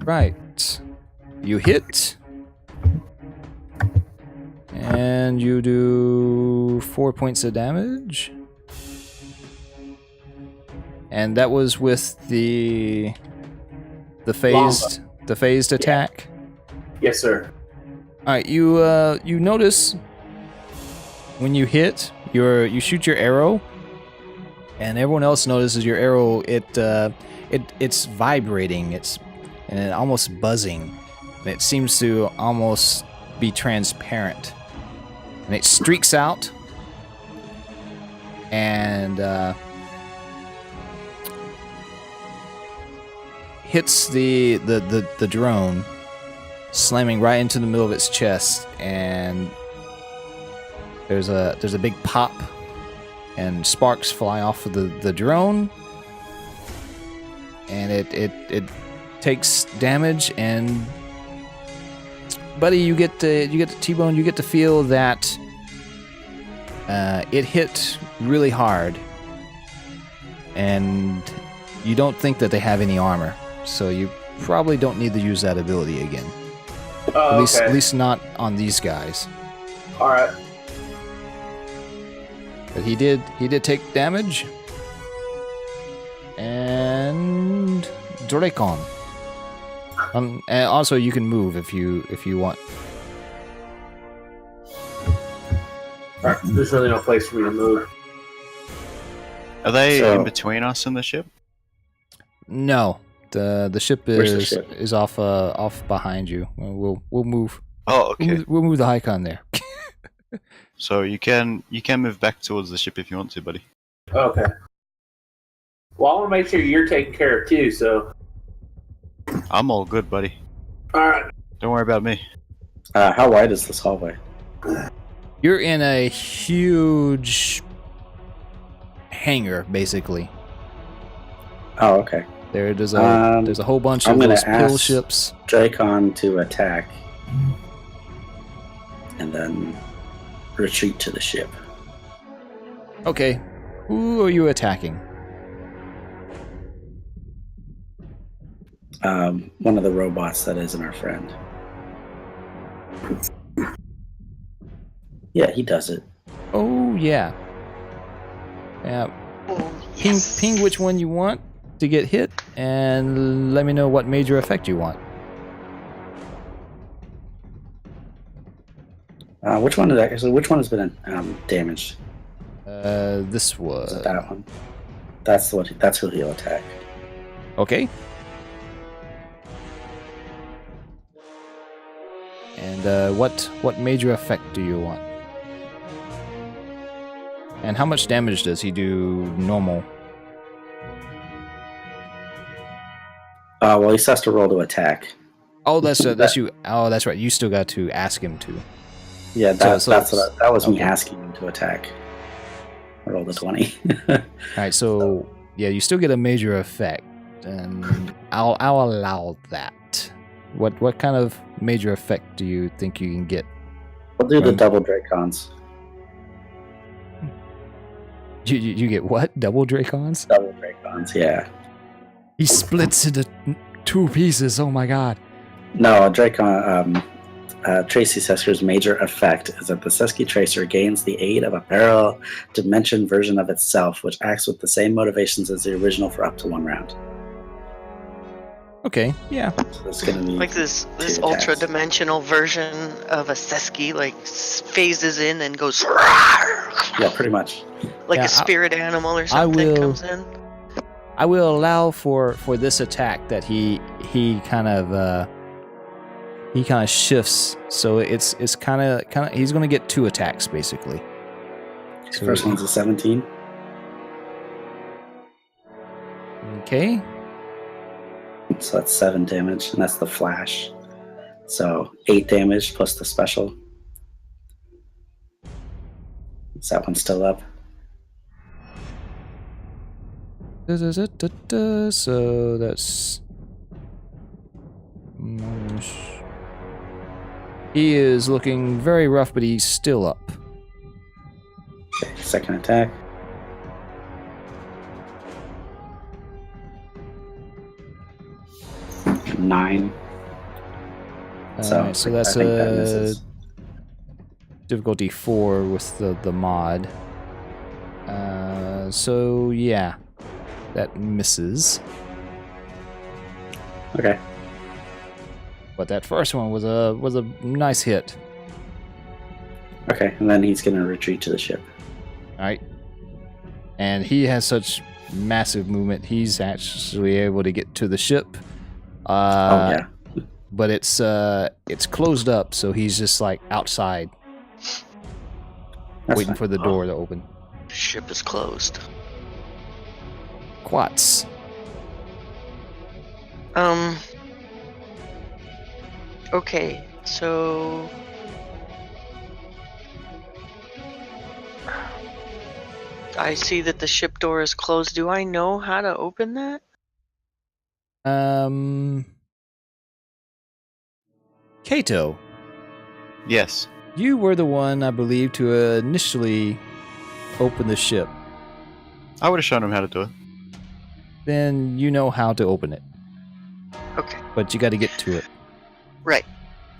Right. You hit. And you do 4 points of damage. And that was with the phased attack. Yes, sir. All right, you notice when you hit, you shoot your arrow, and everyone else notices your arrow. It's vibrating. And it almost buzzing. And it seems to almost be transparent. And it streaks out, and hits the drone, slamming right into the middle of its chest. And there's a big pop, and sparks fly off of the drone, and it takes damage. And buddy, you get to T-Bone. You get to feel that it hit really hard, and you don't think that they have any armor, so you probably don't need to use that ability again. Oh, At okay. least not on these guys. All right. But he did take damage. And Dracon. And also you can move if you want. Alright, there's really no place for me to move. Are they So- in between us and the ship? No. The ship Where's the is ship? is off behind you. We'll move. Oh, okay. We'll move the Icon there. So you can move back towards the ship if you want to, buddy. Okay. Well, I want to make sure you're taken care of too, so. I'm all good, buddy. Alright. Don't worry about me. How wide is this hallway? You're in a huge hangar, basically. Oh, okay. There's Um, a whole bunch I'm of gonna those pill ask- ships. Dracon to attack, and then retreat to the ship. Okay, who are you attacking? One of the robots that isn't our friend. Yeah, he does it. Oh yeah, yeah. Oh, Ping yes. ping which one you want to get hit, and let me know what major effect you want. Which one is actually? Which one has been damaged? This Is was it that one? That's what. That's who he'll attack. okay. And what major effect do you want? And how much damage does he do normal? Well, he has to roll to attack. Oh, that's you. Oh, that's right. You still got to ask him to. Yeah, So that was me okay. asking him to attack. I rolled a 20. All right, so yeah, you still get a major effect, and I'll allow that. What kind of major effect do you think you can get? We'll do the Um, double Dracons. You get what? Double Dracons? Double Dracons, yeah. He splits into two pieces. Oh my god! No, Dracon. Tracy Sesker's major effect is that the Sesky Tracer gains the aid of a parallel dimension version of itself, which acts with the same motivations as the original for up to 1 round. Okay, yeah. So it's gonna be Like this two attacks. ultra dimensional version of a Sesky, like phases in and goes Yeah, pretty much. like Yeah, a spirit animal or something will- comes in. I will allow for this attack that he kind of shifts, so it's kind of he's going to get 2 attacks basically. So, First one's a 17. okay. So that's 7 damage, and that's the flash. So 8 damage plus the special. Is that one still up? So that's he is looking very rough, but he's still up. Okay, second attack. Nine. So that's I think that a misses. difficulty 4 with the mod. So yeah, that misses. Okay. But that first one was a nice hit. Okay, and then he's gonna retreat to the ship. All right, and he has such massive movement. He's actually able to get to the ship. Oh yeah. But it's closed up, so he's just like outside That's waiting fine. for the door to open. Ship is closed. Quats. Okay, so I see that the ship door is closed. Do I know how to open that? Kato, Yes. you were the one, I believe, to initially open the ship. I would have shown him how to do it. Then you know how to open it, Okay, but you got to get to it. right.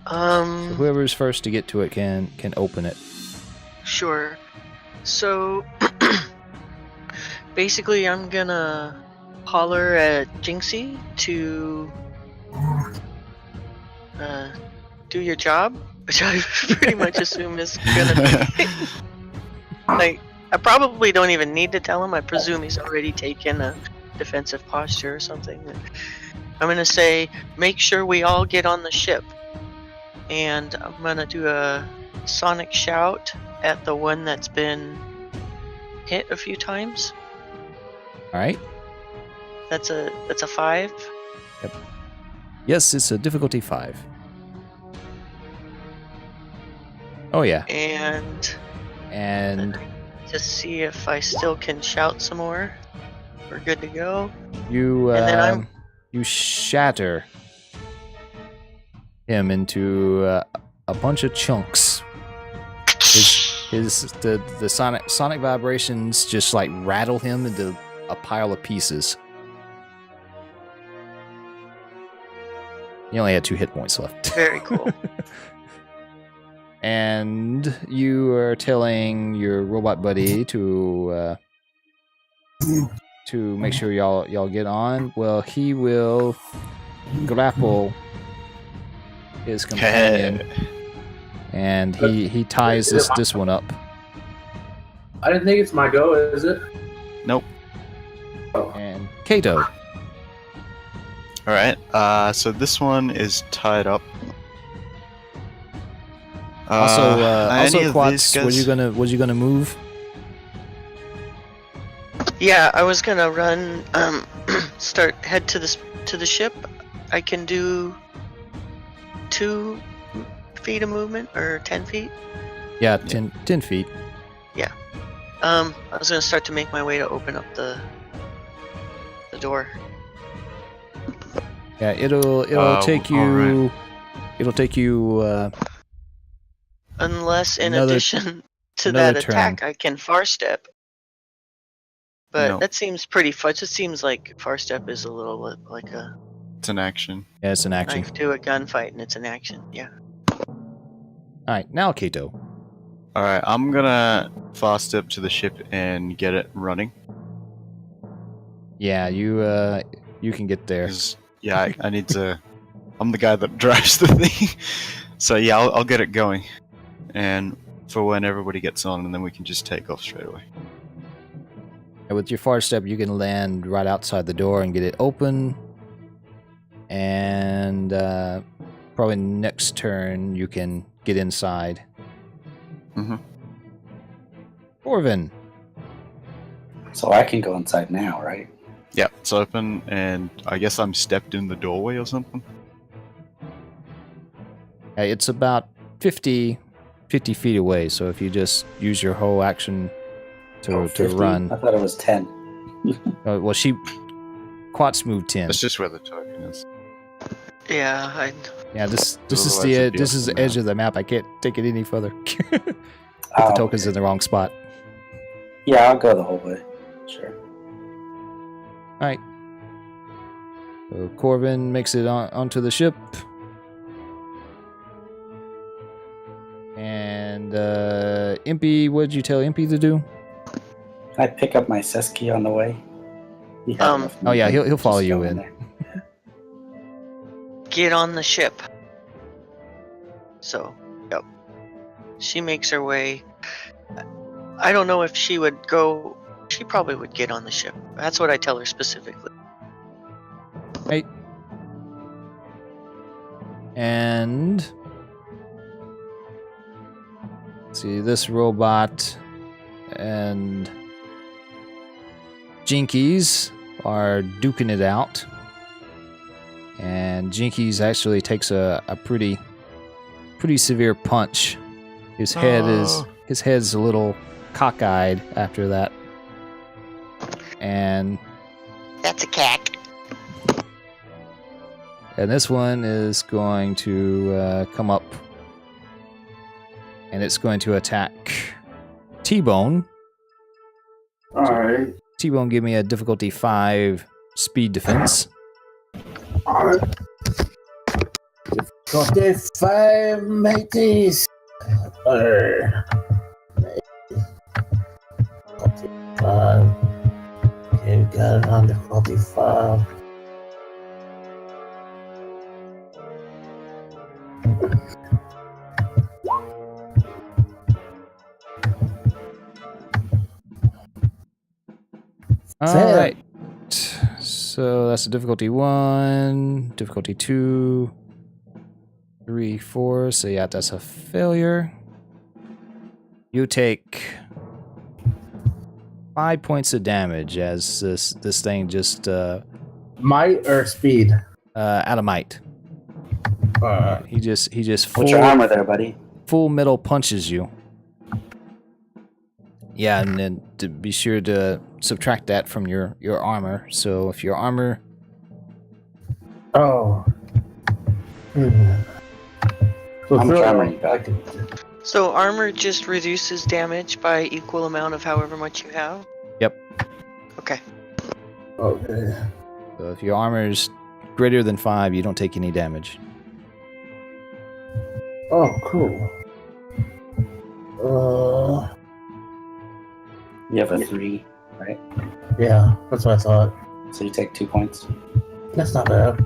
So whoever's first to get to it can open it. Sure. So basically, I'm gonna holler at Jinxie to do your job, which I pretty much assume is gonna be. Like, I probably don't even need to tell him. I presume he's already taken a defensive posture or something. I'm gonna say, make sure we all get on the ship, and I'm gonna do a sonic shout at the one that's been hit a few times. All right. That's a 5. Yes, it's a difficulty 5. Oh yeah. And Just see if I still can shout some more. We're good to go. you And then you shatter him into a bunch of chunks. The sonic vibrations just like rattle him into a pile of pieces. He only had 2 hit points left. Very cool. And you are telling your robot buddy to make sure y'all get on. Well, he will grapple his companion, and he ties this one up. I didn't think it's my go, is it? Nope. And Kato. All right. So this one is tied up. Also, any of Quats, these was guys- you gonna move? Yeah, I was gonna run. Head to the ship. I can do 2 feet of movement or 10 feet. Yeah, 10 feet. I was gonna start to make my way to open up the door. Yeah, it'll take you. alright. It'll take you. Unless, in Another- addition to another that attack, I can far step. But No. that seems pretty far. It just seems like far step is a little like a It's an action. Yeah, it's an action. knife to a gunfight, and it's an action. Yeah. All right, now Kato. All right. I'm gonna fast step to the ship and get it running. Yeah, you can get there. 'Cause, yeah, I need to. I'm the guy that drives the thing. So yeah, I'll get it going, and for when everybody gets on, and then we can just take off straight away. And with your far step, you can land right outside the door and get it open. And probably next turn you can get inside. Mhm. Orvin. So I can go inside now, right? Yeah, it's open, and I guess I'm stepped in the doorway or something. It's about 50 feet away, so if you just use your whole action to 50? run. I thought it was 10. Well, Quats moved 10. That's just where the token is. Yeah. Yeah, this is Otherwise the it'd be this up is to the the edge of the map. I can't take it any further. The Oh, token's okay. in the wrong spot. Yeah, I'll go the whole way. Sure. All right. So Corvin makes it onto the ship. And Impy, what did you tell Impy to do? Can I pick up my Seski on the way? He had enough Oh yeah, movement. he'll follow Just you go in. there. Get on the ship. So, yep. She makes her way. I don't know if she would go. She probably would get on the ship. That's what I tell her specifically. Right. And see this robot and Jinkies are duking it out. And Jinkies actually takes a pretty severe punch. His head's a little cockeyed after that. And That's a cat. this one is going to come up, and it's going to attack T-Bone. All right. T-Bone, give me a difficulty 5 speed defense. All right. 45 mateys. 45. got it on difficulty 5. All right. So that's a difficulty 1, difficulty 2, 3, 4. So yeah, that's a failure. You take 5 points of damage as this thing just Might or speed? out of might. He just What's your armor there, buddy? full metal punches you. Yeah, and then to be sure to subtract that from your armor. So if your armor, Oh. So How much really, armor you I got? can- So armor just reduces damage by equal amount of however much you have? Yep. Okay. Okay. so if your armor is greater than 5, you don't take any damage. Oh, cool. You have a 3, right? Yeah, that's what I thought. So you take 2 points. That's not bad.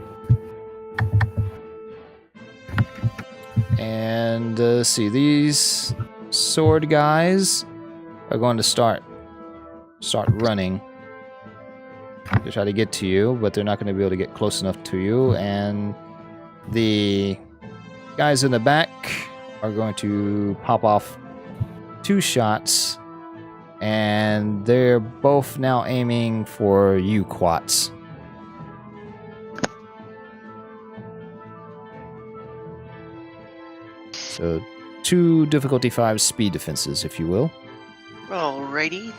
And see, these sword guys are going to start running to try to get to you, but they're not going to be able to get close enough to you. And the guys in the back are going to pop off 2 shots, and they're both now aiming for you, Quats. So 2 difficulty 5 speed defenses, if you will. Alrighty.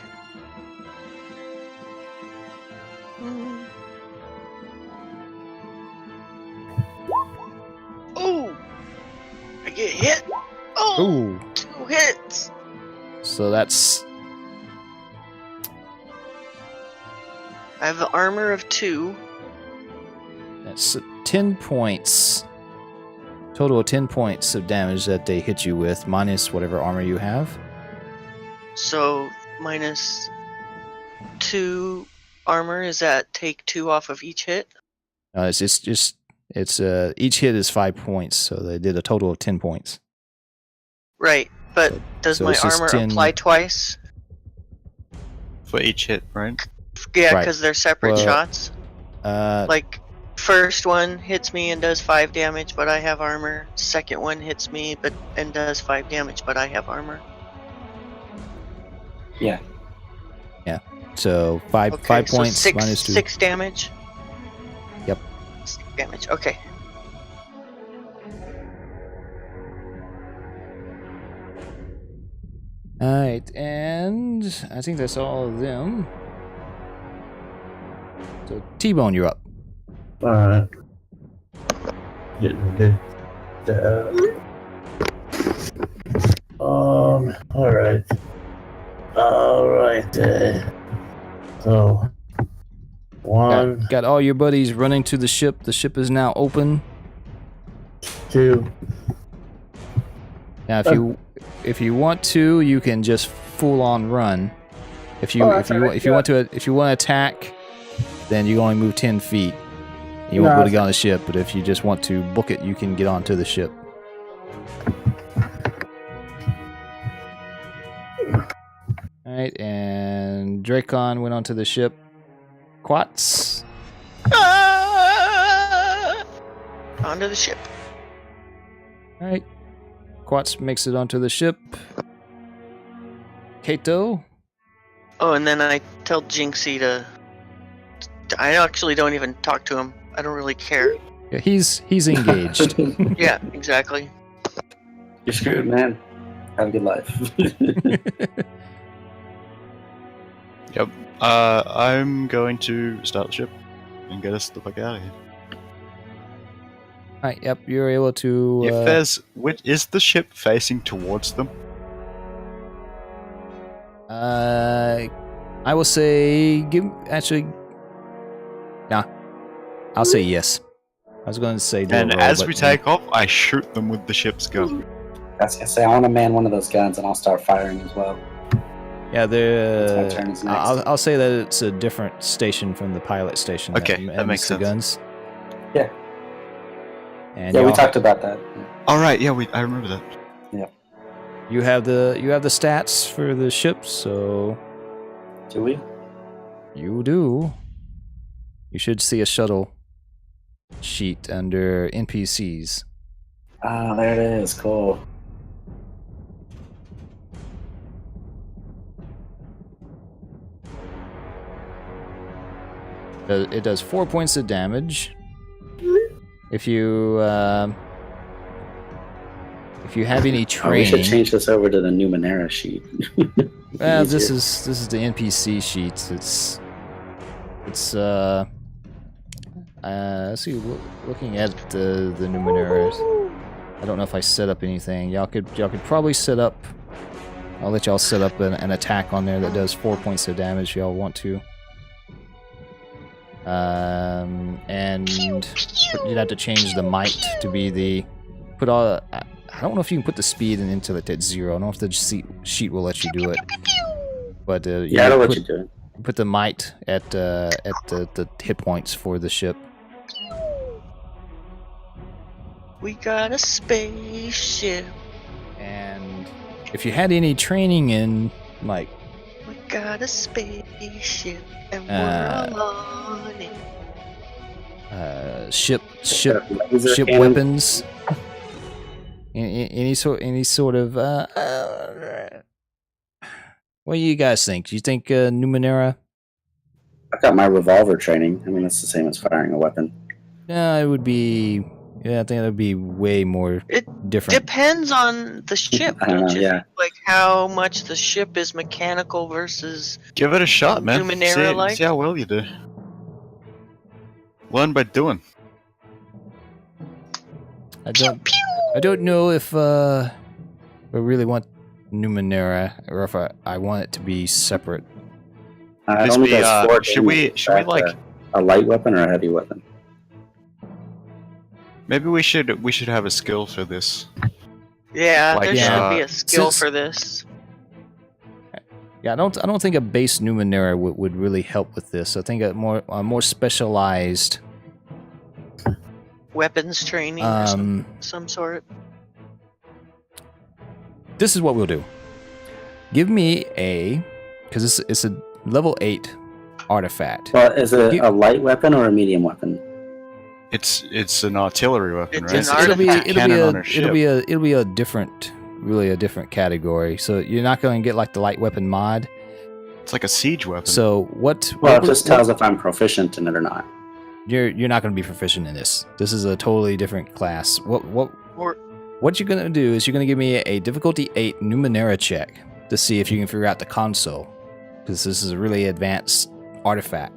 Oh! I get hit! Oh! Ooh. 2 hits! So that's I have the armor of 2. 10 points. Total of 10 points of damage that they hit you with, minus whatever armor you have. So minus 2 armor, is that take 2 off of each hit? It's each hit is 5 points, so they did a total of 10 points. Right, but does so my it's just armor 10 apply twice? For each hit, right? Yeah, Right. because they're separate Well, shots. Like, first one hits me and does 5 damage, but I have armor. Second one hits me and does 5 damage, but I have armor. Yeah. So 5 Okay, so points six, minus 2. 6 damage? Yep. 6 damage, okay. Alright, and I think that's all of them. So T-Bone, you're up. Alright. Getting good. Alright. Alright. So, 1, Got all your buddies running to the ship. The ship is now open. 2. Now, if you want to, you can just full on run. If you want to attack, then you only move 10 feet. You won't be able to get on the ship. But if you just want to book it, you can get onto the ship. All right, and Dracon went onto the ship. Quats. Onto the ship. All right. Quats makes it onto the ship. Kato. Oh, and then I tell Jinxie to... I actually don't even talk to him. I don't really care. Yeah, he's engaged. Yeah, exactly. You're screwed, man. Have a good life. Yep. I'm going to start the ship and get us the fuck out of here. Alright, yep, you're able to... If there's... Is the ship facing towards them? I will say... Nah. I'll say yes. I was going to say... do a And roll, as but we no. take off, I shoot them with the ship's gun. I was gonna say I want to man one of those guns, and I'll start firing as well. Yeah, my turn is next. I'll say that it's a different station from the pilot station. Okay, that makes the sense. guns. Yeah. And Yeah, we y'all- talked about that. All right, yeah, I remember that. You have the stats for the ship, so Do we? you do. You should see a shuttle sheet under NPCs. Ah, there it is. Cool. It does 4 points of damage. If you have any Oh, we training, should change this over to the Numenera sheet. well, this Easier. is the NPC sheets. It's let's see. Looking at the Numeneras, I don't know if I set up anything. Y'all could probably set up. I'll let y'all set up an attack on there that does 4 points of damage. If y'all want to. And you'd have to change the might to be the put all. I don't know if you can put the speed into it at 0. I don't know if the sheet will let you do it. But Yeah, I'll let you do it. put the might at the hit points for the ship. We got a spaceship. And if you had any training in like We got a spaceship, and Uh, we're on it. ship Laser ship cannon. weapons, any sort of what do you guys think? Do you think Numenera? I've got my revolver training. I mean, that's the same as firing a weapon. It would be. Yeah, I think that would be way more It different. Depends on the ship, I don't don't know, you yeah. think? Like how much the ship is mechanical versus. Give it a shot, man. Numenera-like? See how well you do. Learn by doing. I don't know if I really want Numenera or if I want it to be separate. It This only be, does 4 should we damage. Is that, like a light weapon or a heavy weapon? maybe we should have a skill for this. Yeah, Like, there should be yeah. a skill Since- for this. Yeah, I don't think a base Numenera would really help with this. I think a more specialized Weapons training or some sort. This is what we'll do. Give me because it's a level 8 artifact. Well, is it You- a light weapon or a medium weapon? It's an artillery weapon, It's right? an artifact. It'll be a different category. So you're not going to get like the light weapon mod. It's like a siege weapon. So what? Well, what it just tells if I'm proficient in it or not. you're not going to be proficient in this. This is a totally different class. Or What you're going to do is you're going to give me a difficulty 8 Numenera check to see if you can figure out the console, because this is a really advanced artifact.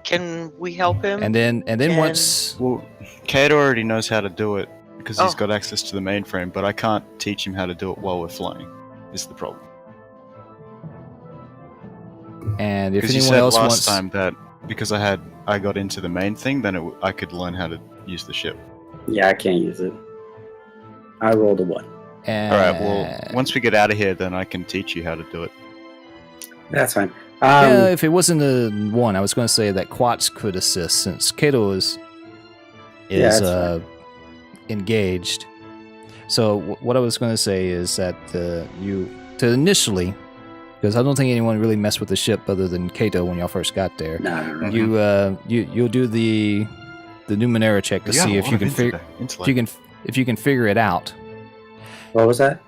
can we help him? And then Can- once Well, Kate already knows how to do it because he's Oh. got access to the mainframe, but I can't teach him how to do it while we're flying. Is the problem? and if Because you anyone said else last wants time that because I got into the main thing, then I could learn how to use the ship. Yeah, I can't use it. I rolled a 1. and, All right. Well, once we get out of here, then I can teach you how to do it. That's fine. yeah, if it wasn't a 1, I was going to say that Quats could assist since Kato is Yeah, that's engaged. So what I was going to say is that you to initially, because I don't think anyone really messed with the ship other than Kato when y'all first got there. No. You'll do the Numenera check to You got see a if lot you of can figure intellect. if you can figure it out. What was that?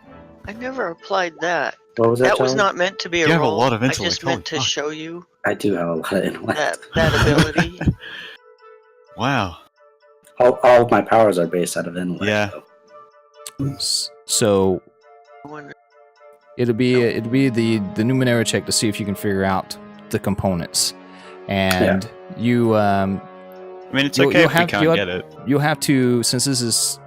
I never applied that. What was that? That was Charlie? not meant to be a You have a roll. lot of I intellect, just meant to holy fuck. show you I do have a lot of intellect. that ability. Wow. all of my powers are based out of intellect. Yeah. so. So I wonder- it'll be the Numenera check to see if you can figure out the components, and you I mean, it's You'll- okay you'll if we have- can't you'll- get it. you'll have to, since this is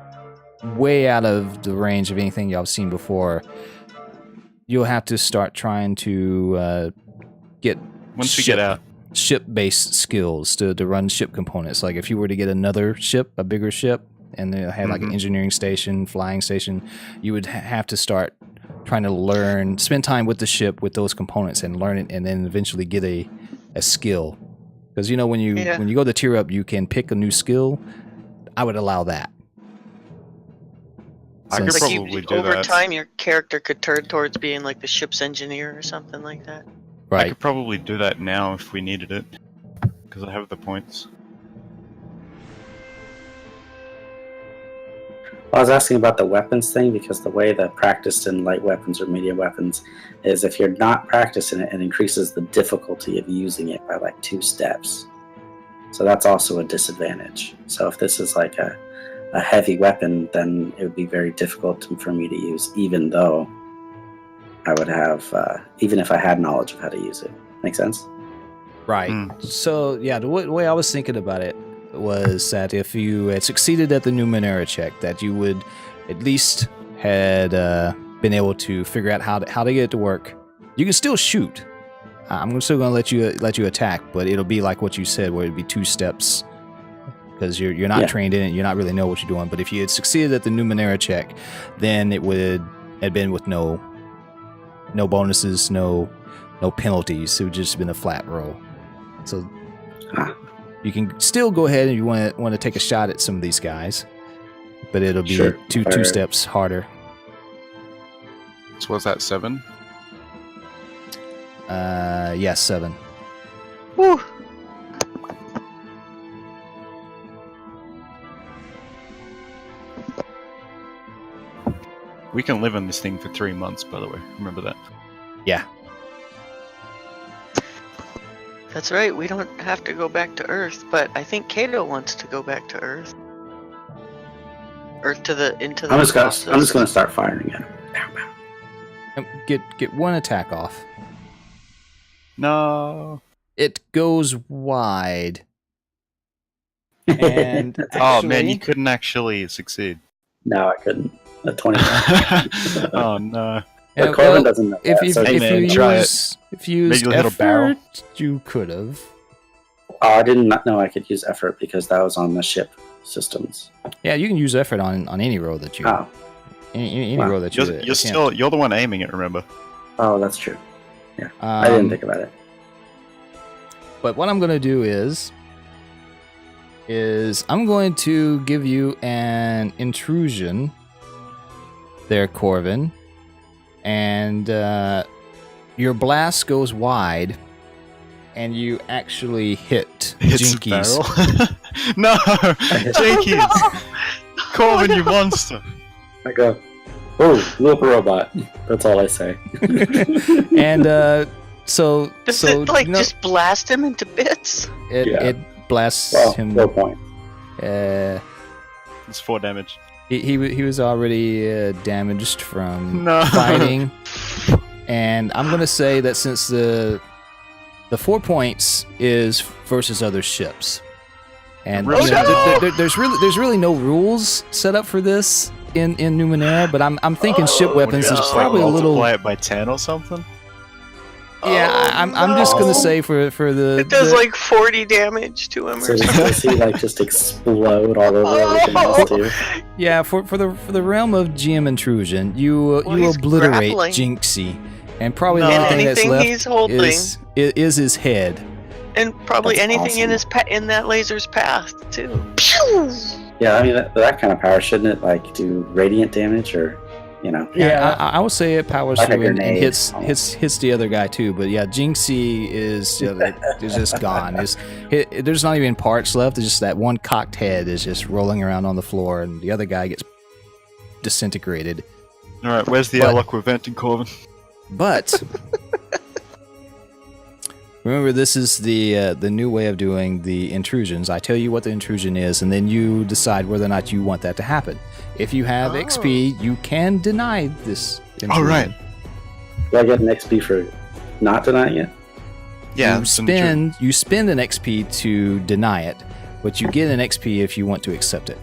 way out of the range of anything y'all have seen before, you'll have to start trying to get Once we get out. ship-based skills to run ship components. Like if you were to get another ship, a bigger ship, and they had like an Mhm. engineering station, flying station, you would have to start trying to learn, spend time with the ship with those components and learn it, and then eventually get a skill. Because when you go to tier up, you can pick a new skill. I would allow that. I could Like probably do over that. time, your character could turn towards being like the ship's engineer or something like that. I Right. could probably do that now if we needed it, because I have the points. I was asking about the weapons thing because the way that practiced in light weapons or medium weapons is if you're not practicing it, it increases the difficulty of using it by like 2 steps. So that's also a disadvantage. So if this is like a heavy weapon, then it would be very difficult for me to use, even though I would have, even if I had knowledge of how to use it. Make sense? Right. So, yeah, the way I was thinking about it was that if you had succeeded at the Numenera check, that you would at least had been able to figure out how to get it to work. You can still shoot. I'm still going to let you attack, but it'll be like what you said, where it'd be 2 steps. Because you're not trained in it, you're not really know what you're doing. But if you had succeeded at the Numenera check, then it would have been with no bonuses, no penalties. It would just been a flat roll. So you can still go ahead and you want to take a shot at some of these guys, but it'll be two steps harder. So what's that, 7? Yes, 7. Woo! We can live in this thing for 3 months, by the way. Remember that. Yeah. That's right. We don't have to go back to Earth, but I think Kato wants to go back to Earth. Into the. I'm just gonna start firing at him. Get one attack off. No. It goes wide. And Oh man, you couldn't actually succeed. No, I couldn't. A 20. Oh no. But Corbin doesn't know that, so if man, you try use Maybe a little barrel. effort, you could have. Oh, I did not know I could use effort because that was on the ship systems. Yeah, you can use effort on any row that you. Oh, Any Wow. row that you. You're the one aiming it. Remember. oh, that's true. Yeah, I didn't think about it. But what I'm going to do is I'm going to give you an intrusion there, Corvin, and your blast goes wide, and you actually hit Hits the Jinkies. barrel. No, Jinkies. Corbin, you monster. I go, oh, little robot. That's all I say. And so Does so it like no, just blast him into bits? it blasts Well, him. 4 points. It's 4 damage. He was already damaged from No. fighting, and I'm gonna say that since the 4 points is versus other ships, and Oh, no! there's really no rules set up for this in Numenera, but I'm thinking ship weapons is Just probably a little. multiply it by 10 or something. Yeah, I'm just gonna say for the. It does the- like 40 damage to him So or something. does he like just explode all over everything else too? Yeah, for the realm of GM intrusion, you Well, you he's obliterate grappling. Jinxie, and probably the No. only thing that's Anything left he's holding. is his head. And probably That's anything in awesome. his in that laser's path too. Pew! Yeah, I mean that kind of power shouldn't it like do radiant damage or, you know? Yeah, I would say it powers Like a through and grenade. hits the other guy too. But yeah, Jinxie is is just gone. There's not even parts left. It's just that one cocked head is just rolling around on the floor, and the other guy gets disintegrated. All right, where's the But- eloquent venting, Corbin? But remember, this is the new way of doing the intrusions. I tell you what the intrusion is, and then you decide whether or not you want that to happen. If you have Oh. XP, you can deny this intrusion. All right. Do I get an XP for not denying it? Yeah, you spend an XP to deny it, but you get an XP if you want to accept it.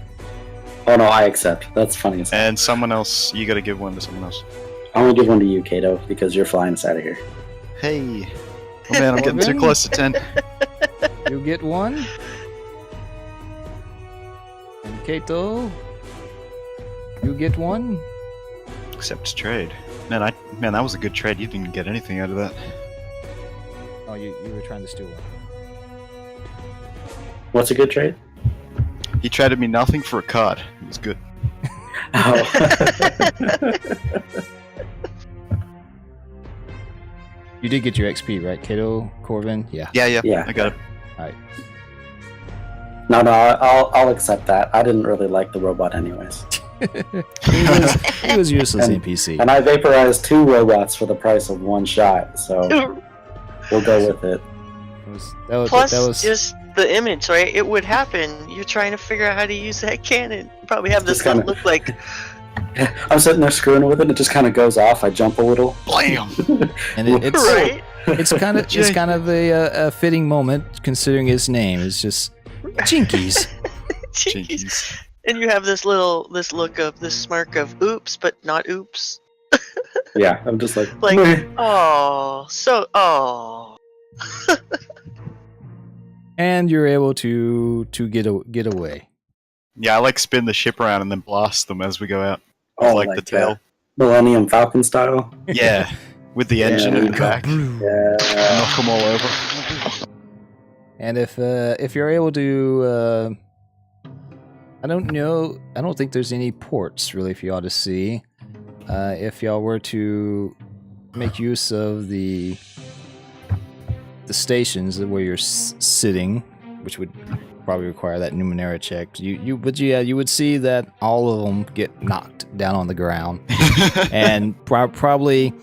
Oh no, I accept. That's funny as hell. And someone else, you gotta give one to someone else. I'm gonna give one to you, Kato, because you're flying us out of here. Hey. Oh man, I'm getting too Corbin? close to 10. You get one. And Kato, you get one. Accept trade. Man, that was a good trade. You didn't get anything out of that. Oh, you were trying to steal one. What's a good trade? He traded me nothing for a card. It was good. Oh. You did get your XP, right, Kato, Corvin? Yeah. Yeah. I got it. Alright. No, I'll accept that. I didn't really like the robot anyways. he was useless And- NPC. And I vaporized 2 robots for the price of 1 shot, so we'll go with it. Plus, that was just the image, right? It would happen. You're trying to figure out how to use that cannon. You probably have this Just kinda- look like I'm sitting there screwing with it, it just kind of goes off. I jump a little. Blam! and it's right. it's kind of a fitting moment considering his name. It's just Jinkies. Jinkies. And you have this smirk of oops, but not oops. Yeah, I'm just like, Like, "Meh." oh. And you're able to get away. Yeah, I like spin the ship around and then blast them as we go out. Oh, Like the tail. Millennium Falcon style. Yeah, with the engine in the back. Yeah. Knock them all over. And if you're able to, I don't know. I don't think there's any ports really for y'all to see. If y'all were to make use of the stations where you're sitting, which would probably require that Numenera check. You would see that all of them get knocked down on the ground, and probably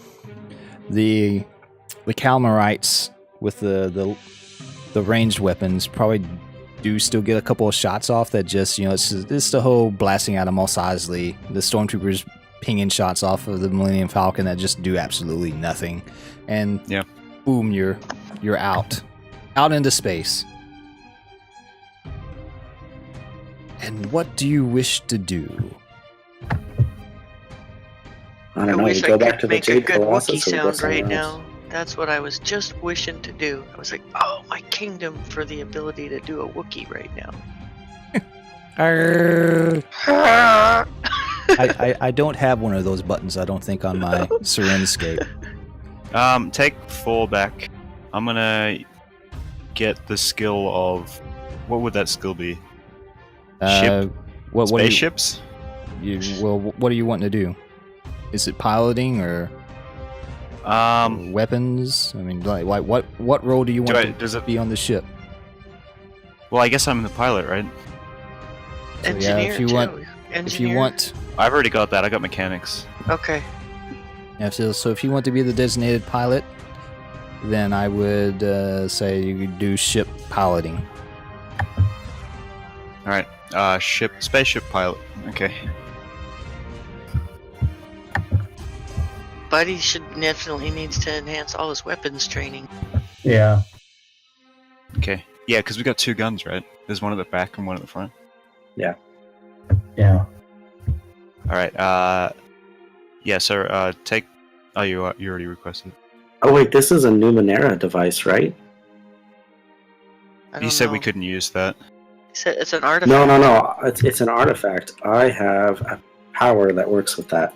the Calmarites with the ranged weapons probably do still get a couple of shots off. That just it's the whole blasting out of Mos Eisley, the stormtroopers pinging shots off of the Millennium Falcon that just do absolutely nothing, and yeah, boom, you're out into space. And what do you wish to do? I don't know. wish Go I back could to the make a Jade good Colossus Wookiee or go sound somewhere right else? now. That's what I was just wishing to do. I was like, oh, my kingdom for the ability to do a Wookiee right now. I don't have one of those buttons, I don't think, on my Serenscape. Take 4 back. I'm gonna get the skill of... What would that skill be? Ship? What Spaceships? What are you wanting to do? Is it piloting or weapons? I mean, like what role do you want to be on the ship? Well, I guess I'm the pilot, right? So, Engineer, if you want, I've already got that. I got mechanics. Okay. so if you want to be the designated pilot, then I would say you could do ship piloting. Alright, spaceship pilot. Okay. Buddy definitely needs to enhance all his weapons training. Yeah. Okay. Yeah, because we got 2 guns, right? There's one at the back and one at the front. Yeah. Alright, yeah, so, take... Oh, you already requested it. Oh wait, this is a Numenera device, right? I don't You said know. we couldn't use that. He said it's an artifact. No. It's an artifact. I have a power that works with that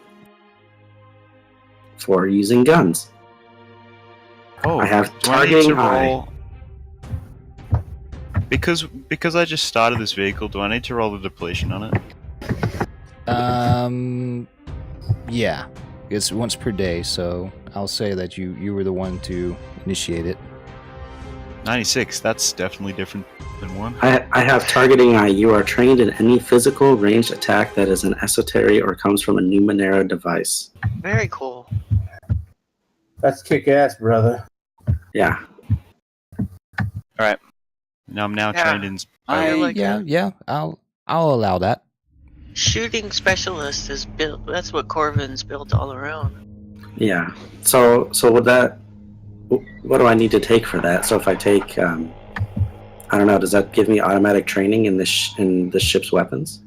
for using guns. Oh, I have do I need to targeting eye. roll... Because I just started this vehicle, do I need to roll the depletion on it? Yeah, it's once per day, so I'll say that you were the one to initiate it. 96, that's definitely different than 1. I have targeting eye. You are trained in any physical ranged attack that is an esoteric or comes from a Numenera device. Very cool. That's kick ass, brother. Yeah. Alright. Now I'm trained in... I'll allow that. Shooting specialist is built. That's what Corvin's built all around. Yeah. So would that... What do I need to take for that? So if I take... I don't know, does that give me automatic training in the ship's weapons?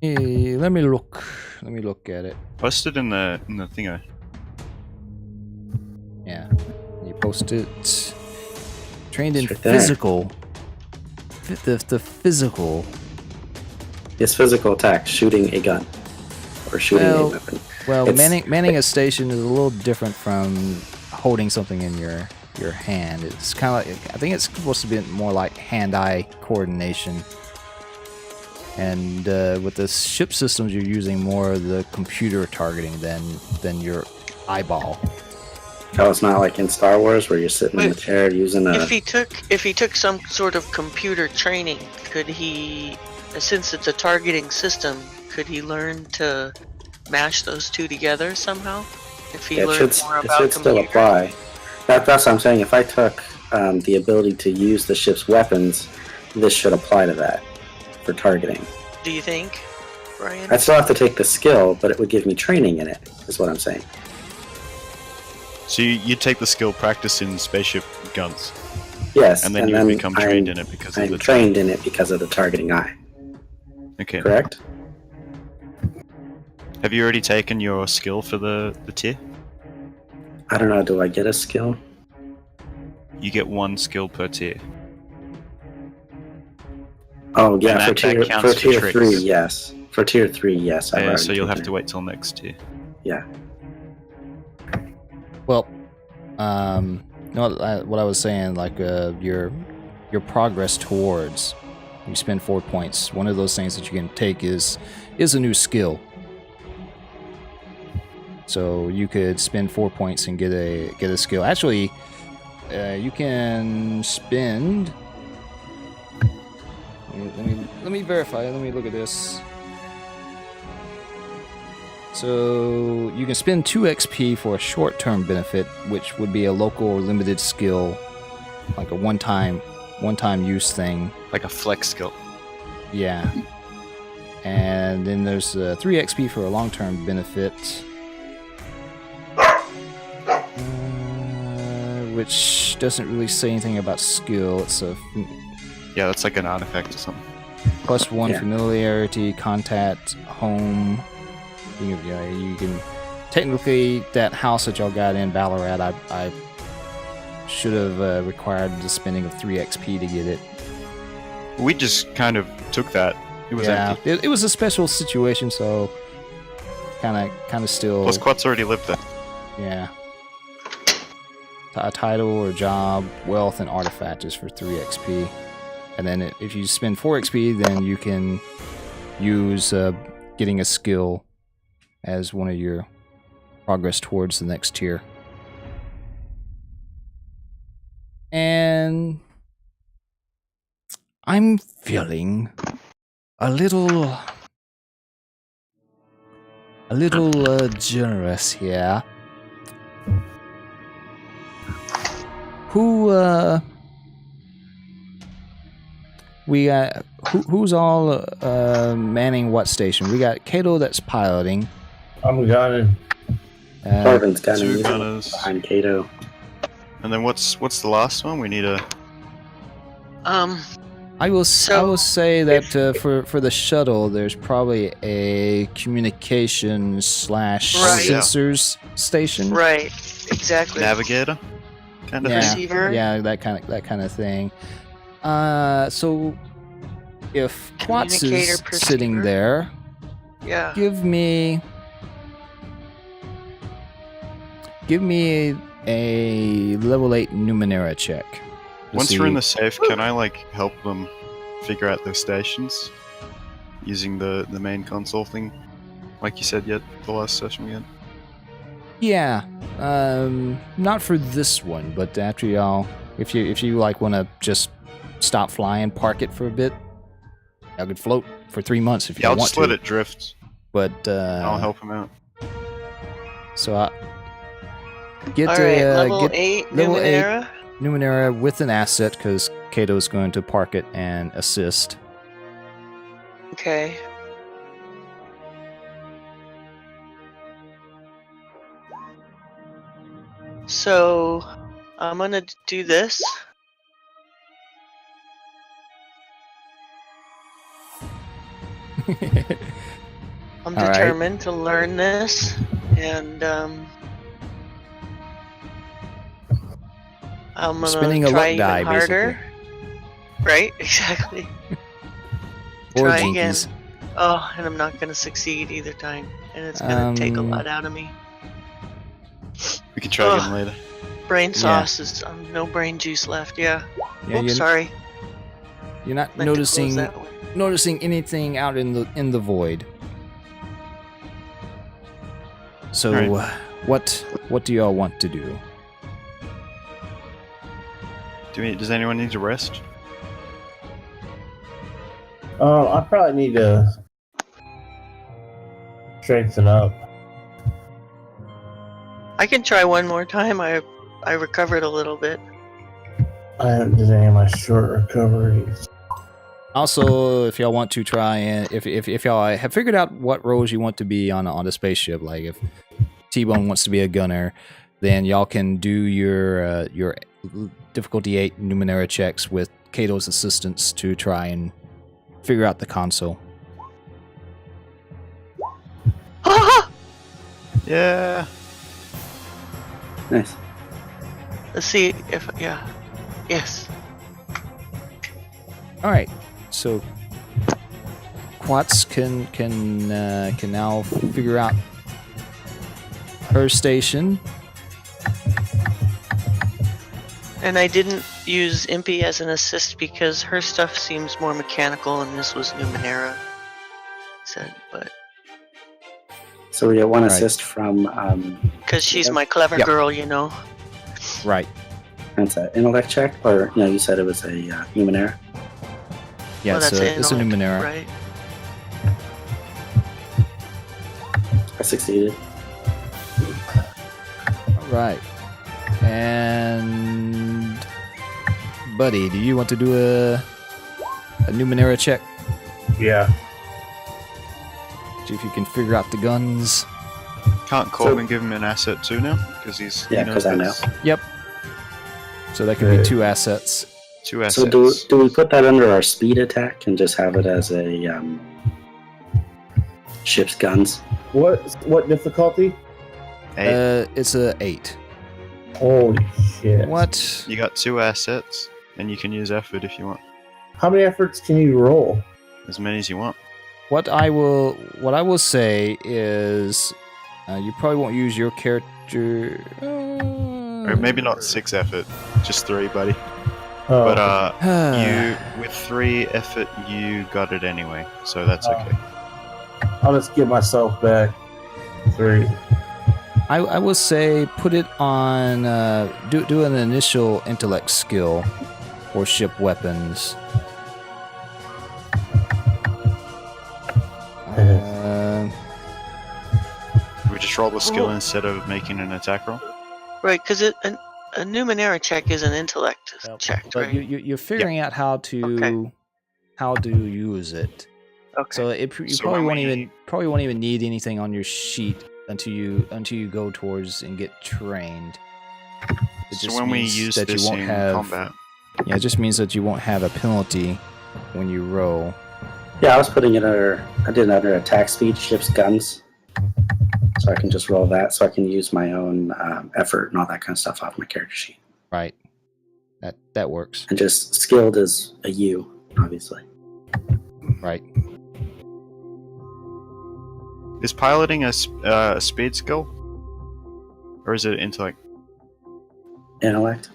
Let me look at it. Post it in the thingo. Yeah, you post it. Trained in It's right there. physical. The physical. It's physical attack, shooting a gun. Or shooting a weapon. Well, It's- manning a station is a little different from holding something in your hand. It's kind of like, I think it's supposed to be more like hand-eye coordination. And with the ship systems, you're using more of the computer targeting than your eyeball. Oh, it's not like in Star Wars where you're sitting in the Wait, chair using a. If he took some sort of computer training, could he, since it's a targeting system, could he learn to mash those two together somehow? If he It learned should, more it about should still computer? apply. That's what I'm saying. If I took the ability to use the ship's weapons, this should apply to that for targeting. Do you think, Brian? I'd still have to take the skill, but it would give me training in it, is what I'm saying. So you take the skill practice in spaceship guns, Yes, and then you become trained in it because of I'm the trained in it because of the targeting eye. Okay. Correct? Have you already taken your skill for the tier? I don't know. Do I get a skill? You get 1 skill per tier. Oh yeah, And for that counts for tier tricks. 3, yes. For tier 3, yes. I've Yeah, already so you'll have taken to it. wait till next tier. Yeah. Well, what I was saying, like your progress towards, you spend 4 points. One of those things that you can take is a new skill. So you could spend 4 points and get a skill. Actually, you can spend. Let me verify. Let me look at this. So you can spend 2 XP for a short-term benefit, which would be a local or limited skill, like a one-time use thing. Like a flex skill. Yeah. And then there's 3 XP for a long-term benefit, which doesn't really say anything about skill. It's a Yeah, that's like an artifact or something. +1 Yeah. familiarity, contact, home. You can technically, that house that y'all got in Ballarat, I should have required the spending of 3 XP to get it. We just kind of took that. It was Yeah, empty. it was a special situation, so kind of still. Plus, Quats already lived there. Yeah. A title or job, wealth, and artifact is for 3 XP. And then if you spend 4 XP, then you can use getting a skill as one of your progress towards the next tier. And I'm feeling a little generous here. Who's all manning what station? We got Kato that's piloting. I'm gunning. Marvin's got Two him gunners. behind Kato. And then what's the last one? We need a... I will So, say that for the shuttle, there's probably a communication / Right. sensors station. Right. Exactly. navigator kind of Yeah, thing. Receiver. yeah, that kind of thing. So if Quats Communicator, is perceiver. sitting there, Yeah. give me a level 8 Numenera check. to Once you're in see- the safe, can I like help them figure out their stations using the main console thing, like you said yet the last session we had? Yeah, not for this one, but after y'all, if you like want to just stop flying, park it for a bit, y'all could float for 3 months if you Yeah, I'll want just to. let it drift. But I'll help them out. So I get All right. Level get 8 level 8. Numenera. Numenera with an asset because Kato's going to park it and assist. Okay. So, I'm gonna do this. I'm All right. determined to learn this, and I'm gonna Spinning a try luck even die, harder. Right? Exactly. Or Try jinkies. Oh, and I'm not gonna succeed either time, and it's gonna take a lot out of me. We can try again later. Brain Yeah. sauce is no brain juice left. Yeah. Yeah, Oops, sorry. you're not Meant to close noticing that one. anything out in the void. So, Alright. what do y'all want to do? Does anyone need to rest? I probably need to strengthen up. I can try one more time. I recovered a little bit. I haven't done any of my short recoveries. Also, if y'all want to try and if y'all have figured out what roles you want to be on the spaceship, like if T-Bone wants to be a gunner, then y'all can do your difficulty 8 Numenera checks with Kato's assistance to try and figure out the console. Yeah. Nice. Let's see if yes. All right, so Quats can now figure out her station. And I didn't use Impy as an assist because her stuff seems more mechanical, and this was Numenera. Said, but So we get one Right. assist from because she's my clever Yep. girl, you know. Right. that's an intellect check, or you said it was a Numenera. Yeah, Well, it's a intellect, Numenera. right? I succeeded. All right. And Buddy, do you want to do a Numenera check? Yeah. See if you can figure out the guns. Can't Corbin give him an asset too now? Because he's Yeah, he knows 'cause I know. there's Yep. So that could be 2 assets. 2 assets. So do we put that under our speed attack and just have it as a ship's guns? What difficulty? 8. It's a 8. Holy shit! What? You got 2 assets, and you can use effort if you want. How many efforts can you roll? As many as you want. What I will say is, you probably won't use your character. Or maybe not 6 effort, just 3, buddy. Oh, But you with 3 effort, you got it anyway, so that's okay. I'll just give myself back 3. I will say put it on do an initial intellect skill for ship weapons. We just roll the skill instead of making an attack roll. Right, because a Numenera check is an intellect check, But right? you're figuring out how to use it. Okay. So you So probably when won't even need anything on your sheet until you go towards and get trained. It So just when we means use that this you won't in have combat, yeah, it just means that you won't have a penalty when you roll. Yeah, I was putting it under. I did it under attack speed, ship's guns, so I can just roll that. So I can use my own effort and all that kind of stuff off my character sheet. Right. That works. And just skilled is a U, obviously. Right. is piloting a speed skill, or is it intellect? Intellect.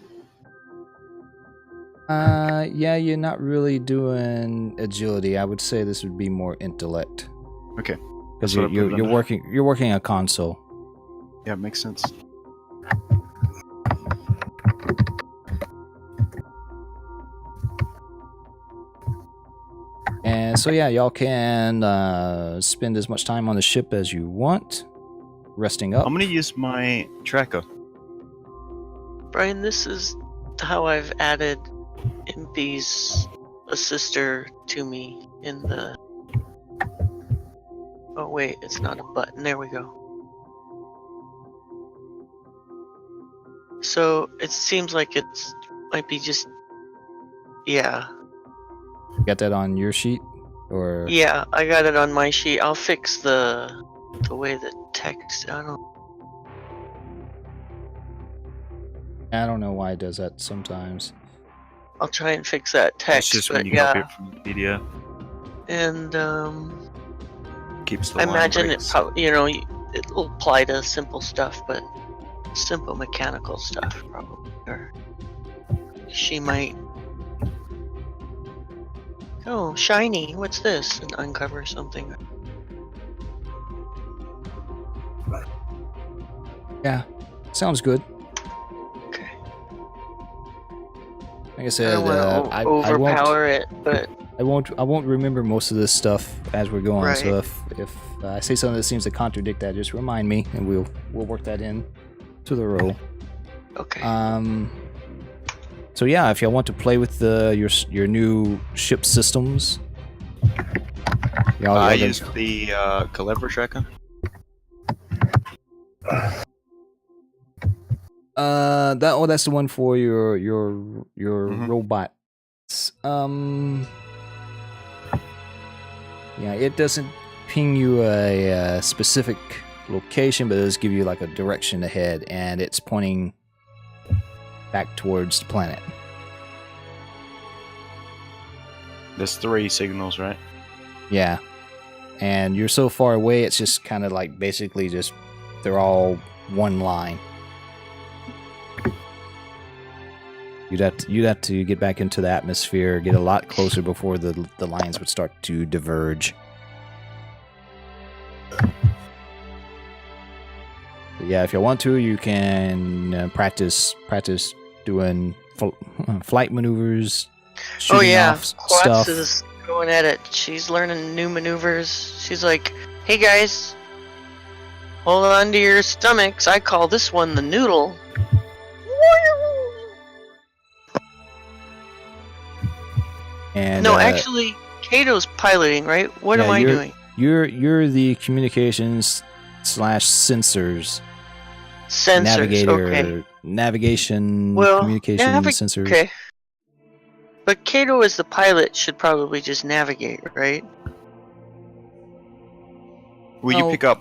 Yeah, you're not really doing agility. I would say this would be more intellect. Okay. Because That's what I put it under. you're working a console. Yeah, it makes sense. And so yeah, y'all can spend as much time on the ship as you want, resting up. I'm gonna use my tracker. Brian, this is how I've added Impy's assister to me in the... Oh wait, it's not a button. There we go. So it seems like it's might be just... Yeah. You got that on your sheet, or Yeah, I got it on my sheet. I'll fix the way the text... I I don't know why it does that sometimes. I'll try and fix that It's text, just but when you yeah. copy it from the PDF. And keeps the I line imagine breaks. it'll apply to simple stuff, but simple mechanical stuff probably. Or she might. Oh, shiny! What's this? And uncover something. Yeah, sounds good. Okay. Like I I said, don't want to I won't. overpower it, but I won't remember most of this stuff as we're going. Right. So if I say something that seems to contradict that, just remind me, and we'll work that in to the roll. okay. So yeah, if y'all want to play with your new ship systems, y'all. I y'all can- used the caliber tracker. that's the one for your Mhm. robots. Yeah, it doesn't ping you a specific location, but it does give you like a direction ahead, and it's pointing back towards the planet. There's 3 signals, right? Yeah, and you're so far away, it's just kind of like basically just they're all one line. You'd have to get back into the atmosphere, get a lot closer before the lines would start to diverge. But yeah, if you want to, you can practice doing flight maneuvers. Oh Shooting yeah, off Quats stuff. is going at it. She's learning new maneuvers. She's like, "Hey guys, hold on to your stomachs. I call this one the noodle." And No, actually, Kato's piloting, right? What am I you're- doing? You're the communications / sensors Sensors. navigator, Okay. navigation, Well, communication sensors. Okay. But Kato as the pilot should probably just navigate, right? Well, Oh, you pick up.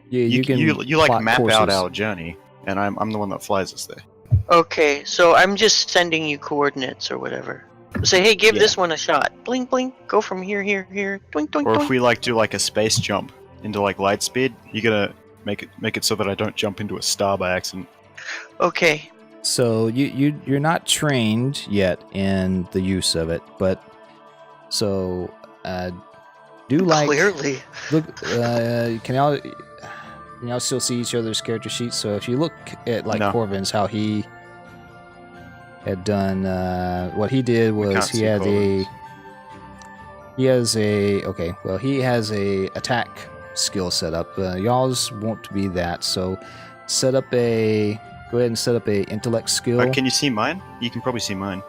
Yeah, You can you like plot map courses. out our journey, and I'm the one that flies us there. Okay, so I'm just sending you coordinates or whatever. Say, hey, give Yeah. this one a shot. Blink, blink. Go from here, here, here. Doink, doink, Or doink. if we like do like a space jump into like light speed, you gotta make it so that I don't jump into a star by accident. Okay. So you're not trained yet in the use of it, but so do like Clearly. look. Can y'all still see each other's character sheets? So if you look at like No. Corvin's, how he had done, what he did was can't he see had Corvin's. he has a attack skill set up. Y'all's won't be that. So go ahead and set up a intellect skill. Can you see mine? You can probably see mine.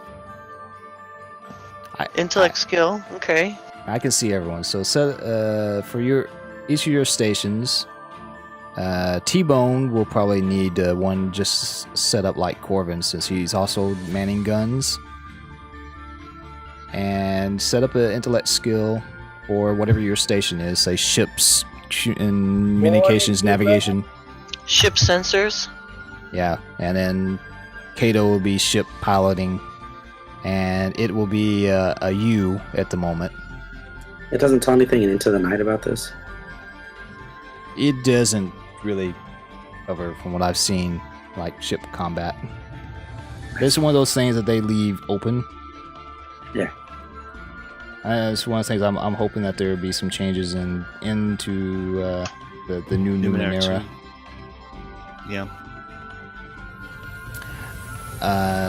Intellect skill. Okay. I can see everyone. So set for each of your stations. T-Bone will probably need one just set up like Corvin, since he's also manning guns. And set up an intellect skill for whatever your station is, say ships, communications, navigation. Ship sensors. Yeah, and then Kato will be ship piloting, and it will be a U at the moment. It doesn't tell anything in Into the Night about this. It doesn't really cover, from what I've seen, like ship combat. This is one of those things that they leave open. Yeah. It's one of the things I'm hoping that there will be some changes into the new Numenera era. Yeah.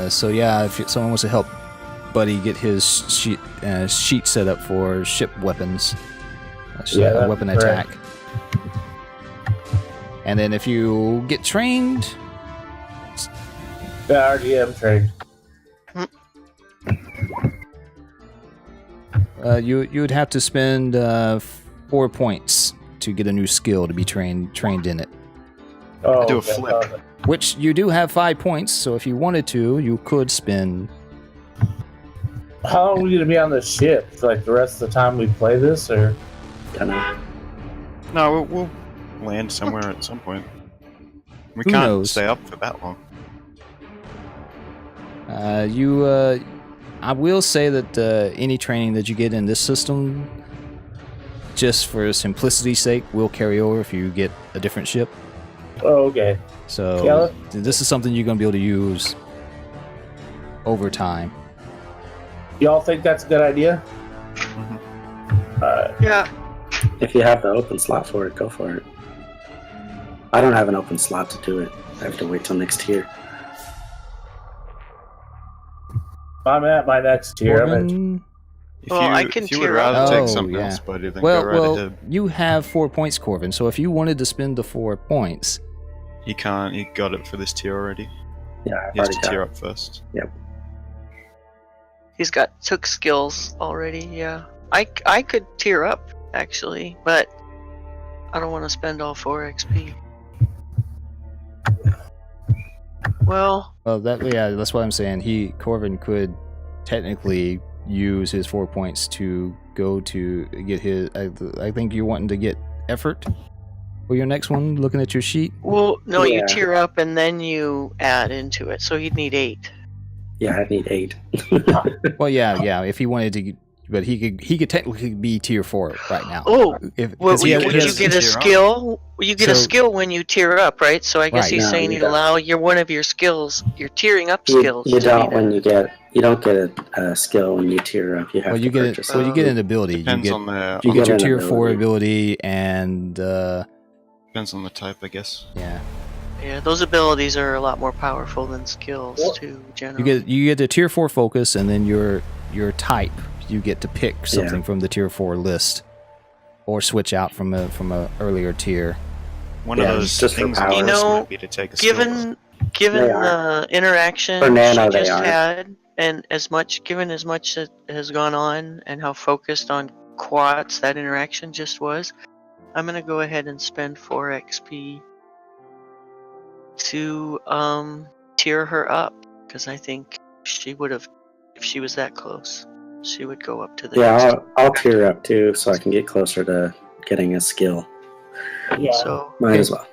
So yeah, if someone wants to help Buddy get his sheet set up for ship weapons, Yeah, weapon that's attack. And then if you get trained, Yeah, I already am trained. you would have to spend 4 points to get a new skill to be trained in it. Oh, do a okay. flip. Which you do have 5 points, so if you wanted to, you could spend. How long are we gonna be on this ship? Like the rest of the time we play this, or Don't know. No, we'll land somewhere at some point. We Who can't knows? stay up for that long. I will say that any training that you get in this system just for simplicity's sake, will carry over if you get a different ship. Oh, okay. So Yeah. this is something you're going to be able to use over time. Y'all think that's a good idea? Yeah. If you have the open slot for it, go for it. I don't have an open slot to do it. I have to wait till next year. I'm at my next tier. I'm at Corbin? Well, I can if you would tier rather up. take Oh, something yeah. else, buddy, then Well, go right ahead. you have 4 points, Corbin. So if you wanted to spend the 4 points, He can't. He got it for this tier already. Yeah, I've He has already to got tier it. up first. He's took skills already. Yeah, I could tier up actually, but I don't want to spend all 4 XP. Well, that's what I'm saying. Corbin could technically use his 4 points to go to get his. I think you're wanting to get effort for your next one. Looking at your sheet. no, you Yeah. tier up and then you add into it, so he'd need 8. Yeah, I need 8. Well, yeah. If he wanted to, but he could technically be tier 4 right now. Oh, If, well, 'cause he would has- you get a tier up. skill? You get a So- skill when you tier up, right? So I guess Right, he's no, saying you he'd don't. allow one of your skills, your tiering up skills. You to don't be when that. you don't get a skill when you tier up. You have Well, to you get purchase it. Well, you get an ability. Depends you get on the you get your an tier 4 ability. ability, and depends on the type, I guess. yeah, Yeah, those abilities are a lot more powerful than skills What? too. Generally, you get the tier 4 focus, and then your type. You get to pick something from the tier 4 list, or switch out from a earlier tier. One Yeah, of those just for things power. on You the list know, might be to take a skill. given They are. the interaction For Nano, she they just are. had, and as much that has gone on, and how focused on quads that interaction just was, I'm gonna go ahead and spend 4 XP to tier her up, because I think she would have, if she was that close, she would go up to the next. Yeah, I'll tier up too, so I can get closer to getting a skill. yeah. So Might as well.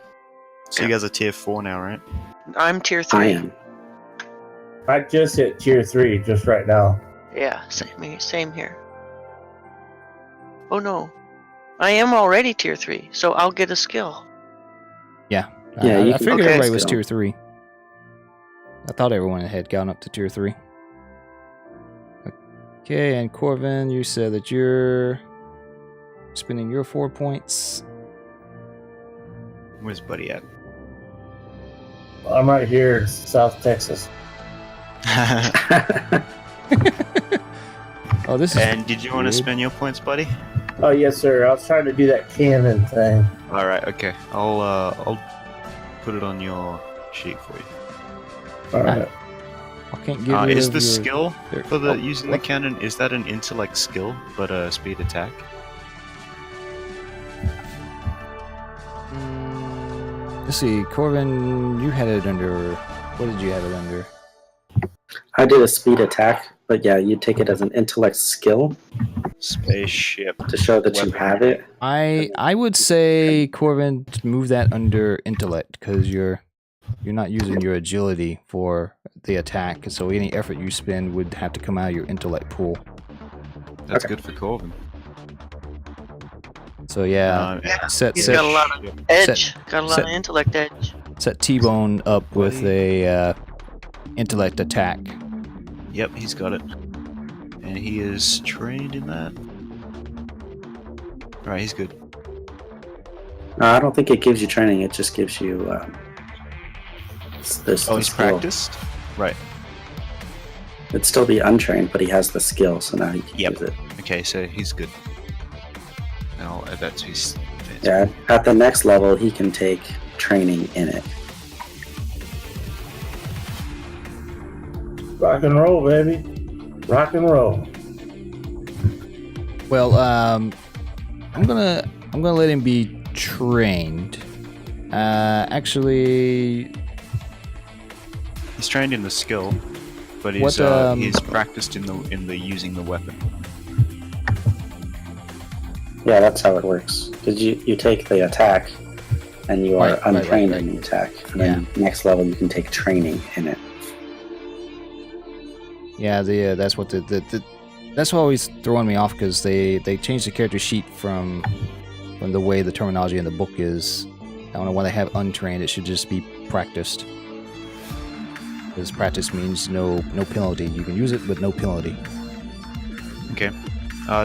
So you guys are tier 4 now, right? I'm tier 3. I am. I just hit tier 3 just right now. Yeah, same here. Oh no, I am already tier 3, so I'll get a skill. Yeah, Yeah, you I can figured get everybody was skill. tier 3. I thought everyone had gone up to tier 3. Okay, and Corvin, you said that you're spending your 4 points. Where's Buddy at? I'm right here in South Texas. Oh, this is And did you want to weird. spend your points, Buddy? Oh yes, sir. I was trying to do that cannon thing. All right. Okay. I'll put it on your sheet for you. All right. I can't get rid Is of the your- skill there- for the oh, using what? the cannon? Is that an intellect skill, but a speed attack? Let's see, Corvin, you had it under. What did you have it under? I did a speed attack, but yeah, you take it as an intellect skill Spaceship. to show that you Weapon. have it. I would say Corvin to move that under intellect because you're not using your agility for the attack, so any effort you spend would have to come out of your intellect pool. That's Okay. good for Corvin. So yeah, Yeah, set he's set got a lot of edge, got a lot set- of intellect edge. set T-Bone up with a intellect attack. Yep, he's got it. And he is trained in that. Alright, he's good. No, I don't think it gives you training. It just gives you. This Oh, he's practiced? Right. It'd still be untrained, but he has the skill, so now he can Yep. use it. Okay, so he's good. And I'll add that to his. Yeah, at the next level, he can take training in it. Rock and roll, baby. Rock and roll. Well, I'm gonna let him be trained. Actually, He's trained in the skill, but What, he's practiced in the using the weapon. Yeah, that's how it works. Because you take the attack, and you are Right, untrained right. in the attack. And then next level, you can take training in it. yeah, that's what That's what always throwing me off because they changed the character sheet from the way the terminology in the book is. I don't know why they have untrained. It should just be practiced. Because practice means no penalty. You can use it, but no penalty. Okay.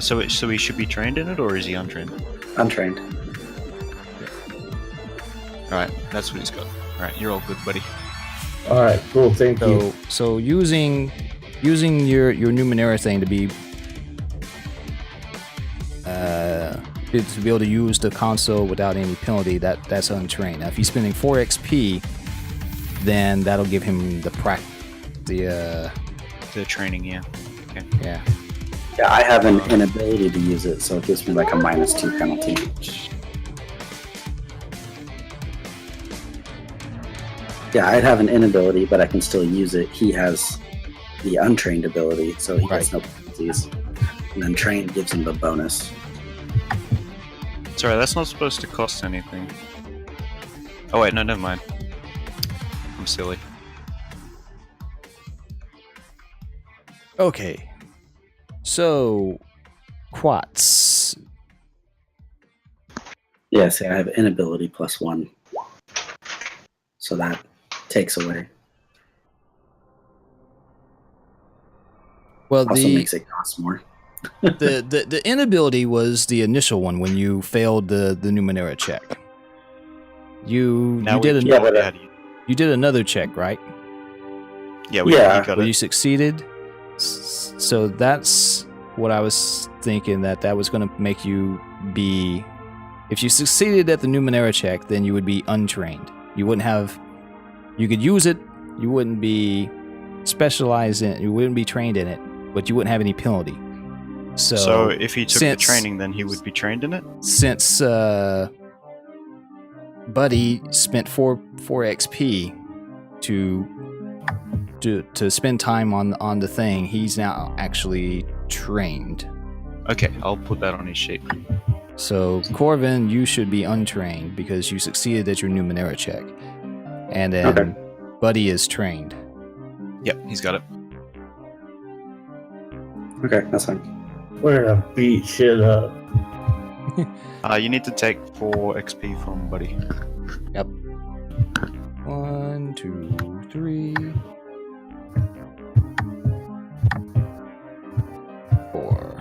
So he should be trained in it, or is he untrained? Untrained. Alright, that's what he's got. Alright, you're all good, buddy. All right, cool. Thank you. So using your Numenera thing to be to be able to use the console without any penalty, that's untrained. Now, if he's spending 4 XP, then that'll give him the training, yeah. Okay. Yeah. Yeah, I have an inability to use it, so it gives me like a -2 penalty. Yeah, I'd have an inability, but I can still use it. He has the untrained ability, so he gets no penalties. And then trained gives him the bonus. Sorry, that's not supposed to cost anything. Oh wait, no, never mind. I'm silly. Okay. So, Quats. Yeah, see, I have inability +1. So that takes away. Well, Also makes it cost more. the inability was the initial one when you failed the Numenera check. You did another check, right? Yeah, we got Where it. you succeeded. So that's what I was thinking, that was going to make you be. If you succeeded at the Numenera check, then you would be untrained. You wouldn't have. You could use it. You wouldn't be specialized in it. You wouldn't be trained in it, but you wouldn't have any penalty. So if he took the training, then he would be trained in it? Since Buddy spent 4 XP to spend time on the thing, he's now actually trained. Okay, I'll put that on his sheet. So Corvin, you should be untrained because you succeeded at your Numenera check. And then Buddy is trained. Yep, he's got it. Okay, that's fine. We're gonna beat shit up. You need to take 4 XP from Buddy. Yep. 1, 2, 3, 4.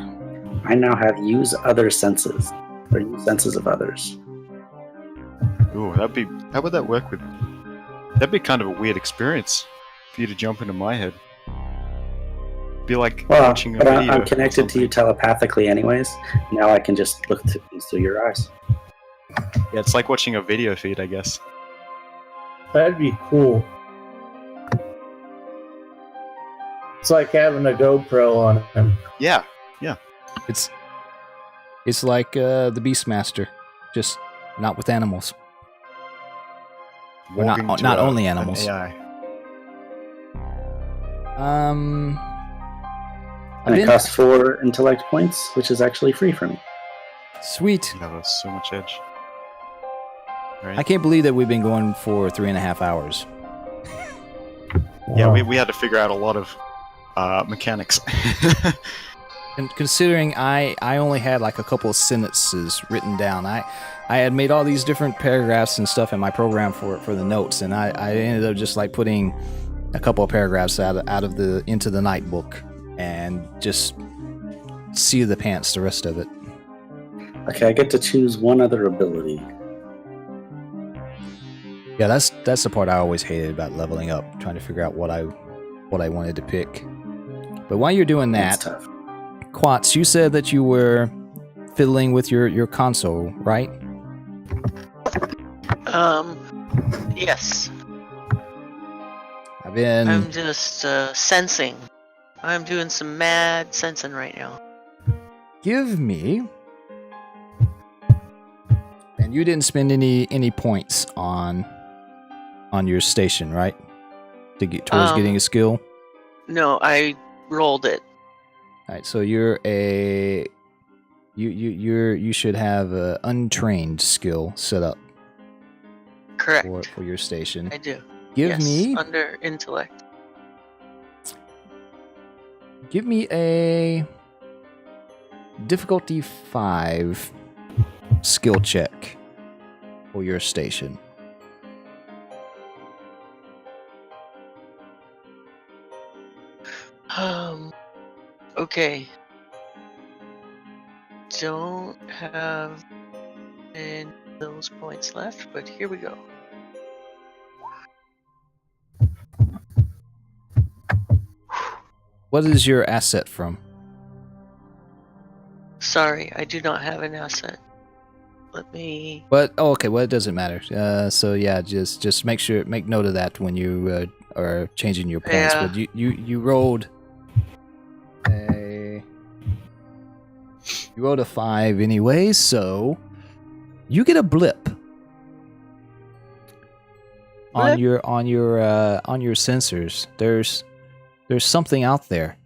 I now have use other senses, or use senses of others. Ooh, how would that work with? That'd be kind of a weird experience for you to jump into my head. Be like watching a but video. I'm connected to you telepathically anyways. Now I can just look through your eyes. Yeah, it's like watching a video feed, I guess. That'd be cool. It's like having a GoPro on him. Yeah. It's like the Beastmaster, just not with animals. Or Walking to not a- only an animals. AI. And it costs 4 intellect points, which is actually free for me. Sweet. Yeah, that's so much edge. Right? I can't believe that we've been going for 3.5 hours. Yeah, Wow. we had to figure out a lot of mechanics. And considering I only had like a couple of sentences written down, I had made all these different paragraphs and stuff in my program for the notes, and I ended up just like putting a couple of paragraphs out of the into the night book and just see the pants the rest of it. Okay, I get to choose one other ability. Yeah, that's the part I always hated about leveling up, trying to figure out what I wanted to pick. But while you're doing That's that, tough. Quats, you said that you were fiddling with your console, right? Yes. I'm I'm just sensing. I'm doing some mad sensing right now. give me. And you didn't spend any points on your station, right? To get towards getting a skill. No, I rolled it. All right, so you're a you should have a untrained skill set up Correct. for your station. I do. Give Yes, me under intellect. a difficulty 5 skill check for your station. Okay. Don't have any of those points left, but here we go. What is your asset from? Sorry, I do not have an asset. Let me. But okay, well it doesn't matter. So yeah, just make note of that when you are changing your points. Yeah. But you rolled a 5 anyway, so you get a blip on your sensors. There's something out there.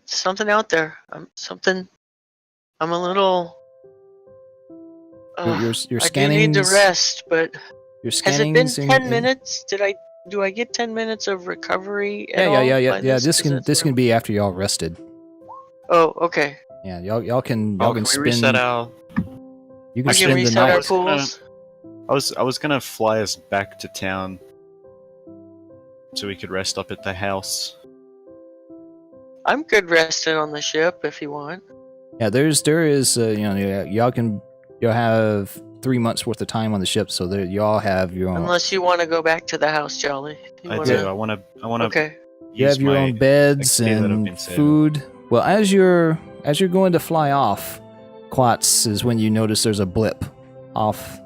Something out there. I'm a little. Your I do need to scannings- rest, but Your has it been scannings 10 minutes? Do I get 10 minutes of recovery at all? Yeah. by this? This 'Cause can that's can be after y'all rested. Oh, okay. Yeah, y'all can Can we spend. reset our? You can I can spend the reset night. our was gonna- pools. I was gonna fly us back to town so we could rest up at the house. I'm good resting on the ship if you want. Yeah, there is y'all have 3 months worth of time on the ship, so there y'all have your own. Unless you want to go back to the house, Jolly. I do. I wanna. Okay. You have your own beds XP that I've and been saving. food. Well, as you're going to fly off, Quats is when you notice there's a blip off.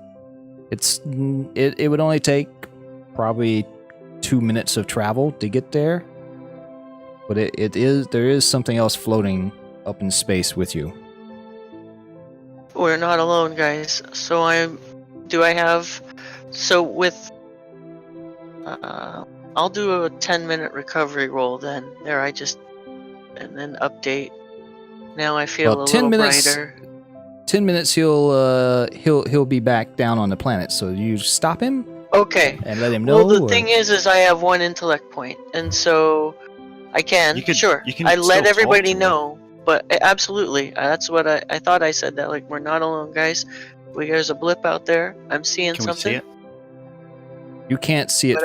It would only take probably 2 minutes of travel to get there, but there is something else floating up in space with you. We're not alone, guys. So I'll do a 10-minute recovery roll then. And then update. Now I feel Well, a 10 little minutes. brighter. 10 minutes, he'll be back down on the planet. So you stop him Okay. and let him know. Well, the or- thing is I have 1 intellect point, and so I can. You could- sure. you can I still let talk everybody to know, but absolutely, that's what I thought. I said that like we're not alone, guys. There's a blip out there. I'm seeing Can we something. see it? You can't see it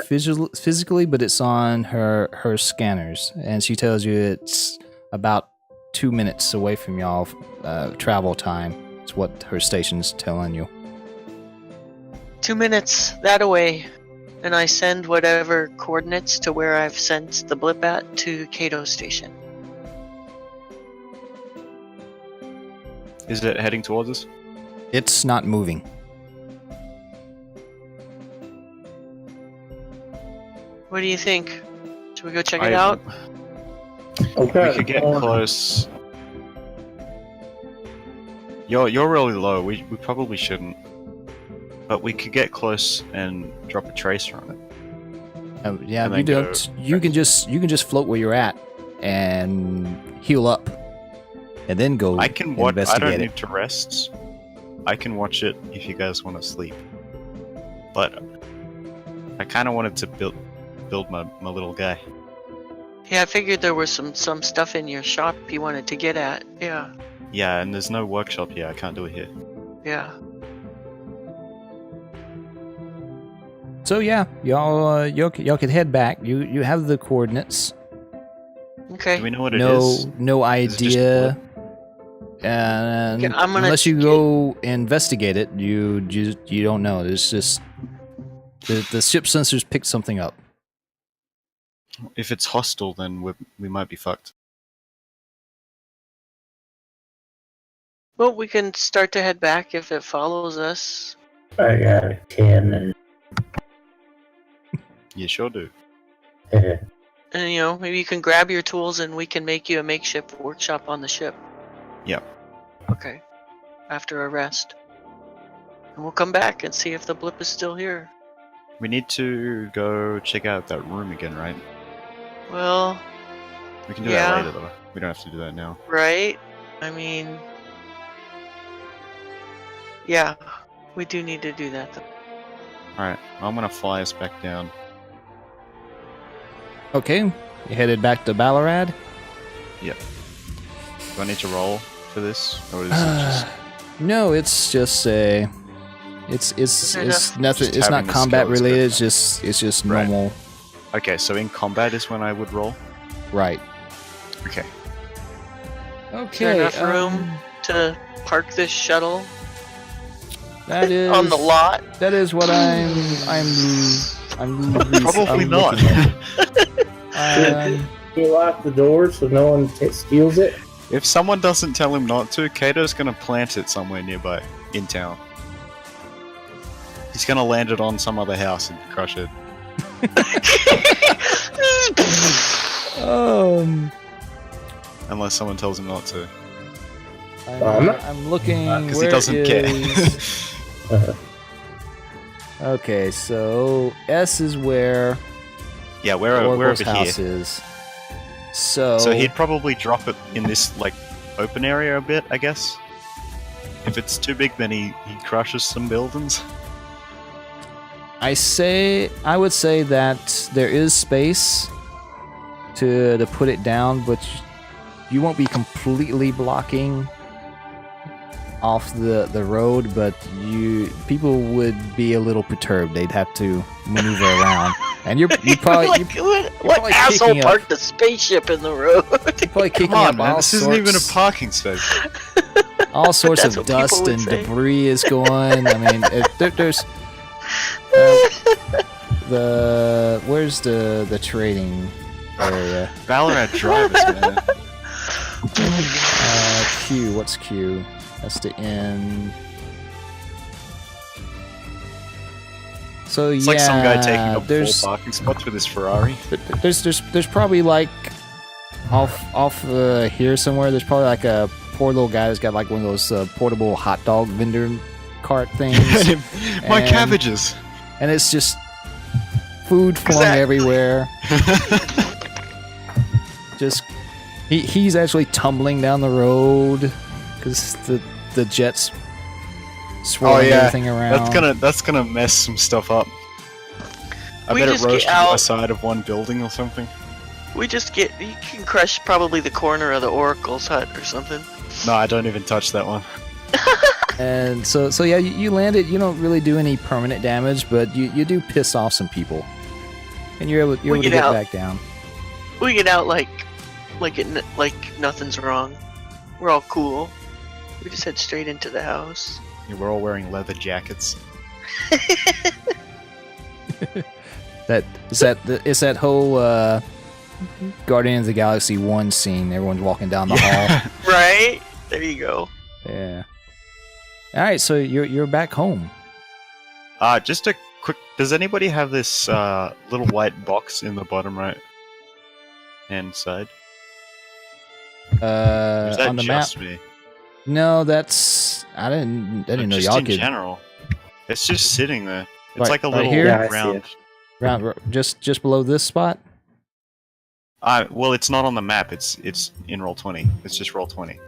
physically, but it's on her scanners, and she tells you it's about 2 minutes away from y'all travel time. It's what her station's telling you. 2 minutes that away, and I send whatever coordinates to where I've sent the blip at to Kato Station. Is it heading towards us? It's not moving. What do you think? Should we go check I- it out? Okay. We could get close. You're really low. We probably shouldn't. But we could get close and drop a tracer on it. Yeah, And you then don't. You can just float where you're at and heal up, and then go. I can watch. I investigate don't it. need to rest. I can watch it if you guys want to sleep. But I kind of wanted to build my little guy. Yeah, I figured there was some stuff in your shop you wanted to get at. Yeah, Yeah, and there's no workshop here. I can't do it here. yeah. So yeah, y'all could head back. You have the coordinates. Okay. Do we know what it is? No Is it just a idea. And Okay, I'm gonna unless you get- go investigate it, you don't know. It's just the ship sensors picked something up. If it's hostile, then we might be fucked. Well, we can start to head back if it follows us. I got a cannon. You sure do. And maybe you can grab your tools and we can make you a makeshift workshop on the ship. Yep. Okay. After a rest. And we'll come back and see if the blip is still here. We need to go check out that room again, right? Well, We can do Yeah. that later, though. We don't have to do that now. right? I mean... Yeah, we do need to do that though. Alright, I'm gonna fly us back down. Okay, You headed back to Ballarat? Do I need to roll for this, or is it just? No, it's just a. It's nothing. Just It's not having the combat skills, related. but- It's just Right. normal. Okay, so in combat is when I would roll. Right. Okay. Is there Okay. enough room to park this shuttle That is on the lot? That is what I'm Probably I'm not. looking at. You lock the door so no one steals it. If someone doesn't tell him not to, Kato's gonna plant it somewhere nearby in town. He's gonna land it on some other house and crush it. Unless someone tells him not to. I'm looking. Because he where doesn't is- care. Okay, so S is where Yeah, we're over Oracle's here. house is. So So he'd probably drop it in this like open area a bit, I guess. If it's too big, then he crushes some buildings. I would say that there is space to put it down, but you won't be completely blocking off the road, but people would be a little perturbed. They'd have to maneuver around, and you probably Like, what probably asshole kicking up- parked a spaceship in the road? you're probably kicking Come on, up man, all this isn't even a sorts, parking space. all sorts That's of what people dust would and say. debris is going. I mean, there's where's the trading area? Ballarat drivers, man. Q. What's Q? That's the N. So It's yeah, like some guy taking up 4 there's parking spots with his Ferrari. there's probably like off here somewhere. There's probably like a poor little guy that's got like one of those portable hot dog vendor cart things, My and- cabbages. and it's just food flung Exactly. everywhere. Just he's actually tumbling down the road because the jets swirling everything around. That's gonna mess some stuff up. I We bet it just get roasted out. a side of one building or something. You can crush probably the corner of the Oracle's hut or something. No, I don't even touch that one. And so yeah, you land it. You don't really do any permanent damage, but you do piss off some people, and you're able to get get out. back down. We get out like nothing's wrong. We're all cool. We just head straight into the house. Yeah, we're all wearing leather jackets. It's that whole Guardians of the Galaxy 1 scene. Everyone's walking down the hall. Right? There you go. Yeah. All right, so you're back home. Just a quick. Does anybody have this little white box in the bottom right hand side? Or is that On the map. just me? No, that's I didn't know Just y'all in could general. It's just sitting there. It's Right- like a right little here? Yeah, I see round. it. round just below this spot. Well, it's not on the map. It's in roll 20. It's just roll 20.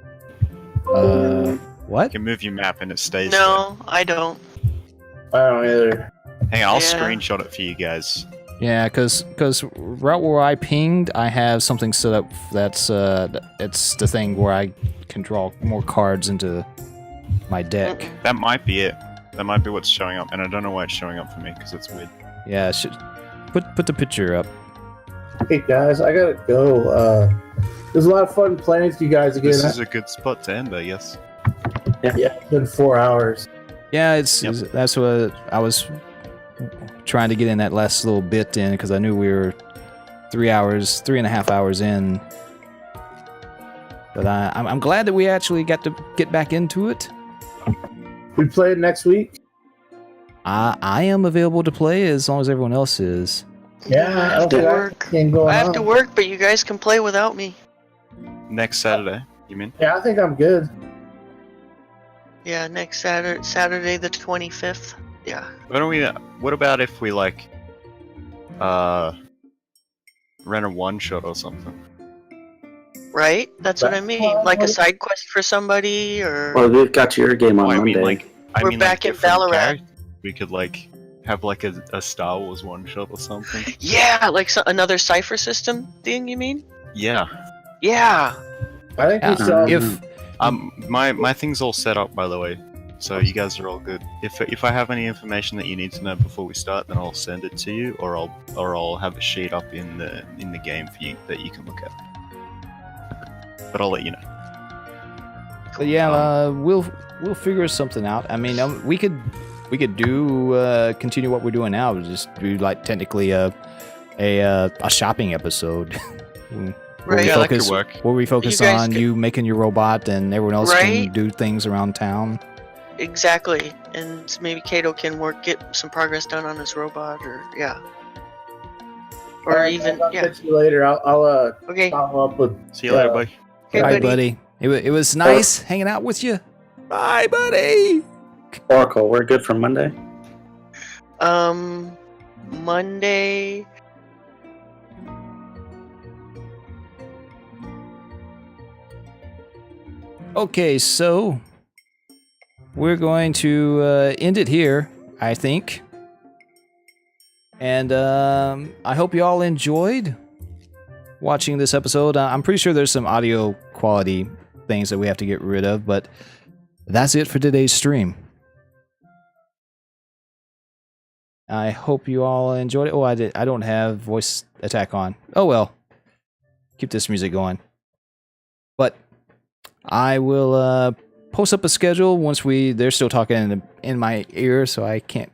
You What? can move your map and it stays. No, I don't. I don't either. there. Hang on, I'll Yeah. screenshot it for you guys. Yeah, because right where I pinged, I have something set up that's it's the thing where I can draw more cards into my deck. That might be it. That might be what's showing up, and I don't know why it's showing up for me because it's weird. Yeah, put the picture up. Hey guys, I gotta go. There's a lot of fun playing with you guys again. This is a good spot to end, I guess. Yeah, it's been 4 hours. Yeah, Yep. that's what I was trying to get in that last little bit in because I knew we were 3.5 hours in. But I'm glad that we actually got to get back into it. We play it next week. I am available to play as long as everyone else is. Yeah, I have to work. Can't go I have to on. work, but you guys can play without me. Next Saturday, you mean? Yeah, I think I'm good. Yeah, next Saturday the 25th. Yeah. Why don't we? What about if we like, rent a one shot or something? Right? That's what I mean. Like a side quest for somebody, or Well, we've got your game on Oh, I Monday. mean, like, We're back in different Ballarat. characters. We could like have like a Star Wars one shot or something. Yeah, like another cipher system thing. You mean? Yeah. Yeah. I think we saw. If My thing's all set up, by the way, so you guys are all good. If I have any information that you need to know before we start, then I'll send it to you, or I'll have a sheet up in the game for you that you can look at. But I'll let you know. But yeah, we'll figure something out. I mean, we could do continue what we're doing now. Just do like technically a shopping episode. Right. Yeah, that could work. Where we focus You guys on could- you making your robot and everyone else Right? can do things around town. Exactly. And maybe Kato can get some progress done on his robot, or yeah. Or Alright, even I'll yeah. catch you later. I'll Okay. follow up with. See you later, bye. Okay, Bye, buddy. buddy. It was nice hanging out with you. Bye, buddy. Oracle, we're good for Monday. Monday. Okay, so we're going to end it here, I think. And I hope you all enjoyed watching this episode. I'm pretty sure there's some audio quality things that we have to get rid of, but that's it for today's stream. I hope you all enjoyed it. Oh, I don't have voice attack on. Oh well. Keep this music going. But I will post up a schedule once they're still talking in my ear, so I can't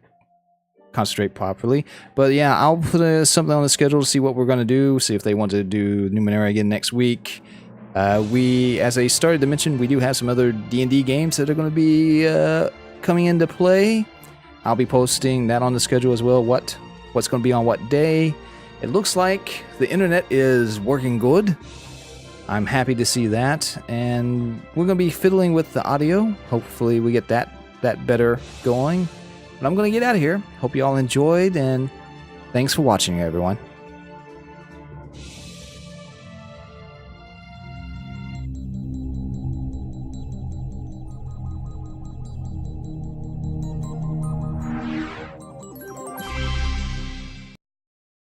concentrate properly. But yeah, I'll put something on the schedule to see what we're going to do, see if they want to do Numenera again next week. As I started to mention, we do have some other D&D games that are going to be coming into play. I'll be posting that on the schedule as well, what's going to be on what day. It looks like the internet is working good. I'm happy to see that, and we're going to be fiddling with the audio. Hopefully we get that better going. But I'm going to get out of here. Hope you all enjoyed, and thanks for watching, everyone.